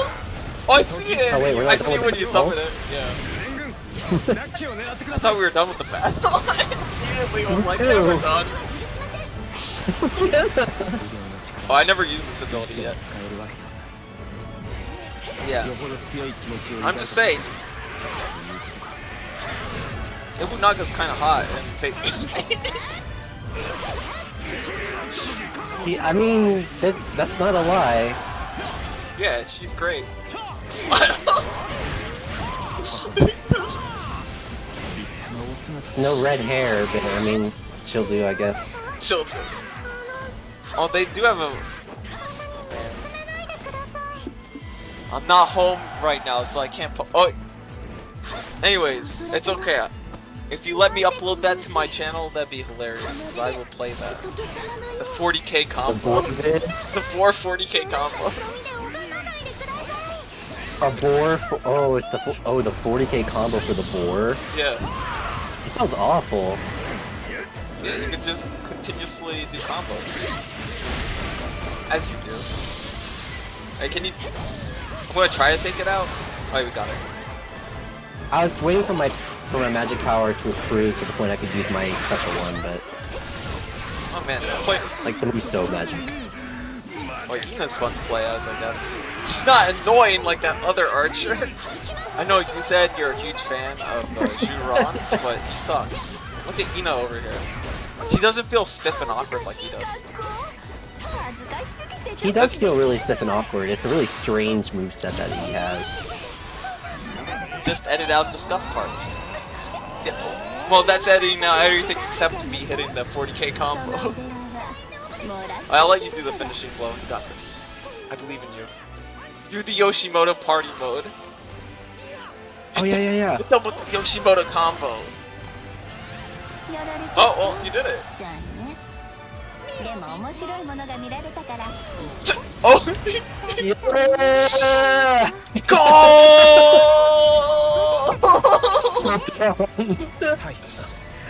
Oh, I see it. Oh, wait, we're not I done see with when the you battle? summon it. Yeah. I thought we were done with the battle. Immediately, I'm like, yeah, we're done. Oh, I never used this ability yet. Yeah. I'm just saying. Ibunaga's kind of hot and fake. I mean, that's not a lie. Yeah, she's great. Smile. It's no red hair, but I mean, she'll do, I guess. Children. Oh, they do have a. I'm not home right now, so I can't put. Oh. Anyways, it's okay. If you let me upload that to my channel, that'd be hilarious, because I will play that. The 40k The combo. boar bid? The boar 40k combo. A boar? Oh, it's the 40k combo for the boar. Yeah. It sounds awful. Yeah, you can just continuously do combos. As you do. Hey, can you... I'm gonna try to take it out. Oh, we got it. I was waiting for my magic power to accrue to the point I could use my special one, but Oh man, play... like the Muso magic. Oh, Ina's fun to play as, I guess. She's not annoying like that other archer. I know you said you're a huge fan of Shuron, but he sucks. Look at Ina over here. She doesn't feel stiff and awkward like he does. He does feel really stiff and awkward. It's a really strange moveset that he has. Just edit out the stuff parts. Yeah. Well, that's editing out everything except me hitting the 40k combo. I'll let you do the finishing blow. You got this. I believe in you. Do the Yoshimoto party mode. Oh yeah. Get done with the Yoshimoto combo. Oh, well, you did it. Oh! Yeah! Go!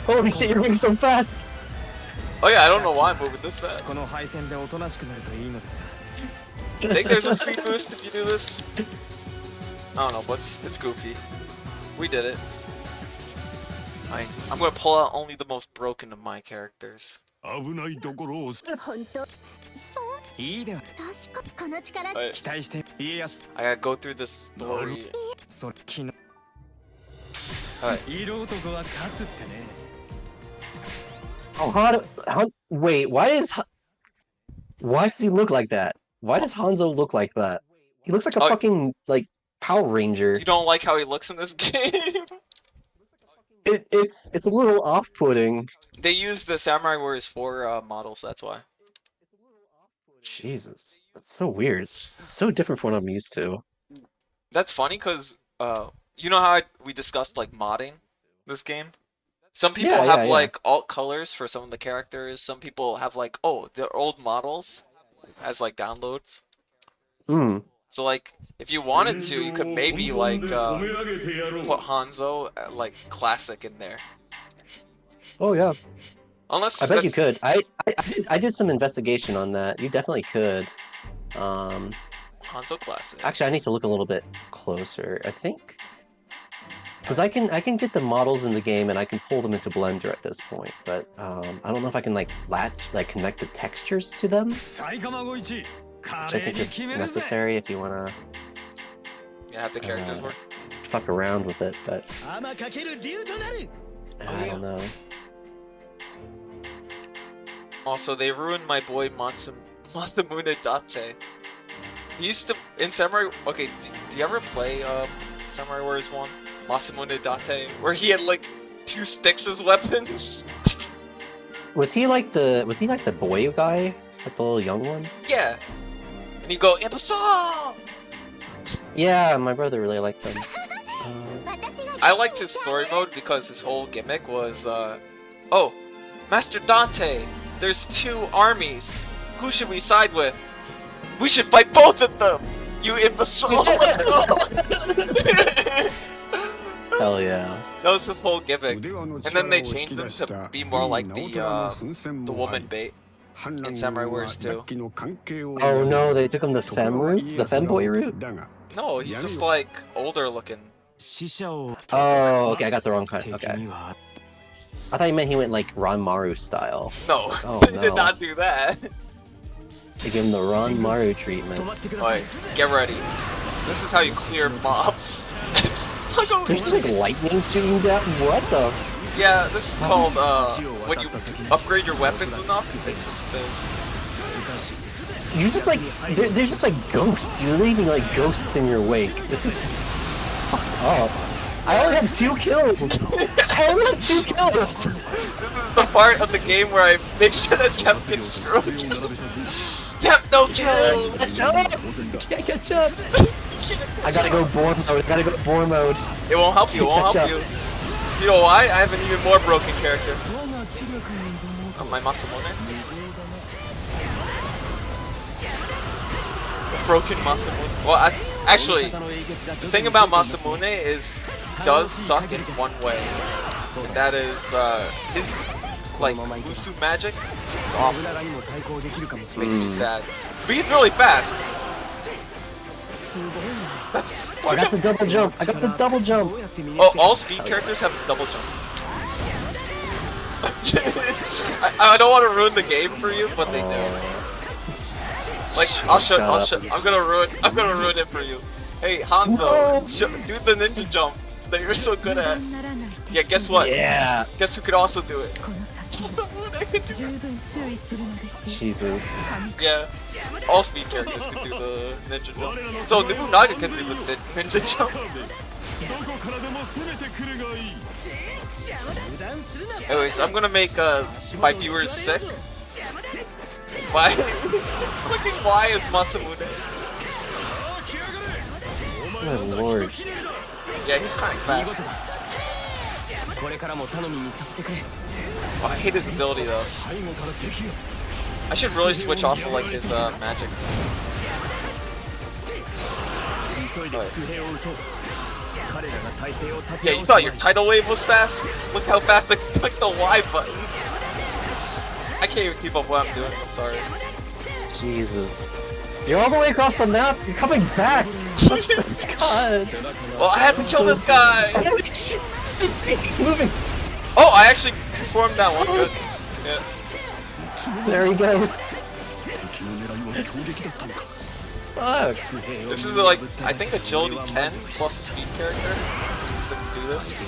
Holy shit, you're moving so fast! Oh yeah, I don't know why I'm moving this fast. I think there's a speed boost if you do this. I don't know, but it's goofy. We did it. I'm gonna pull out only the most broken of my characters. But I gotta go through this story. Alright. Oh, wait, why does he look like that? Why does Hanzo look like that? He looks like a fucking, like, Power Ranger. You don't like how he looks in this game? It's a little off-putting. They use the Samurai Warriors 4 models, that's why. Jesus, that's so weird. It's so different from what I'm used to. That's funny because, you know how we discussed, like, modding this game? Some people have, like, alt colors for some of the characters. Some people have, like, oh, their old models as, like, downloads. So, like, if you wanted to, you could maybe, like, put Hanzo, like, classic in there. Oh, yeah. Unless I bet you could. I did some investigation on that. You definitely could. Hanzo classic. Actually, I need to look a little bit closer. I think... Because I can get the models in the game and I can pull them into Blender at this point, but I don't know if I can, like, connect the textures to them. Which I think is necessary if you want to have the characters work. Fuck around with it, but I don't know. Also, they ruined my boy Masamune Date. He used to in Samurai. Okay, do you ever play Samurai Warriors 1? Masamune Date, where he had like 2 sticks as weapons. Was he like the boy guy, like the little young one? Yeah. And you go, Imbecile! Yeah, my brother really liked him. I liked his story mode because his whole gimmick was, oh, Master Dante, there's 2 armies. Who should we side with? We should fight both of them! You imbecile! Hell yeah. That was his whole gimmick. And then they changed him to be more like the woman bait. In Samurai Warriors 2. Oh no, they took him the fem route? The femboy route? No, he's just like older looking. Oh, okay, I got the wrong kind. Okay. I thought you meant he went like Ranmaru style. No, oh, they no. did not do that. They gave him the Ranmaru treatment. Alright, get ready. This is how you clear mobs. There's just like lightning shooting down? What the? Yeah, this is called, when you upgrade your weapons enough, it's just this. You're just like, they're just like ghosts. You're leaving like ghosts in your wake. This is fucked up. I only have 2 kills! I only have 2 kills! This is the part of the game where I make sure that Temp gets screwed. Temp, no kills! Catch up! Can't catch up! I gotta go boar mode. It won't help you, it won't help you. You know why? I have an even more broken character. Oh, my Masamune. Broken Masamune. Well, actually, the thing about Masamune is he does suck in one way. And that is, his, like, Usu magic. It's awful. It makes me sad. But he's really fast. That's, I got the double jump. I got the double jump. Oh, all speed characters have the double jump. I don't want to ruin the game for you, but they do. Like, I'm gonna ruin it for you. Hey, Hanzo, do the ninja jump that you're so good at. Yeah, guess what? Yeah. Guess who could also do it? Jesus. Yeah. All speed characters can do the ninja jump. So Nobunaga can do the ninja jump. Anyways, I'm gonna make my viewers sick. Why? Looking why is Masamune? Good lord. Yeah, he's kind of fast. Oh, I hate his ability though. I should really switch off of like his magic. Yeah, you thought your tidal wave was fast? Look how fast I clicked the Y button. I can't even keep up what I'm doing, I'm sorry. Jesus. You're all the way across the map, you're coming back! God! Well, I had to kill this guy! Oh shit! Just keep moving! Oh, I actually performed that one good. Yeah. There he goes. Fuck. This is like, I think agility 10 plus a speed character. So do this.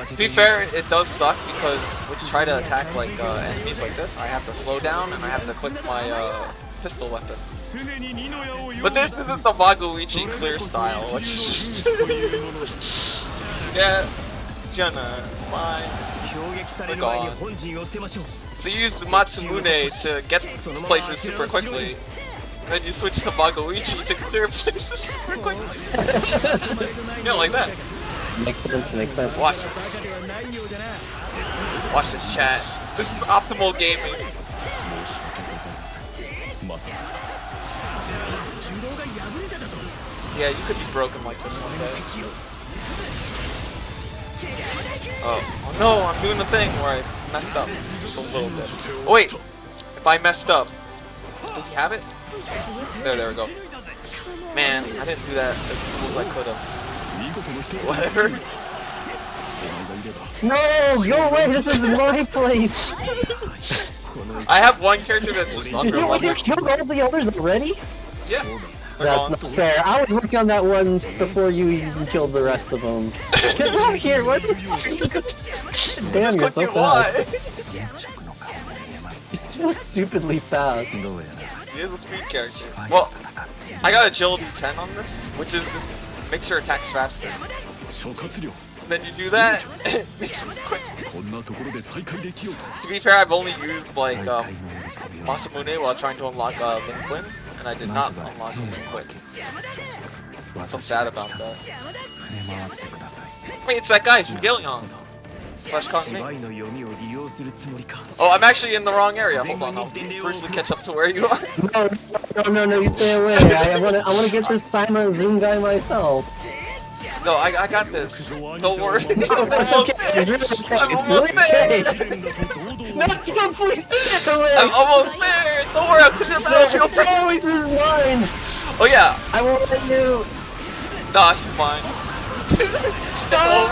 To be fair, it does suck because when you try to attack like enemies like this, I have to slow down and I have to click my pistol weapon. But this isn't the Magoichi clear style, which is just yeah, Jenna, mine. We're gone. So you use Matsumune to get places super quickly. Then you switch to Magoichi to clear places super quickly. Yeah, like that. Makes sense, makes sense. Watch this. Watch this, chat. This is optimal gaming. Yeah, you could be broken like this one day. Oh no, I'm doing the thing where I messed up just a little bit. Oh wait, if I messed up, does he have it? There we go. Man, I didn't do that as cool as I could have. Whatever. No, go away, this is my place! I have one character that's just under You level. killed all the others already? Yeah. That's not fair. I was working on that one before you even killed the rest of them. Get back here! What? Damn, you're so fast. You're so stupidly fast. He is a speed character. Well, I got agility 10 on this, which is just makes your attacks faster. Then you do that, it makes them quick. To be fair, I've only used like Masamune while trying to unlock Lin Quinn, and I did not unlock Lin Quinn. So I'm sad about that. Wait, it's that guy, Jugelion. Slash Kong. Oh, I'm actually in the wrong area. Hold on, I'll briefly catch up to where you are. No, you stay away. I wanna get this Simon Zoom guy myself. No, I got this. Don't worry. It's okay. I'm almost there. No, please stick away. I'm almost there. Don't worry, I'm clearing the battlefield. No, this is mine. Oh yeah. I won't let you. Nah, he's mine. Stop!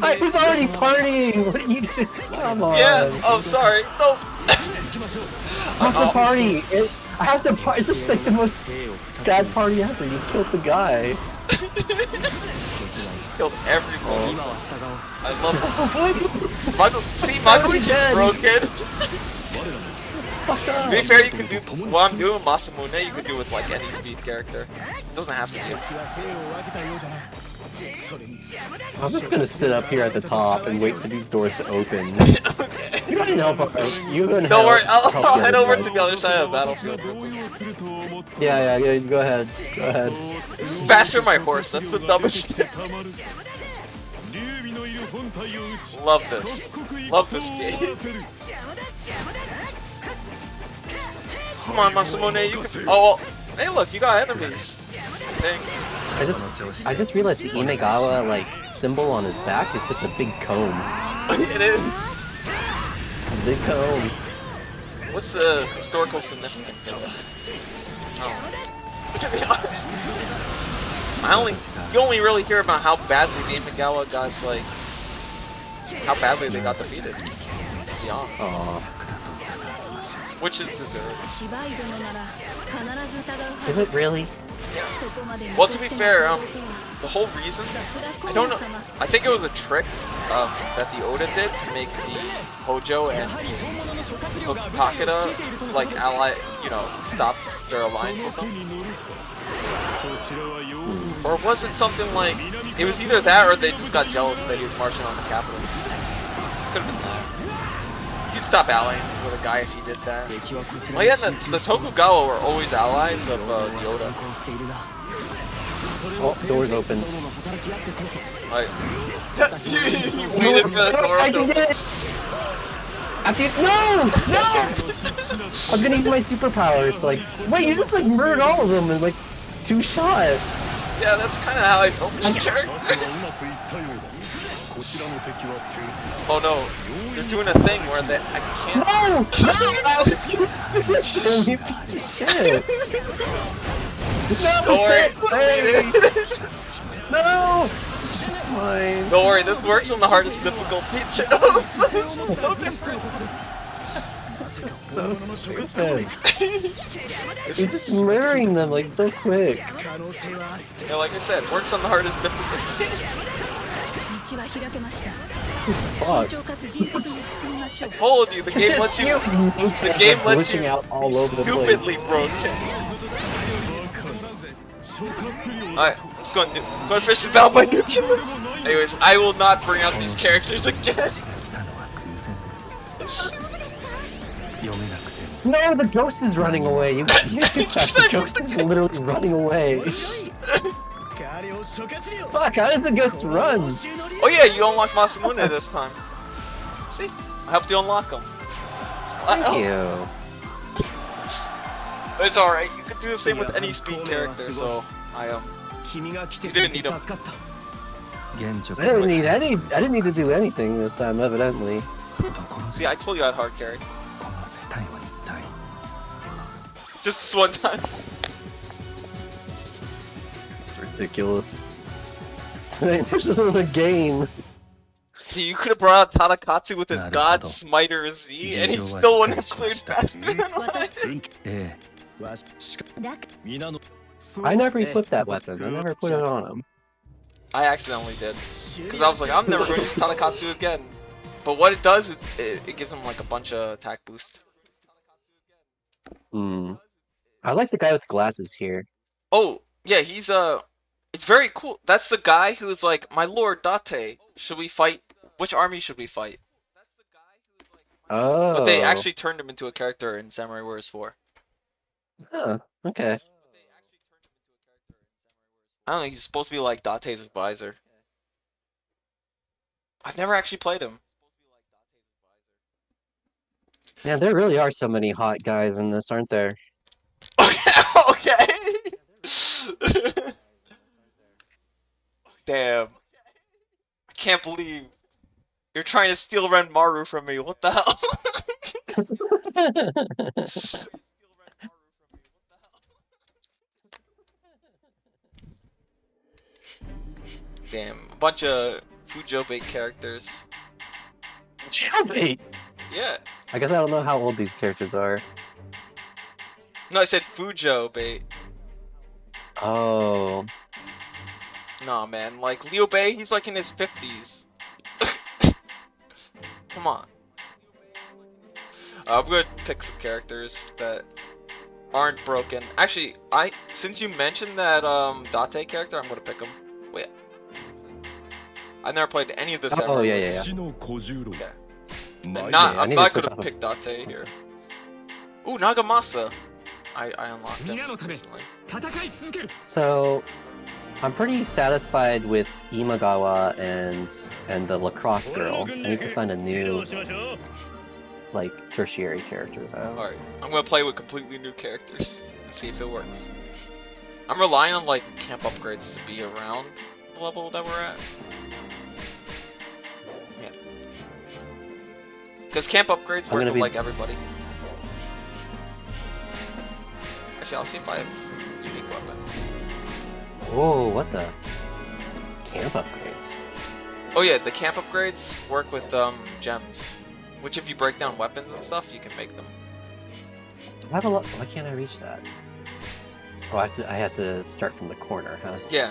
I was already partying. What are you doing? Come on. Yeah. Oh, sorry. No. What's the party? I have to party. It's just like the most sad party ever. You killed the guy. Killed everybody. I love it. See, Magoichi is broken. To be fair, you can do what I'm doing with Masamune, you can do with like any speed character. It doesn't have to be. I'm just gonna sit up here at the top and wait for these doors to open. You can help us. You can help. Don't worry, I'll head over to the other side of the battlefield. Yeah, go ahead. Go ahead. This is faster than my horse, that's the dumbest shit. Love this. Love this game. Come on, Masamune, you can. Oh, well. Hey, look, you got enemies. Dang. I just realized the Imegawa like symbol on his back is just a big comb. It is. It's a big comb. What's the historical significance of it? Oh. To be honest, you only really hear about how badly the Imegawa got how badly they got defeated. To be honest. Aww. Which is deserved. Is it really? Well, to be fair, the whole reason, I don't know, I think it was a trick that the Oda did to make the Hojo and Takeda, like, stop their alliance with them. Or was it something like, it was either that or they just got jealous that he was marching on the capital. Could've been that. You'd stop allying with a guy if he did that. Well, yeah, the Tokugawa were always allies of the Oda. Oh, doors opened. Like, you just waited for the door to open. No! I was gonna use my superpowers. Like, wait, you just like murdered all of them in like 2 shots. Yeah, that's kind of how I built this character. Oh no, they're doing a thing where I can't. No! I was gonna finish him, you piece of shit. Don't worry. No! It's mine. Don't worry, this works on the hardest difficulty too. So it's no different. So stupid. You're just murdering them like so quick. Yeah, like I said, works on the hardest difficulty. This is fucked. I told you, the game lets you. The game lets you out all over the stupidly place. broken. Alright, I'm just going to finish the battle by nuking them. Anyways, I will not bring out these characters again. No, the ghost is running away. You're too fast. The ghost is literally running away. Fuck, how does the ghost run? Oh yeah, you unlock Masamune this time. See? I helped you unlock him. Thank you. It's alright, you could do the same with any speed character, so you didn't need him. I didn't need any. I didn't need to do anything this time, evidently. See, I told you I had hard carry. Just this one time. It's ridiculous. There's just another game. See, you could have brought out Tadakatsu with his God Smiter Z, and he still wouldn't have cleared faster than I. I never equipped that weapon. I never put it on him. I accidentally did. Because I was like, I'm never going to use Tadakatsu again. But what it does, it gives him like a bunch of attack boost. Hmm. I like the guy with the glasses here. Oh, yeah, he's it's very cool. That's the guy who's like, my lord Date, should we fight? Which army should we fight? Oh. But they actually turned him into a character in Samurai Warriors 4. Huh, okay. I don't know, he's supposed to be like Date's advisor. I've never actually played him. Man, there really are so many hot guys in this, aren't there? Okay. Damn. I can't believe you're trying to steal Renmaru from me. What the hell? Damn, a bunch of Fujo bait characters. Jailbait! Yeah. I guess I don't know how old these characters are. No, I said Fujo bait. Oh. Nah, man, like Liu Bei, he's like in his 50s. Come on. I'm gonna pick some characters that aren't broken. Actually, since you mentioned that Date character, I'm gonna pick him. Wait. I've never played any of the Samurai. Oh yeah. Okay. I'm I not need to switch gonna off of- pick Date here. Ooh, Nagamasa. I unlocked him recently. So, I'm pretty satisfied with Imagawa and the lacrosse girl. I need to find a new, like, tertiary character though. Alright, I'm gonna play with completely new characters and see if it works. I'm relying on like camp upgrades to be around the level that we're at. Yeah. Because camp upgrades work with like everybody. Actually, I'll see if I have unique weapons. Whoa, what the? Camp upgrades. Oh yeah, the camp upgrades work with gems. Which if you break down weapons and stuff, you can make them. I have a lot. Why can't I reach that? Oh, I have to start from the corner, huh? Yeah.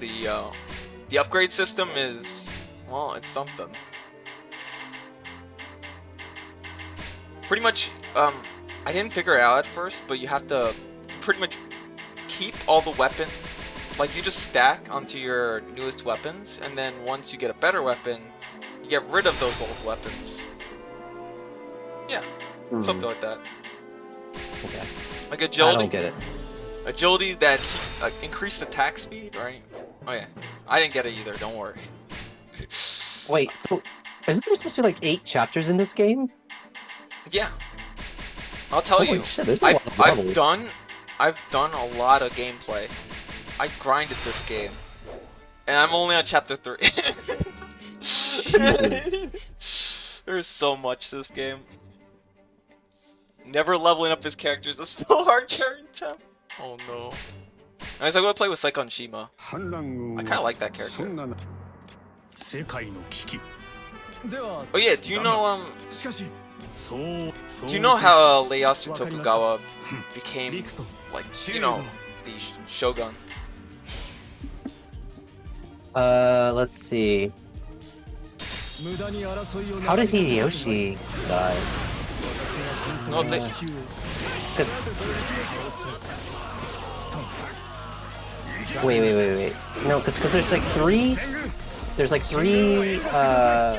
The upgrade system is, well, it's something. Pretty much, I didn't figure it out at first, but you have to pretty much keep all the weapon, like you just stack onto your newest weapons, and then once you get a better weapon, you get rid of those old weapons. Yeah, something like that. Okay. Like agility. I don't get it. Agility that increased attack speed, right? Oh yeah, I didn't get it either. Don't worry. Wait, so Isn't there supposed to be like 8 chapters in this game? Yeah. I'll tell Holy you. shit, there's a lot of levels. I've done a lot of gameplay. I grinded this game. And I'm only on chapter 3. Jesus. There's so much to this game. Never leveling up his characters. That's so hard, carrying him. Oh no. Anyways, I'm gonna play with Saikon Shima. I kinda like that character. Oh yeah, do you know how Ieyasu Tokugawa became, like, you know, the shogun? Let's see. How did Hideyoshi die? No, they... Cause... Wait. No, because there's like 3... There's like 3, not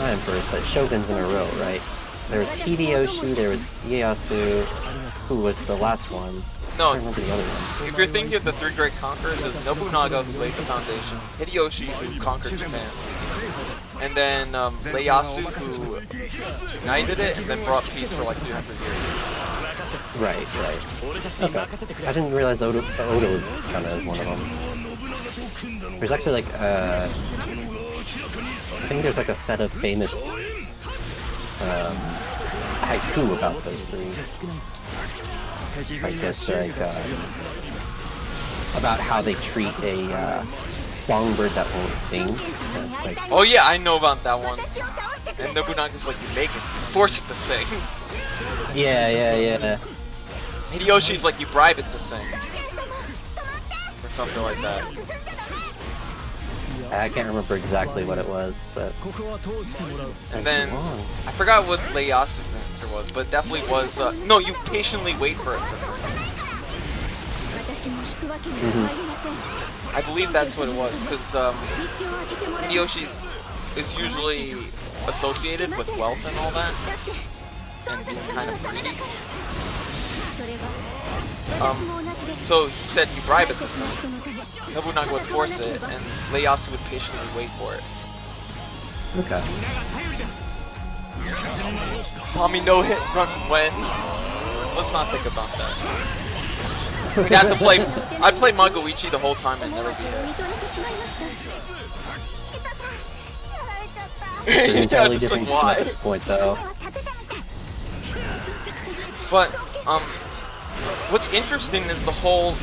emperors, but shoguns in a row, right? There was Hideyoshi, there was Ieyasu, who was the last one. No, I don't remember the other one. If you're thinking of the 3 great conquerors, it's Nobunaga who laid the foundation, Hideyoshi who conquered Japan, and then Ieyasu who united it and then brought peace for like 300 years. Right. Okay. I didn't realize Oda was kind of as one of them. There's actually like I think there's like a set of famous haiku about those 3. I guess like about how they treat a songbird that won't sing. Like, oh yeah, I know about that one. And Nobunaga's like, you make it, you force it to sing. Yeah. Hideyoshi's like, you bribe it to sing. Or something like that. I can't remember exactly what it was, but... And then, I forgot what Ieyasu's answer was, but it definitely was, no, you patiently wait for it to sing. I believe that's what it was, because Hideyoshi is usually associated with wealth and all that, and being kind of greedy. So he said you bribe it to sing. Nobunaga would force it, and Ieyasu would patiently wait for it. Okay. Tommy no hit run when? Let's not think about that. We'd have to play. I'd play Magoichi the whole time and never be hit. It's entirely just different like, why? point though. But what's interesting is the whole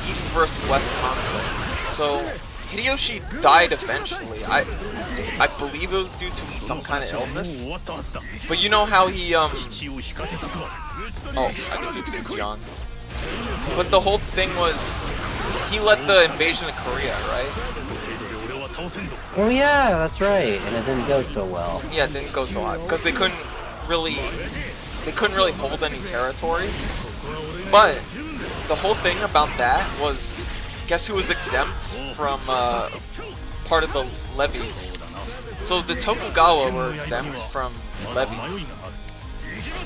East versus West conflict. So Hideyoshi died eventually. I believe it was due to some kind of illness. But you know how he oh, I think it's Fujian. But the whole thing was he led the invasion of Korea, right? Oh yeah, that's right. And it didn't go so well. Yeah, it didn't go so well because they couldn't really hold any territory. But the whole thing about that was, guess who was exempt from part of the levies? So the Tokugawa were exempt from levies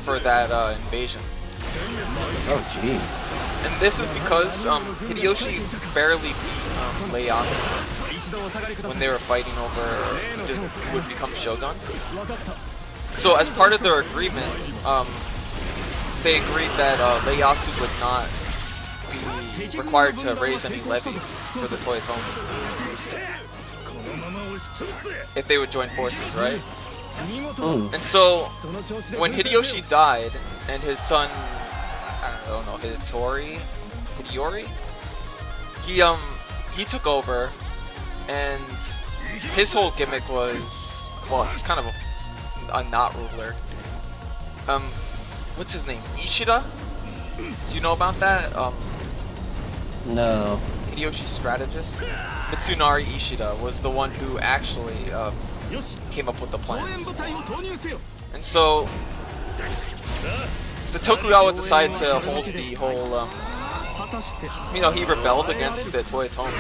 for that invasion. Oh jeez. And this is because Hideyoshi barely beat Ieyasu when they were fighting over who would become shogun. So as part of their agreement, they agreed that Ieyasu would not be required to raise any levies for the Toyotomi if they would join forces, right? And so when Hideyoshi died and his son, I don't know, Hideyori, he took over, and his whole gimmick was, well, he's kind of a not ruler. What's his name? Ishida? Do you know about that? No. Hideyoshi's strategist? Mitsunari Ishida was the one who actually came up with the plans. And so the Tokugawa decided to hold the whole, you know, he rebelled against the Toyotomi.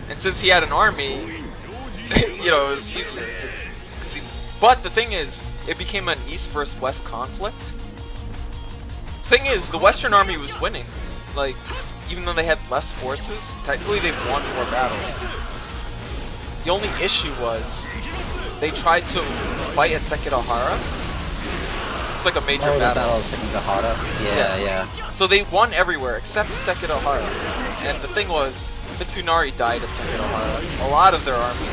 And since he had an army, you know, it was easier to... But the thing is, it became an East versus West conflict. Thing is, the Western army was winning. Like, even though they had less forces, technically they won more battles. The only issue was they tried to fight at Sekigahara. It's like a major battle. Battle of Sekigahara. Yeah. So they won everywhere except Sekigahara. And the thing was, Mitsunari died at Sekigahara. A lot of their army.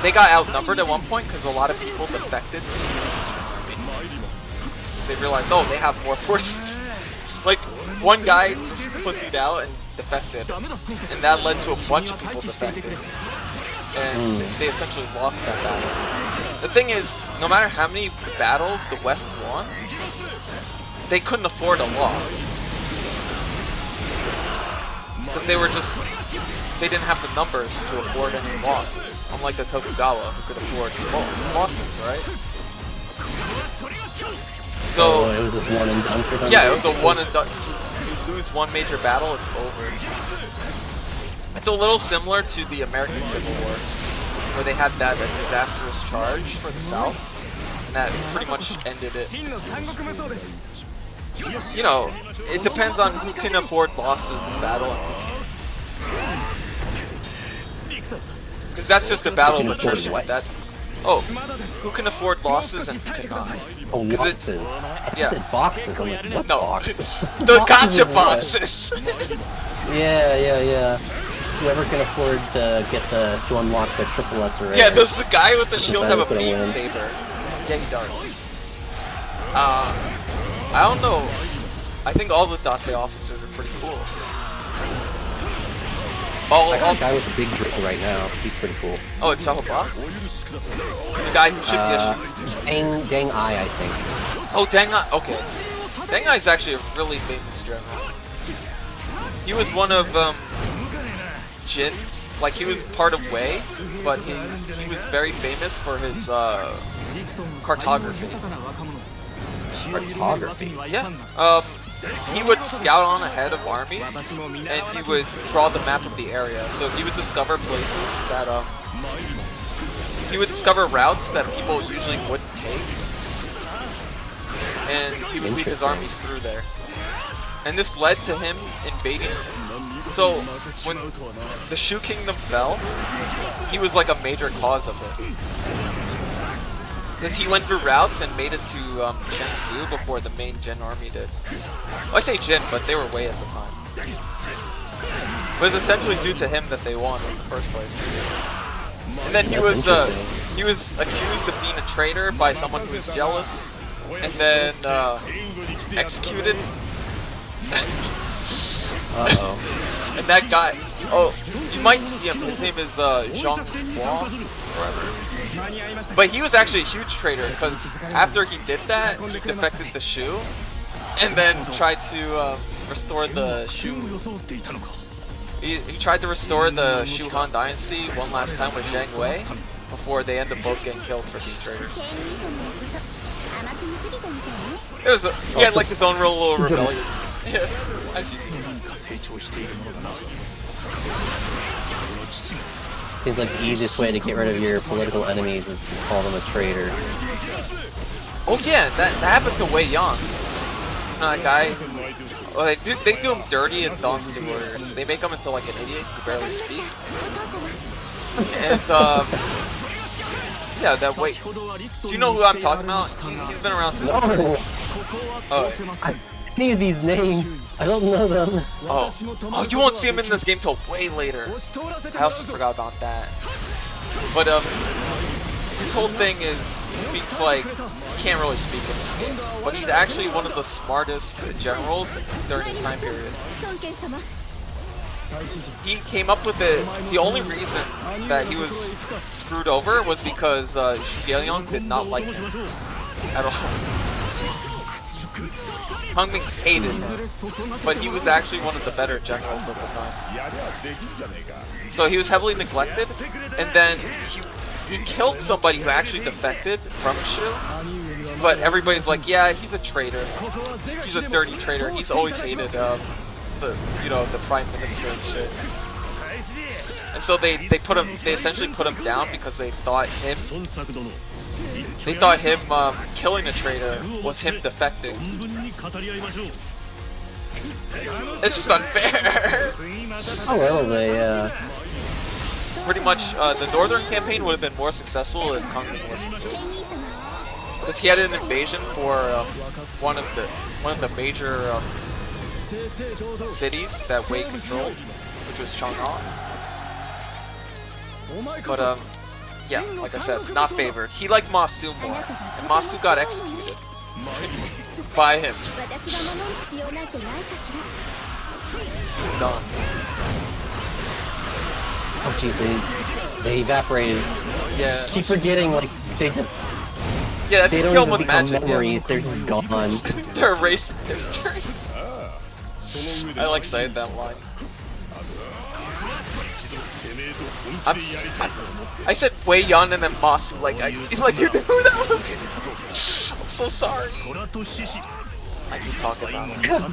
They got outnumbered at one point because a lot of people defected to this army. They realized, oh, they have more forces. Like, one guy just pussied out and defected. And that led to a bunch of people defecting. And they essentially lost that battle. The thing is, no matter how many battles the West won, they couldn't afford a loss. Because they didn't have the numbers to afford any losses. Unlike the Tokugawa, who could afford losses, right? So it was just one and done for them? Yeah, it was a one and done. You lose one major battle, it's over. It's a little similar to the American Civil War, where they had that disastrous charge for the South, and that pretty much ended it. You know, it depends on who can afford losses in battle and who can't. Because that's just a battle of attrition. Who can afford losses and who cannot? Oh, boxes. I said boxes. I'm like, what boxes? The gotcha boxes! Yeah. Whoever can afford to unlock the triple S array. Yeah, does the guy with the shield have a beam saber? Yeah, he does. I don't know. I think all the Date officers are pretty cool. I got a guy with a big drink right now. He's pretty cool. Oh, it's Shahaba? The guy who should be a shooter. Dang I think. Oh, Dang Ai. Okay. Dang Ai is actually a really famous general. He was one of Jin. Like, he was part of Wei, but he was very famous for his cartography. Cartography? Yeah. He would scout on ahead of armies, and he would draw the map of the area. So he would discover places that, he would discover routes that people usually wouldn't take, and he would lead his armies through there. And this led to him invading. So when the Shu Kingdom fell, he was like a major cause of it. Because he went through routes and made it to Chengdu before the main Jin army did. Well, I say Jin, but they were Wei at the time. It was essentially due to him that they won in the first place. And then he was accused of being a traitor by someone who was jealous, and then executed. Uh-oh. And that guy, oh, you might see him. His name is Zhang Hua, whatever. But he was actually a huge traitor, because after he did that, he defected the Shu, and then tried to restore the Shu. He tried to restore the Shu Han Dynasty one last time with Zhang Wei, before they end up both getting killed for being traitors. He had like his own real little rebellion. Yeah, I see. Seems like the easiest way to get rid of your political enemies is to call them a traitor. Oh yeah, that happened to Wei Yang. That guy. Well, they do him dirty in Dynasty Warriors. They make him into like an idiot who barely speak. And yeah, that Wei. Do you know who I'm talking about? He's been around since. Any of these names, I don't know them. Oh, you won't see him in this game till way later. I also forgot about that. But his whole thing is he speaks like he can't really speak in this game, but he's actually one of the smartest generals during his time period. He came up with it. The only reason that he was screwed over was because Zhuge did not like him at all. Hungmin hated him, but he was actually one of the better generals of the time. So he was heavily neglected, and then he killed somebody who actually defected from Shu, but everybody's like, yeah, he's a traitor. He's a dirty traitor. He's always hated the prime minister and shit. And so they essentially put him down because they thought him killing a traitor was him defecting. It's just unfair. Oh well, they pretty much the northern campaign would have been more successful if Kong didn't listen to him. Because he had an invasion for one of the major cities that Wei controlled, which was Chang'an. But yeah, like I said, not favored. He liked Masu more, and Masu got executed by him. He's done. Oh jeez, they evaporated. Yeah. Keep forgetting, like they just. Yeah, that's they a don't kill even with become magic. memories. They're just gone. They're erased from history. I like saying that line. I said Wei Yan and then Masu. Like he's like, you knew that was. I'm so sorry. I keep talking about him.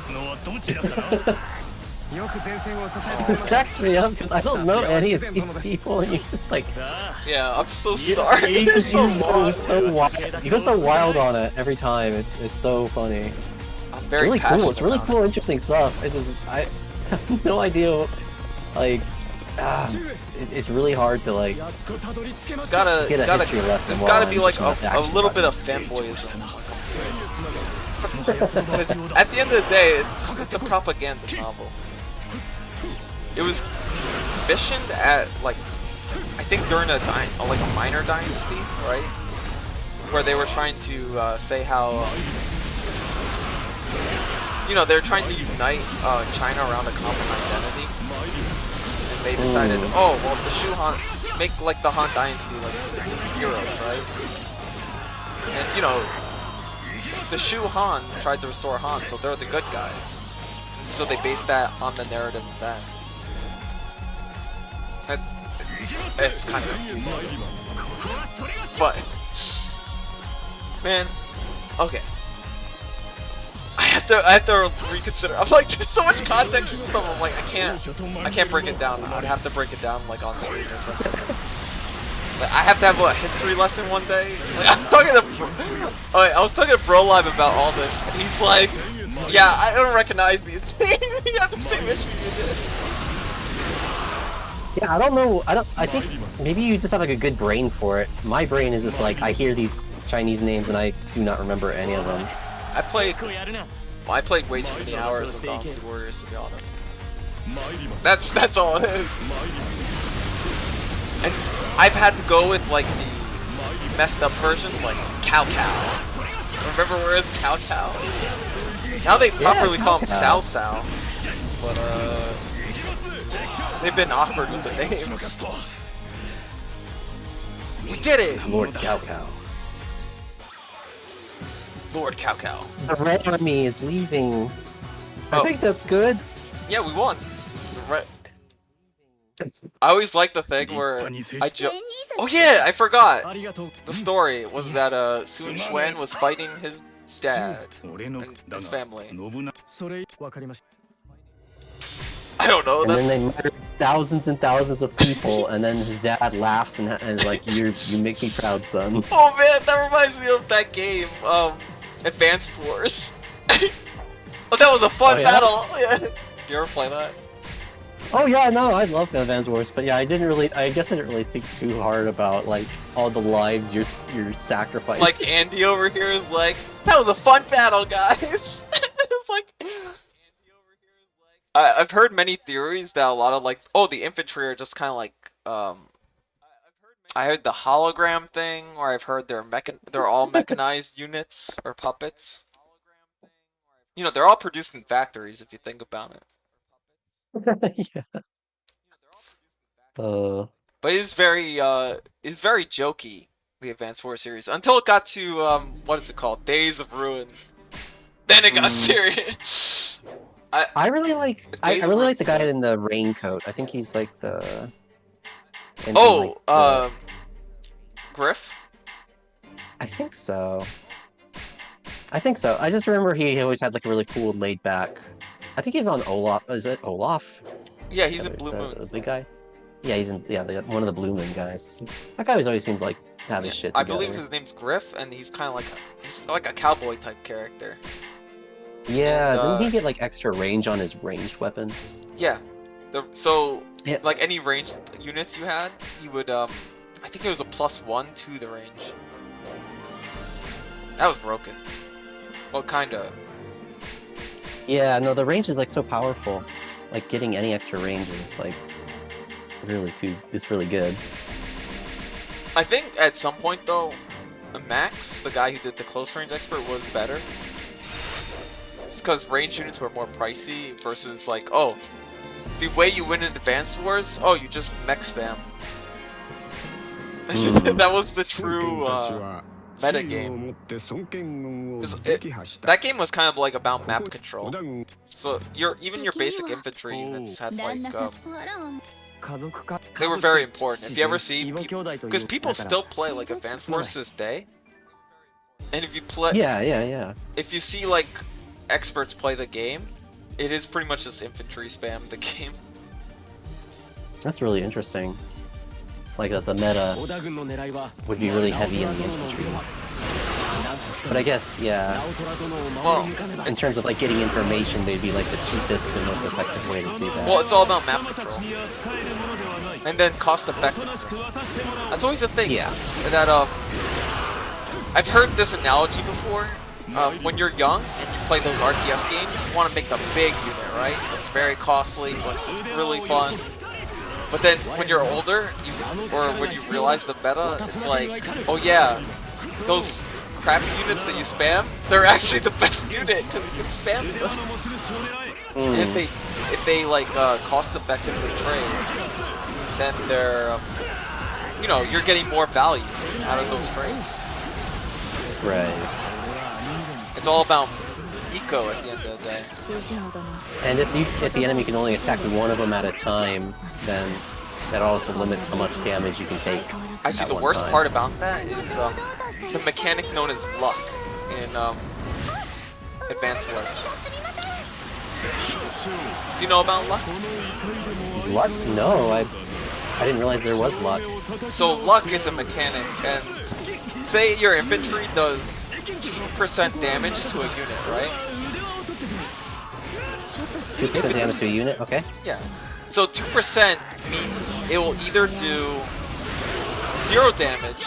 This cracks me up because I don't know any of these people, and you're just like, yeah, I'm so sorry. You so wild. You go so wild on it every time. It's so funny. I'm It's very really cool. It's really about cool, interesting stuff. It's just, I have no idea. Like, it's really hard to like Gotta get a history lesson. There's while gotta I'm be like just not a little bit of action fanboyism. Because at the end of the day, it's a propaganda novel. It was commissioned at like I think during a minor dynasty, right? Where they were trying to say how they're trying to unite China around a common identity, and they decided, oh well, the Shu Han make like the Han Dynasty like heroes, right? And the Shu Han tried to restore Han, so they're the good guys. So they based that on the narrative of that. And it's kind of confusing. But man, okay. I have to reconsider. I'm like, there's so much context and stuff. I'm like, I can't break it down. I'd have to break it down like on stream or something. Like, I have to have a history lesson one day. Like, I was talking to Bro Live about all this, and he's like, yeah, I don't recognize these things. You have the same issue you did. Yeah, I don't know. I think maybe you just have like a good brain for it. My brain is just like I hear these Chinese names and I do not remember any of them. I played way too many hours of Dynasty Warriors, to be honest. That's all it is. And I've had to go with like the messed up versions, like Cao Cao. Remember where is Cao Cao? Now they properly call him Cao Cao, but they've been awkward with the names. We did it! Lord Cao Cao. Lord Cao Cao. The Red Army is leaving. I think that's good. Yeah, we won. I always like the thing where oh yeah, I forgot! The story was that Sun Quan was fighting his dad and his family. I don't know. And then they murdered thousands and thousands of people, and then his dad laughs and is like, "You make me proud, son." Oh man, that reminds me of that game, Advanced Wars. Oh, that was a fun battle. Yeah. Did you ever play that? Oh yeah, no, I love Advanced Wars, but yeah, I guess I didn't really think too hard about like all the lives you're sacrificing. Like Andy over here is like, that was a fun battle, guys. It's like, I've heard many theories that a lot of like, the infantry are just kind of like, I heard the hologram thing, or I've heard they're all mechanized units or puppets. They're all produced in factories if you think about it. Yeah. But it's very jokey, the Advanced War series, until it got to what is it called, Days of Ruin. Then it got serious. I really like the guy in the raincoat. I think he's like the. Griff. I think so. I just remember he always had like a really cool laid back. I think he's on Olaf. Is it Olaf? Yeah, he's in Blue Moon. The big guy. Yeah, he's in one of the Blue Moon guys. That guy always seemed like have his shit together. I believe his name's Griff, and he's kind of like a cowboy type character. Yeah, didn't he get like extra range on his ranged weapons? Yeah. So Yeah. like any ranged units you had, you would I think it was a +1 to the range. That was broken. Well, kinda. Yeah, no, the range is like so powerful. Like getting any extra range is like it's really good. I think at some point though, Max, the guy who did the close range expert, was better. Just because range units were more pricey versus like, oh, the way you win in Advanced Wars, oh, you just mech spam. That was the true meta game. That game was kind of like about map control. So even your basic infantry units had like they were very important. If you ever see because people still play like Advanced Wars to this day, and if you play if you see like experts play the game, it is pretty much just infantry spam the game. That's really interesting. Like the meta would be really heavy in the infantry. But I guess, yeah, Well, in terms of like getting information, they'd be like the cheapest and most effective way to do that. well, it's all about map control. And then cost effectiveness. That's always a thing. Yeah. That I've heard this analogy before. When you're young and you play those RTS games, you want to make the big unit, right? It's very costly, but it's really fun. But then when you're older, or when you realize the meta, it's like, oh yeah, those crappy units that you spam, they're actually the best unit because you can spam them. If they like cost effectively trade, then they're you know, you're getting more value out of those trades. Right. It's all about eco at the end of the day. And if the enemy can only attack one of them at a time, then that also limits how much damage you can take. Actually, the worst part about that is the mechanic known as luck in Advanced Wars. Do you know about luck? Luck? No, I didn't realize there was luck. So luck is a mechanic, and say your infantry does 2% damage to a unit, right? 2% damage to a unit? Okay. Yeah. So 2% means it will either do 0 damage,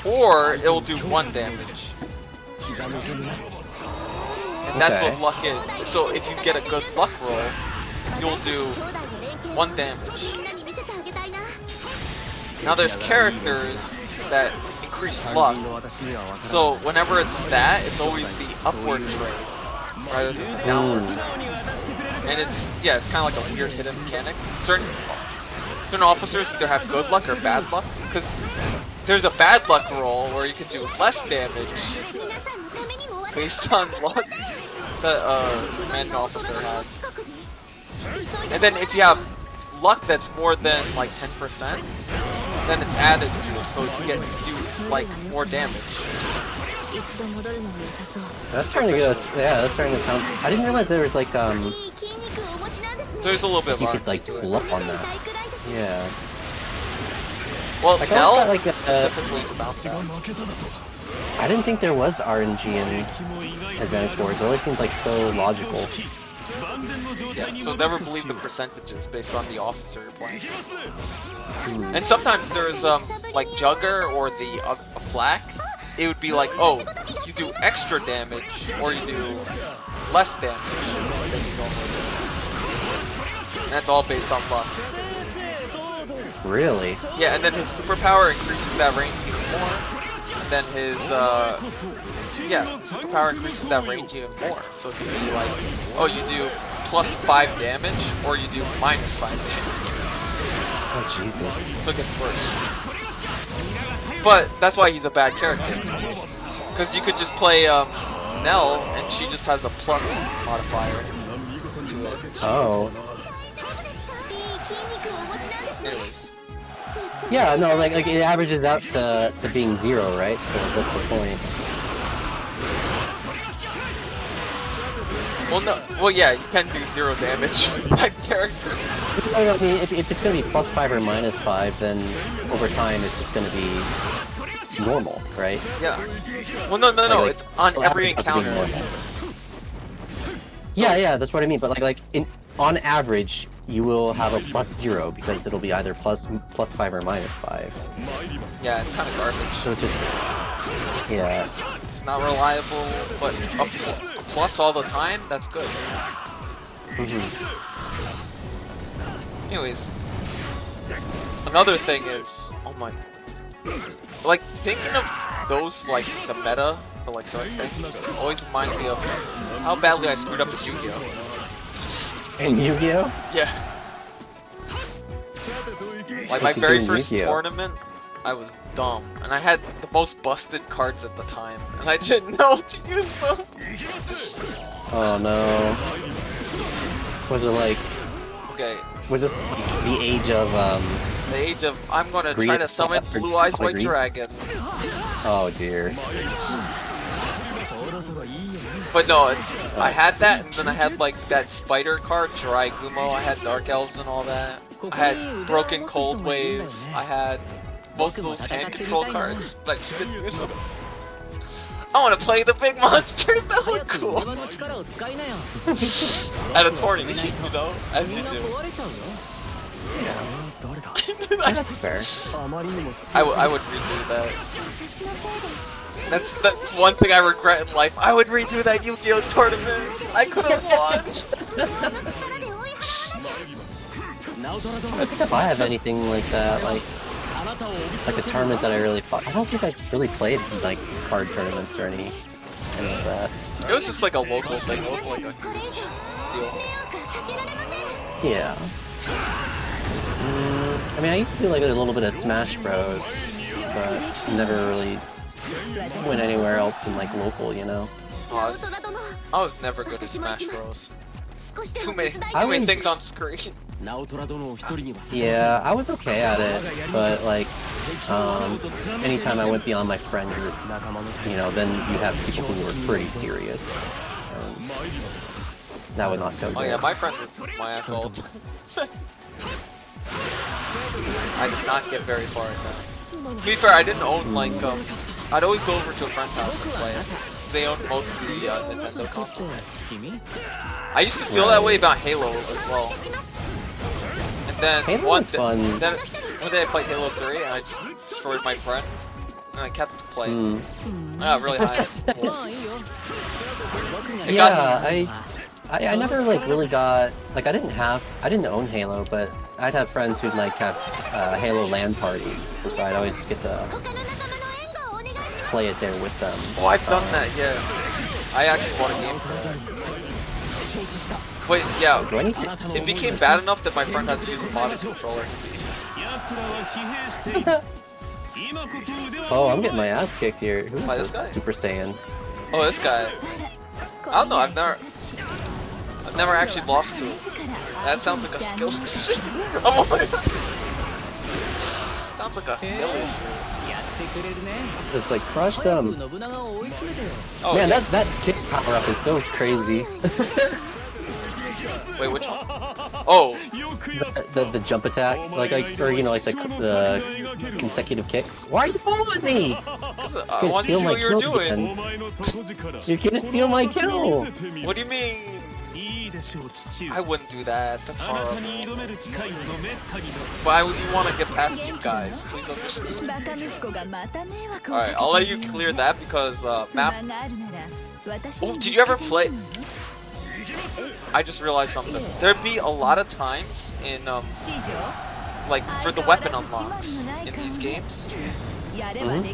or it will do 1 damage. And that's what luck is. So if you get a good luck roll, you'll do 1 damage. Now there's characters that increase luck. So whenever it's that, it's always the upward trade rather than the downward trade. And it's it's kind of like a weird hidden mechanic. Certain officers either have good luck or bad luck, because there's a bad luck roll where you can do less damage based on luck that a commanding officer has. And then if you have luck that's more than like 10%, then it's added to it, so you can do like more damage. That's starting to get that's starting to sound. I didn't realize there was like So there's a little bit of you could like pull up on that. Yeah. Well, like, Mello got, like specifically is about that. I didn't think there was RNG in Advanced Wars. It always seemed like so logical. Yeah, so never believe the percentages based on the officer you're playing. And sometimes there's like Jugger or the Flak. It would be like, oh, you do extra damage or you do less damage than you normally do. And that's all based on luck. Really? Yeah, and then his superpower increases that range even more. And then his superpower increases that range even more. So it can be like, oh, you do +5 damage or you do -5 damage. Oh Jesus. So it gets worse. But that's why he's a bad character. Because you could just play Nell and she just has a plus modifier to it. Oh. Anyways. Yeah, no, like it averages out to being 0, right? So what's the point? Well, no. Well, yeah, you can do 0 damage with that character. No, I mean, if it's gonna be +5 or -5, then over time it's just gonna be normal, right? Yeah. Well, no, Like, it's on every encounter. Yeah, that's what I mean. But on average, you will have a +0 because it'll be either +5 or -5. Yeah, it's kind of garbage. So just yeah. It's not reliable, but a plus all the time, that's good. Anyways, another thing is, oh my, like thinking of those like the meta for like certain things always reminds me of how badly I screwed up in Yu-Gi-Oh. In Yu-Gi-Oh? Yeah. Like my very first tournament, I was dumb, and I had the most busted cards at the time, and I didn't know to use them. Oh no. Was it like? Okay. Was this the age of The age of I'm gonna try to summon Blue Eyes White Dragon. Oh dear. But no, it's I had that, and then I had like that spider card, Jirai Gumo. I had Dark Elves and all that. I had Broken Cold Wave. I had most of those hand control cards, but I just didn't use them. I want to play the big monsters. That look cool. At a tournament, you know, as you do. That's fair. I would redo that. That's one thing I regret in life. I would redo that Yu-Gi-Oh tournament. I could have won. I think if I have anything like that, like a tournament that I really fought, I don't think I really played like card tournaments or any of that. It was just like a local thing. It wasn't like a huge deal. Yeah. I mean, I used to do like a little bit of Smash Bros, but never really went anywhere else in like local, you know. Oh, I was never good at Smash Bros. Too many things on screen. Yeah, I was okay at it, but like, anytime I went beyond my friend group, you know, then you have people who were pretty serious, and that would not go good. Oh yeah, my friends were my asshole. I did not get very far at that. To be fair, I didn't own like, I'd always go over to a friend's house and play it. They owned most of the Nintendo consoles. I used to feel that way about Halo as well. And then one day I played Halo 3 and I just destroyed my friend. And I kept playing. I got really high. I never like really got, like I didn't own Halo, but I'd have friends who'd like have Halo LAN parties, so I'd always get to play it there with them. Oh, I've done that, yeah. I actually bought a game for that. But yeah, it became bad enough that my friend had to use a modded controller to beat it. Oh, I'm getting my ass kicked here. Who is this guy? Super Saiyan? Oh, this guy. I don't know, I've never actually lost to him. That sounds like a skill issue. Oh my god. Sounds like a skill issue. Just like crushed them. Oh, man, yeah. that kick power up is so crazy. Wait, which one? Oh, the jump attack, like or you know, like the consecutive kicks. Why are you following me? I want to see what you're doing. You're gonna steal my kill. What do you mean? I wouldn't do that. That's horrible. Why would you want to get past these guys? Please understand. Alright, I'll let you clear that because map. Oh, did you ever play? I just realized something. There'd be a lot of times in like for the weapon unlocks in these games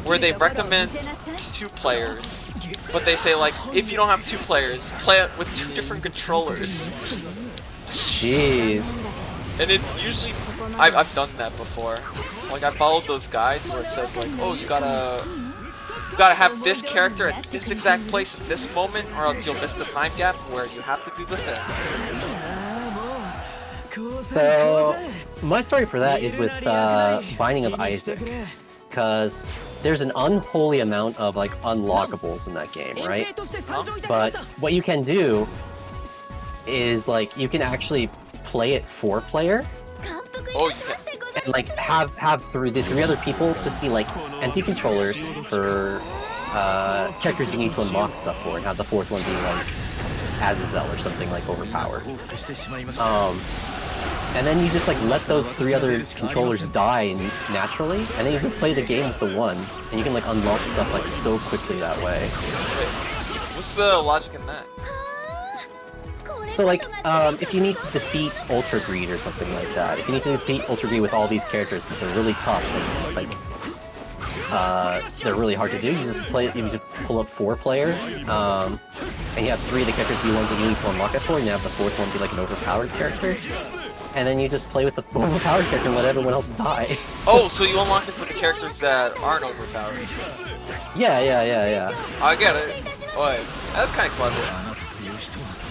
where they recommend 2 players, but they say like if you don't have 2 players, play it with 2 different controllers. Jeez. And it usually, I've done that before. Like I followed those guides where it says like, oh, you gotta have this character at this exact place at this moment, or else you'll miss the time gap where you have to do the thing. So my story for that is with Binding of Isaac, because there's an unholy amount of like unlockables in that game, right? But what you can do is like you can actually play it 4-player. Oh, you can. And like have the 3 other people just be like empty controllers for characters you need to unlock stuff for, and have the 4th one be like Azazel or something like overpowered. and then you just like let those 3 other controllers die naturally, and then you just play the game with the 1, and you can like unlock stuff like so quickly that way. Wait, what's the logic in that? So like, if you need to defeat Ultra Greed or something like that, if you need to defeat Ultra Greed with all these characters, but they're really tough, and like, they're really hard to do, you just pull up 4-player, and you have 3 of the characters be ones that you need to unlock it for, and you have the 4th one be like an overpowered character, and then you just play with the overpowered character and let everyone else die. Oh, so you unlock it for the characters that aren't overpowered. Yeah. I get it. Oh, that's kind of clever.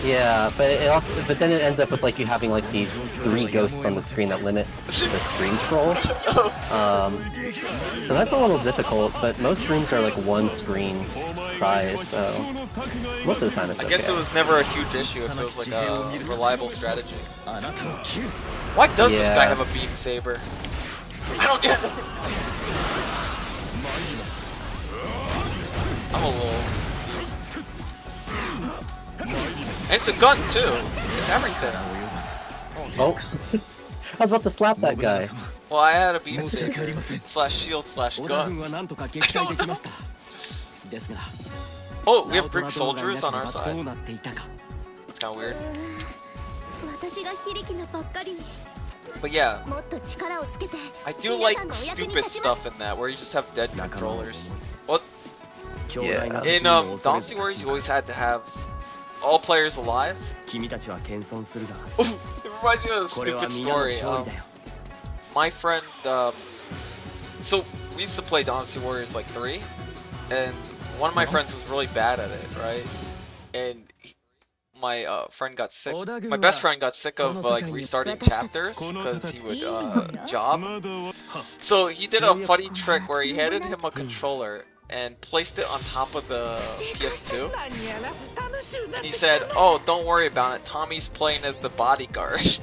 Yeah, but then it ends up with like you having like these 3 ghosts on the screen that limit the screen scroll. So that's a little difficult, but most rooms are like 1 screen size, so most of the time it's okay. I guess it was never a huge issue if it was like a reliable strategy. Why does this guy have a beam saber? I don't get it. I'm a little confused. And it's a gun too. It's everything. Oh, I was about to slap that guy. Well, I had a beam saber slash shield slash guns. Oh, we have Greek soldiers on our side. That's kind of weird. But yeah, I do like stupid stuff in that where you just have dead controllers. What? Yeah. In Dynasty Warriors, you always had to have all players alive. It reminds me of a stupid story. My friend, so we used to play Dynasty Warriors like 3, and one of my friends was really bad at it, right? And my friend got sick. My best friend got sick of like restarting chapters because he would job. So he did a funny trick where he handed him a controller and placed it on top of the PS2. And he said, "Oh, don't worry about it. Tommy's playing as the bodyguard."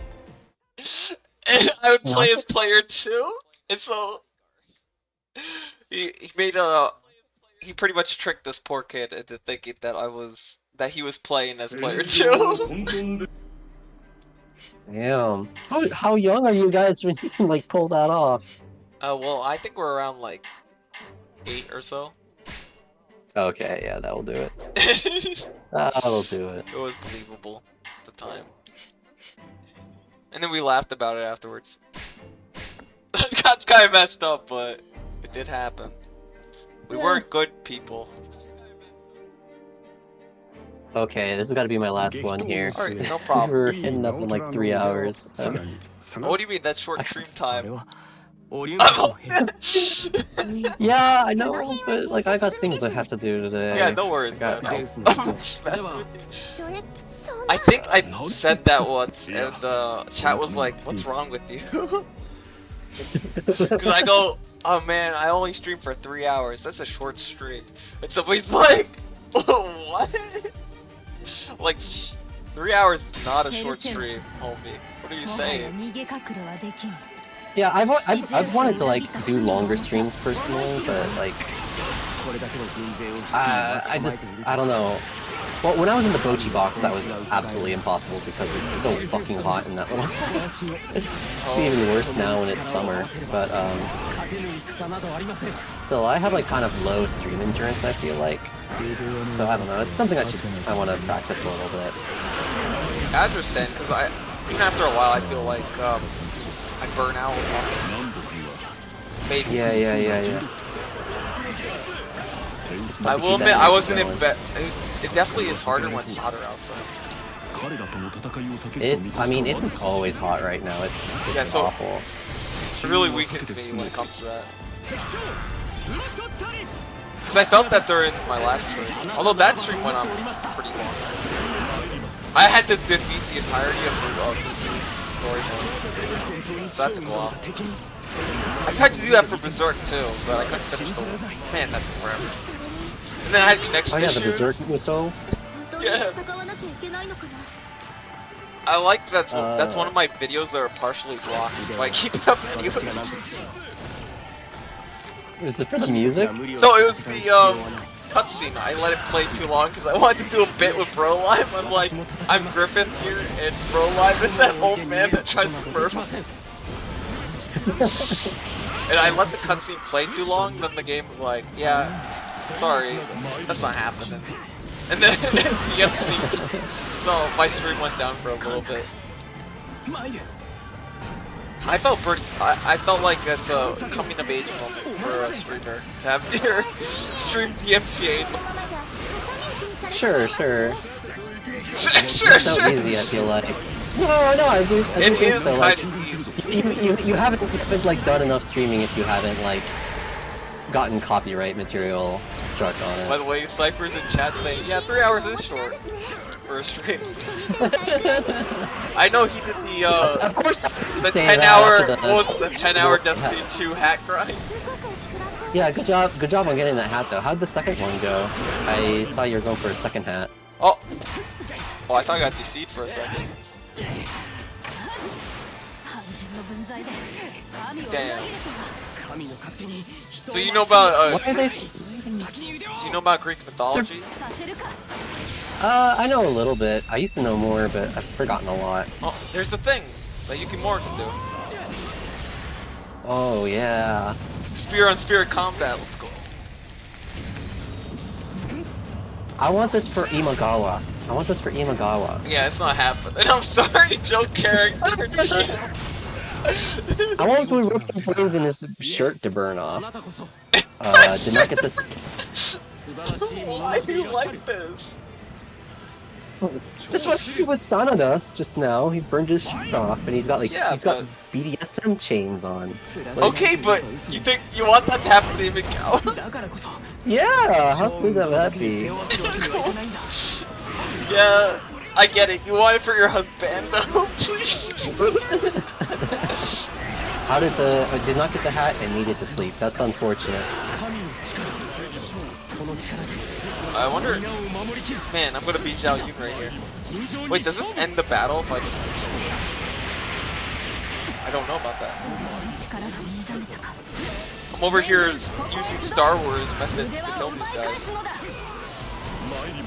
And I would play as player 2. And so he pretty much tricked this poor kid into thinking that he was playing as player 2. Damn. How young are you guys when you can like pull that off? Well, I think we're around like 8 or so. Okay, yeah, that'll do it. That'll do it. It was believable at the time. And then we laughed about it afterwards. Got kind of messed up, but it did happen. We weren't good people. Okay, this has got to be my last one here. Alright, no problem. We're ending up in like 3 hours. What do you mean? That's short stream time. Yeah, I know, but like I got things I have to do today. Yeah, no worries, man. Yeah. I think I said that once, and chat was like, "What's wrong with you?" Because I go, "Oh man, I only stream for 3 hours. That's a short stream." And somebody's like, "What?" Like 3 hours is not a short stream, homie. What are you saying? Yeah, I've wanted to like do longer streams personally, but like I don't know. Well, when I was in the Bochi box, that was absolutely impossible because it's so fucking hot in that little box. It's even worse now when it's summer, but still, I have like kind of low stream endurance, I feel like. So I don't know. It's something I want to practice a little bit. I understand, because even after a while, I feel like I burn out. Maybe. Yeah. I will admit, I wasn't in bed. It definitely is harder when it's hotter outside. I mean, it's just always hot right now. It's awful. It really weakens me when it comes to that. Because I felt that during my last stream. Although that stream went on pretty long. I had to defeat the entirety of the story mode. So that took a while. I tried to do that for Berserk too, but I couldn't finish the one. Man, that took forever. And then I had connection issues. Oh yeah, the Berserk whistle. Yeah. I like that's one of my videos that are partially blocked, so I keep it up anyways. Is it for the music? No, it was the cutscene, I let it play too long because I wanted to do a bit with Bro Live. I'm like, I'm Griffith here, and Bro Live is that old man that tries to murder me. And I let the cutscene play too long, then the game was like, yeah, sorry, that's not happening. And then DMC, so my stream went down for a little bit. I felt like that's a coming of age moment for a streamer to have your stream DMCA. Sure. Sure. It's so easy, I feel like. No, I do think so. Like, you haven't like done enough streaming if you haven't like gotten copyright material struck on it. By the way, Cypher's in chat saying, yeah, 3 hours is short for a stream. I know he did the Of course, the 10-hour the 10-hour Destiny 2 hat grind. Yeah, good job on getting that hat though. How'd the second one go? I saw you were going for a second hat. Oh, I thought I got deceived for a second. Damn. So you know about Why are they? do you know about Greek mythology? I know a little bit. I used to know more, but I've forgotten a lot. Oh, there's the thing that Yukimura can do. Oh yeah. Spear on spear combat. Let's go. I want this for Imagawa. Yeah, it's not happening. I'm sorry, joke character. I want to rip the flames in his shirt to burn off. Did not get this. Why do you like this? This was with Sanada just now. He burned his shirt off, and he's got like Yeah, he's got BDSM chains on. It's like, Okay, but you think you want that to happen to Mikao? yeah, how cool would that be? Yeah, I get it. You want it for your husband, though, please. How did I did not get the hat and needed to sleep. That's unfortunate. I wonder. Man, I'm gonna beat Zhao Yun right here. Wait, does this end the battle if I just? I don't know about that. I'm over here using Star Wars methods to kill these guys.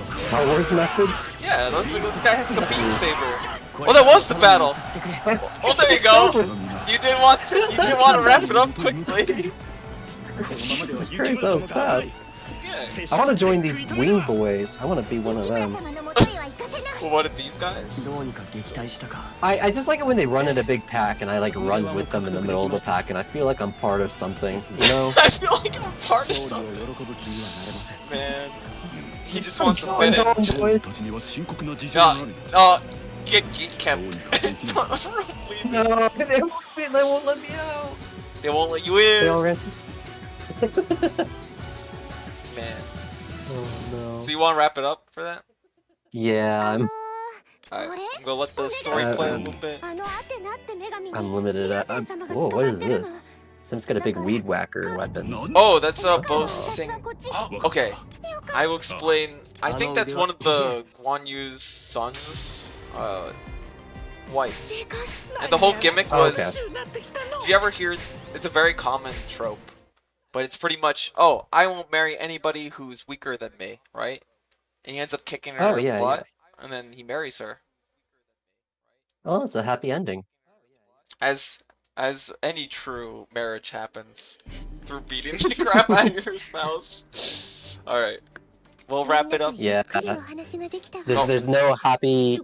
Star Wars methods? Yeah, this guy has the beam saber. Oh, that was the battle. Oh, there you go. You didn't want to wrap it up quickly. Jesus Christ, that was fast. Yeah. I want to join these wing boys. I want to be one of them. Well, what are these guys? I just like it when they run in a big pack and I like run with them in the middle of the pack and I feel like I'm part of something, you know? I feel like I'm part of something. Man, he just wants to fit in. Get kept. No, they won't let me out. They won't let you in. They already. Man. Oh no. So you want to wrap it up for that? Yeah, Alright, I'm gonna let the story play a little bit. I'm limited. Whoa, what is this? Sim's got a big weed whacker weapon. Oh, that's a bozo. Oh, okay. I will explain. I think that's one of the Guan Yu's sons' wife. And the whole gimmick was... Do you ever hear... It's a very common trope. But it's pretty much, oh, I won't marry anybody who's weaker than me, right? And he ends up kicking her butt, and then he marries her. Oh, it's a happy ending. As any true marriage happens, through beating the crap out of your spouse. Alright. We'll wrap it up. Yeah. There's no happy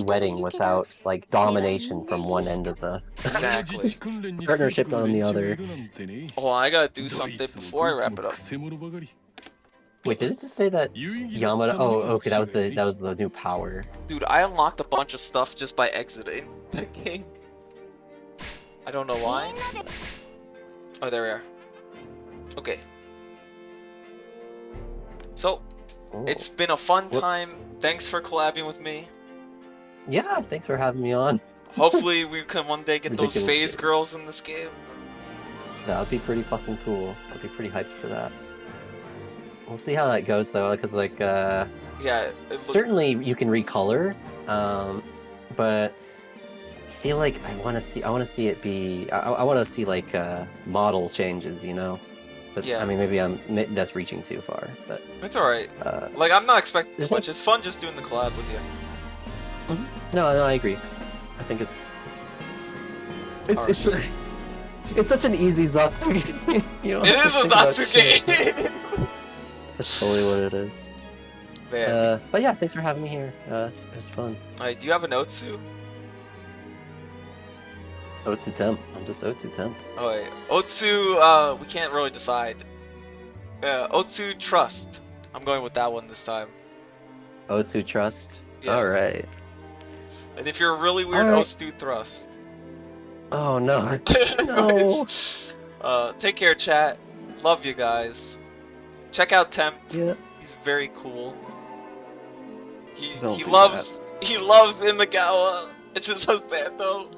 wedding without like domination from one end of the Exactly. partnership on the other. Oh, I gotta do something before I wrap it up. Wait, did it just say that Yamada? Oh, okay, that was the new power. Dude, I unlocked a bunch of stuff just by exiting the game. I don't know why. Oh, there we are. Okay. So, it's been a fun time. Thanks for collabing with me. Yeah, thanks for having me on. Hopefully we can one day get those phase girls in this game. That would be pretty fucking cool. I'd be pretty hyped for that. We'll see how that goes though, because like yeah, certainly you can recolor, but I feel like I want to see it be. I want to see like model changes, you know. But Yeah. I mean, that's reaching too far. But It's alright. Like, I'm not expecting too much. It's fun just doing the collab with you. no, I agree. I think it's such an easy Zatsuki. You don't It have is to a think about Zatsuki! shit. That's totally what it is. Man. But yeah, thanks for having me here. It was fun. Alright, do you have an Otsu? Otsu Temp. I'm just Otsu Temp. Oh wait. Otsu, we can't really decide. Otsu Trust. I'm going with that one this time. Otsu Trust. Yeah. Alright. And if you're a really weird, Alright. Otsu Thrust. Oh no. No. Anyways, take care, chat. Love you guys. Check out Temp. Yeah. He's very cool. Don't He do loves Imagawa. It's his husband though.